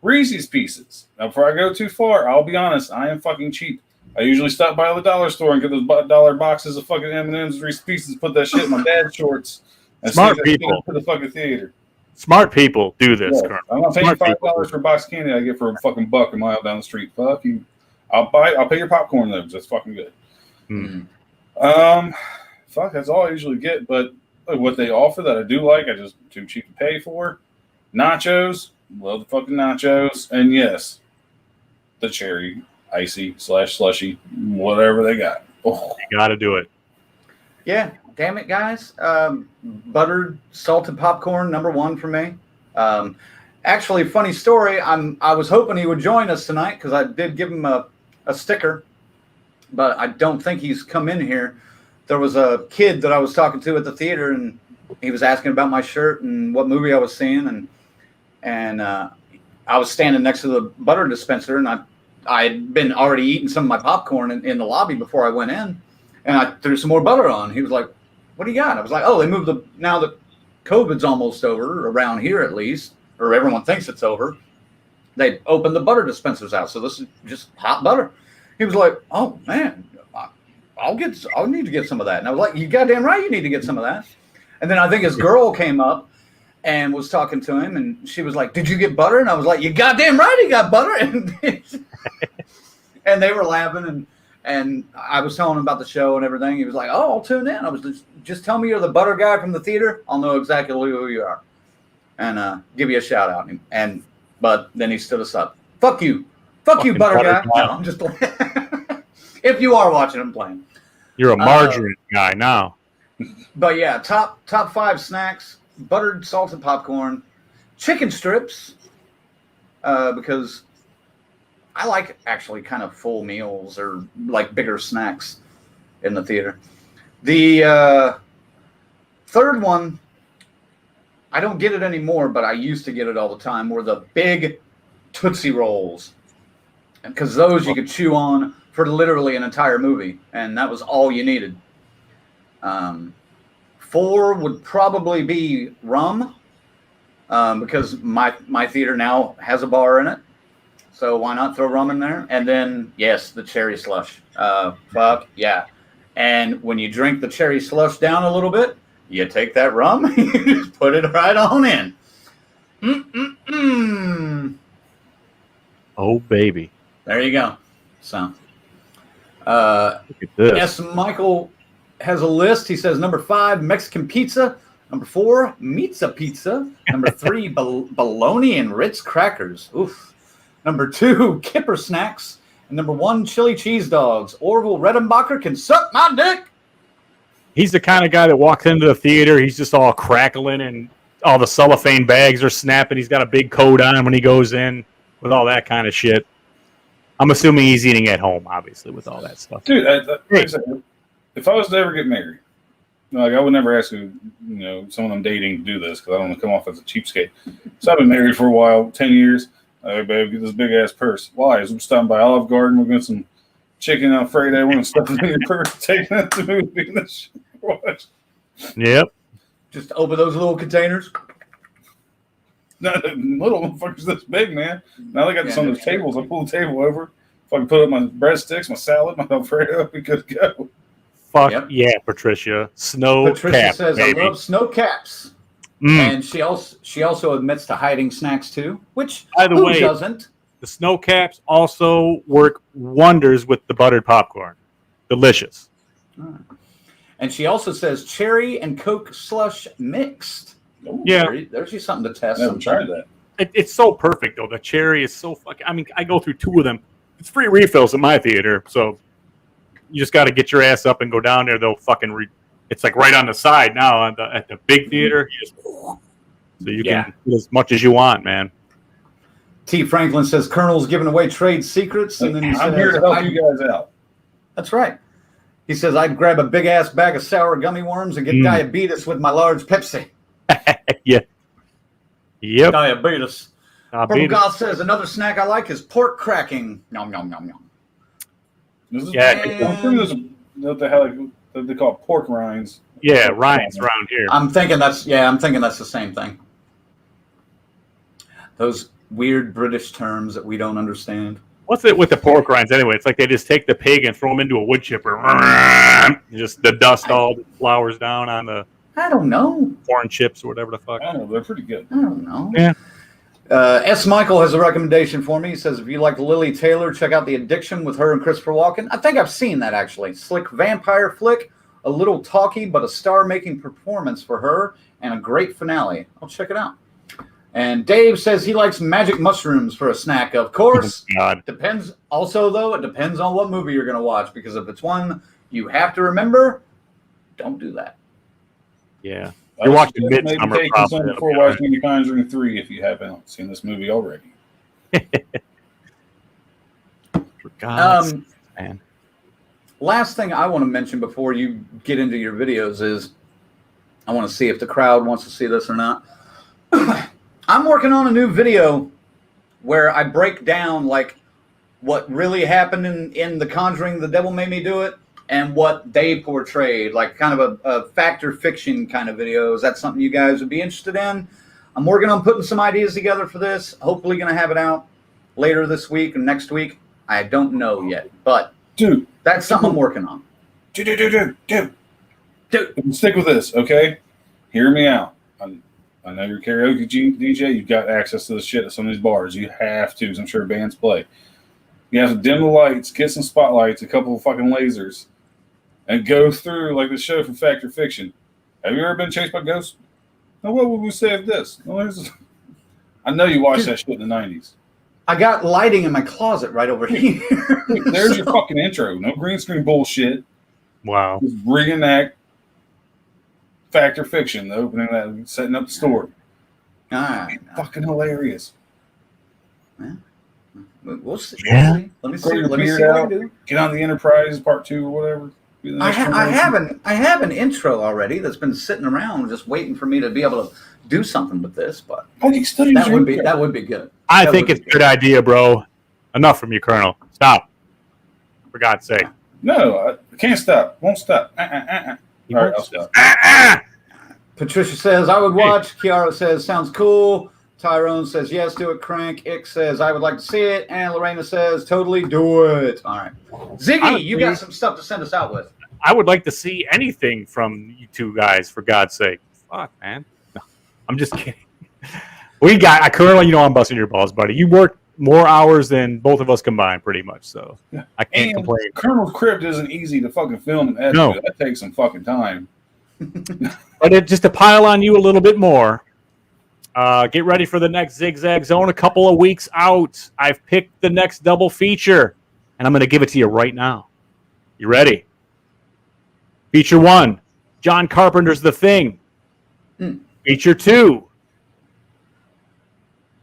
Reese's Pieces. Now, before I go too far, I'll be honest, I am fucking cheap. I usually stop by the dollar store and get those dollar boxes of fucking M&Ms, Reese's Pieces, put that shit in my dad's shorts, and smart people to the fucking theater. Smart people do this. Yeah, I'm not paying $5 for a box of candy I get for a fucking buck a mile down the street. Fuck you. I'll pay your popcorn though, because that's fucking good. Mm-hmm. Fuck, that's all I usually get. But what they offer that I do like, I just too cheap to pay for. Nachos, love the fucking nachos, and yes, the cherry icy / slushy, whatever they got. Oh. You got to do it. Yeah, damn it, guys. Buttered salted popcorn, number 1 for me. Actually, funny story. I was hoping he would join us tonight because I did give him a sticker, but I don't think he's come in here. There was a kid that I was talking to at the theater, and he was asking about my shirt and what movie I was seeing, and I was standing next to the butter dispenser, and I had been already eating some of my popcorn in the lobby before I went in, and I threw some more butter on. He was like, "What do you got?" I was like, "Oh, they moved now that COVID's almost over around here at least, or everyone thinks it's over. They opened the butter dispensers out, so this is just hot butter." He was like, "Oh man, I'll need to get some of that." And I was like, "You goddamn right, you need to get some of that." And then I think his girl came up and was talking to him, and she was like, "Did you get butter?" And I was like, "You goddamn right, he got butter." And they were laughing, and I was telling him about the show and everything. He was like, "Oh, I'll tune in." I was just tell me you're the butter guy from the theater. I'll know exactly who you are, and give you a shout out. But then he stood us up. Fuck you, butter guy. No, I'm just playing. If you are watching, I'm playing. You're a margarine guy now. But yeah, top 5 snacks: buttered salted popcorn, chicken strips, because I like actually kind of full meals or like bigger snacks in the theater. The third one, I don't get it anymore, but I used to get it all the time, were the big Tootsie Rolls. Because those you could chew on for literally an entire movie, and that was all you needed. 4 would probably be rum. because my theater now has a bar in it. So why not throw rum in there? And then, yes, the cherry slush. Fuck yeah. And when you drink the cherry slush down a little bit, you take that rum, you just put it right on in. Oh, baby. There you go. So, Look at this. yes, Michael has a list. He says number 5, Mexican pizza. Number 4, Pizza. Number 3, bologna and Ritz crackers. Oof. Number 2, Kipper snacks. And number 1, chili cheese dogs. Orville Redenbacher can suck my dick. He's the kind of guy that walks into the theater. He's just all crackling and all the cellophane bags are snapping. He's got a big coat on when he goes in with all that kind of shit. I'm assuming he's eating at home, obviously, with all that stuff. Dude, if I was to ever get married, like I would never ask someone I'm dating to do this because I don't want to come off as a cheapskate. So I've been married for a while, 10 years. Hey, babe, get this big ass purse. Why? We're stopping by Olive Garden. We're getting some chicken Alfredo. We're going to stuff it in your purse, taking it to the movie. And this shit. Yep. Just open those little containers. Not little motherfuckers this big, man. Now they got some of those tables. I pull the table over. If I can put up my breadsticks, my salad, my Alfredo, we could go. Fuck yeah, Patricia. Patricia Cap, says, baby. I love snow caps. And she also admits to hiding snacks too, which by the who way, doesn't? The snow caps also work wonders with the buttered popcorn. Delicious. And she also says cherry and Coke slush mixed. Ooh, yeah, there's you something to test. Never tried that. It's so perfect though. The cherry is so fucking. I mean, I go through 2 of them. It's free refills in my theater, so you just got to get your ass up and go down there. They'll fucking. It's like right on the side now at the big theater. You just, so you can do as much as you want, man. T. Franklin says Colonel's giving away trade secrets, and then he I'm says, here to help you guys out. That's right. He says I'd grab a big ass bag of sour gummy worms and get diabetes with my large Pepsi. Yeah. Yep. Diabetes. Purple Goth says another snack I like is pork cracking. Nom nom nom nom. I'm sure there's what the hell they call it pork rinds. Yeah, rinds around here. I'm thinking that's the same thing. Those weird British terms that we don't understand. What's it with the pork rinds anyway? It's like they just take the pig and throw them into a wood chipper. Just the dust all flowers down on the. I don't know. Corn chips or whatever the fuck. I don't know. They're pretty good. I don't know. Yeah. S. Michael has a recommendation for me. He says, if you like Lily Taylor, check out The Addiction with her and Christopher Walken. I think I've seen that, actually. Slick vampire flick, a little talky, but a star-making performance for her, and a great finale. I'll check it out. And Dave says he likes magic mushrooms for a snack, of course. Oh, God. Depends. Also, though, it depends on what movie you're going to watch, because if it's one you have to remember, don't do that. Yeah. You're watching Midsummer probably. Before watching The Conjuring 3 if you haven't seen this movie already. For God's sake, man. Last thing I want to mention before you get into your videos is I want to see if the crowd wants to see this or not. I'm working on a new video where I break down like what really happened in The Conjuring, The Devil Made Me Do It, and what they portrayed, like kind of a factor fiction kind of video. Is that something you guys would be interested in? I'm working on putting some ideas together for this. Hopefully going to have it out later this week or next week. I don't know yet, but dude, that's something I'm working on. Dude. Stick with this, okay? Hear me out. I know you're a karaoke DJ. You've got access to this shit at some of these bars. You have to, 'cause I'm sure bands play. You have to dim the lights, get some spotlights, a couple of fucking lasers, and go through like the show from Factor Fiction. Have you ever been chased by ghosts? No, what would we say of this? No, I know you watched that shit in the 90s. I got lighting in my closet right over here. There's your fucking intro. No green screen bullshit. Wow. Just reenact Factor Fiction, the opening that, setting up the story. Fucking hilarious. Yeah. We'll see. Yeah. Let me see what I can do. Get on the Enterprise Part 2 or whatever. I have an intro already that's been sitting around just waiting for me to be able to do something with this, but that would be good. I think it's a good idea, bro. Enough from you, Colonel. Stop. For God's sake. No, I can't stop. Won't stop. All right, I'll stop. Patricia says, I would watch. Kiara says, sounds cool. Tyrone says, yes, do it, Crank. Ick says, I would like to see it. And Lorena says, totally do it. All right. Ziggy, you got some stuff to send us out with. I would like to see anything from you two guys, for God's sake. Fuck, man. No, I'm just kidding. Colonel, you know I'm busting your balls, buddy. You work more hours than both of us combined, pretty much, so I can't complain. Colonel's Crypt isn't easy to fucking film and edit. No. That takes some fucking time. But just to pile on you a little bit more, get ready for the next Zigzag Zone a couple of weeks out. I've picked the next double feature, and I'm going to give it to you right now. You ready? Feature 1, John Carpenter's The Thing. Feature 2,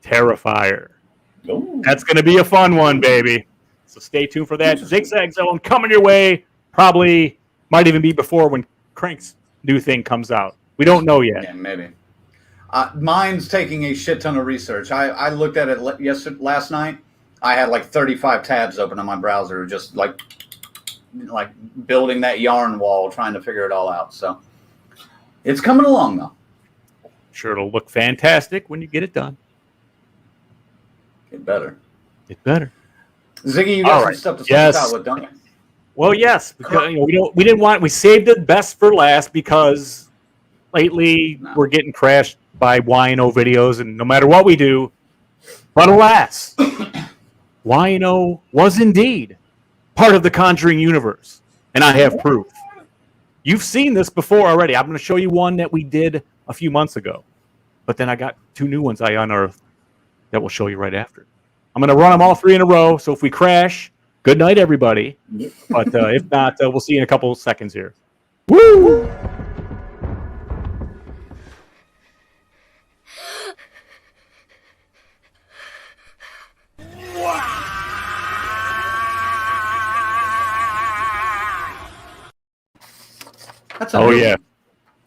Terrifier. Ooh. That's going to be a fun one, baby. So stay tuned for that. Zigzag Zone coming your way. Probably might even be before when Crank's new thing comes out. We don't know yet. Yeah, maybe. Mine's taking a shit ton of research. I looked at it last night. I had like 35 tabs open on my browser, just like building that yarn wall, trying to figure it all out. So it's coming along, though. Sure, it'll look fantastic when you get it done. Get better. Get better. Ziggy, you got some stuff to send us out with, don't you? Well, yes. Because, we saved it best for last because lately we're getting crashed by Y&O videos, and no matter what we do, but alas, Y&O was indeed part of the Conjuring Universe, and I have proof. You've seen this before already. I'm going to show you one that we did a few months ago, but then I got 2 new ones I unearthed that we'll show you right after. I'm going to run them all 3 in a row, so if we crash, good night, everybody. But if not, we'll see you in a couple of seconds here. Woo! Yeah.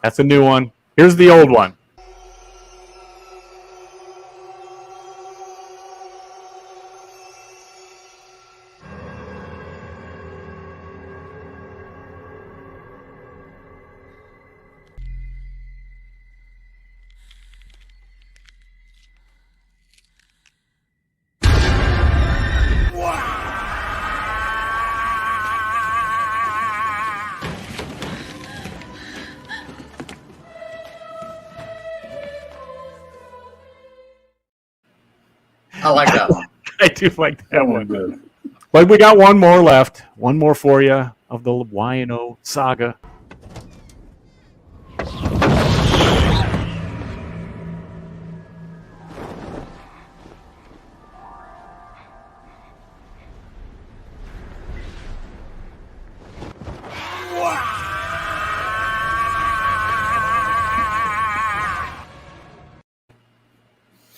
That's a new one. Here's the old one. I like that one. I do like that one. Good. But we got one more left. One more for you of the Y&O saga.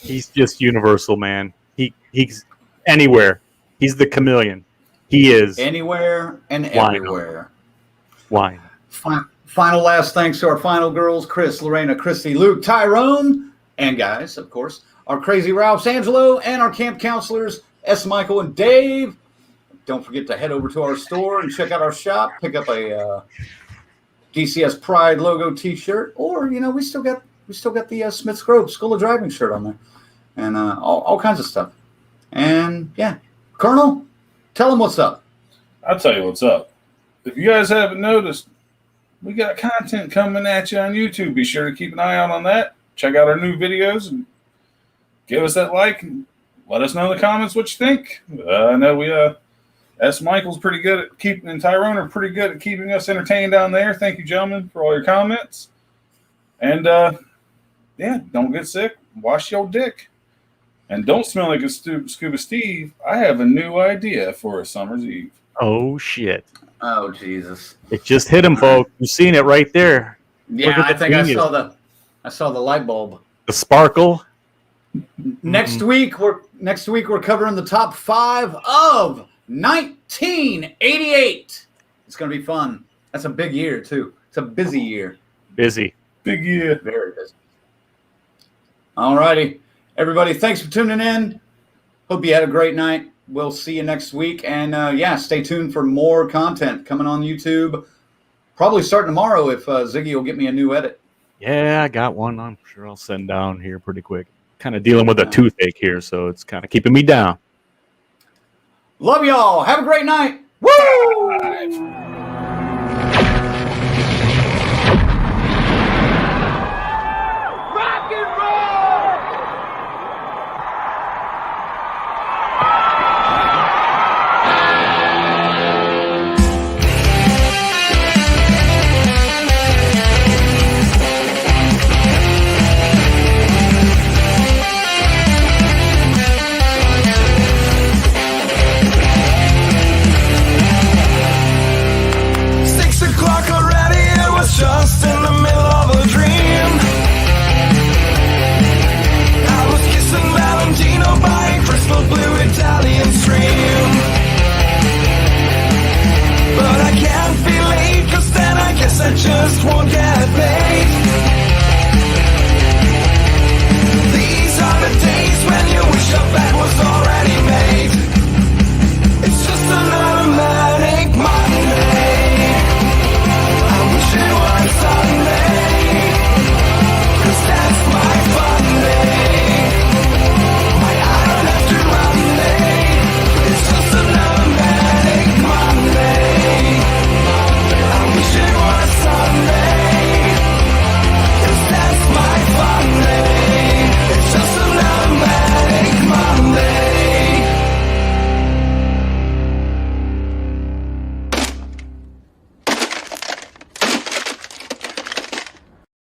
He's just universal, man. He's anywhere. He's the chameleon. He is anywhere and everywhere. Wine. Final last thanks to our final girls, Chris, Lorena, Christy, Luke, Tyrone, and guys, of course, our crazy Ralphs, Angelo, and our camp counselors, S. Michael and Dave. Don't forget to head over to our store and check out our shop. Pick up a DCS Pride logo T-shirt, or we still got the Smith's Grove School of Driving shirt on there, and all kinds of stuff. And yeah, Colonel, tell them what's up. I'll tell you what's up. If you guys haven't noticed, we got content coming at you on YouTube. Be sure to keep an eye out on that. Check out our new videos and give us that like and let us know in the comments what you think. I know we S. Michael's pretty good at keeping, and Tyrone are pretty good at keeping us entertained down there. Thank you, gentlemen, for all your comments. And yeah, don't get sick. Wash your dick. And don't smell like a Scuba Steve. I have a new idea for a summer's eve. Oh, shit. Oh, Jesus. It just hit him, folks. You've seen it right there. Yeah, I think I saw the light bulb. The sparkle. Next week we're covering the top 5 of 1988. It's going to be fun. That's a big year too. It's a busy year. Busy. Big year. Very busy. All righty. Everybody, thanks for tuning in. Hope you had a great night. We'll see you next week. And yeah, stay tuned for more content coming on YouTube. Probably starting tomorrow if Ziggy will get me a new edit. Yeah, I got one. I'm sure I'll send down here pretty quick. Kind of dealing with a toothache here, so it's kind of keeping me down. Love y'all. Have a great night. Woo! Just in the middle of a dream. I was kissing Valentino by a crystal blue Italian stream. But I can't be late, 'cause then I guess I just won't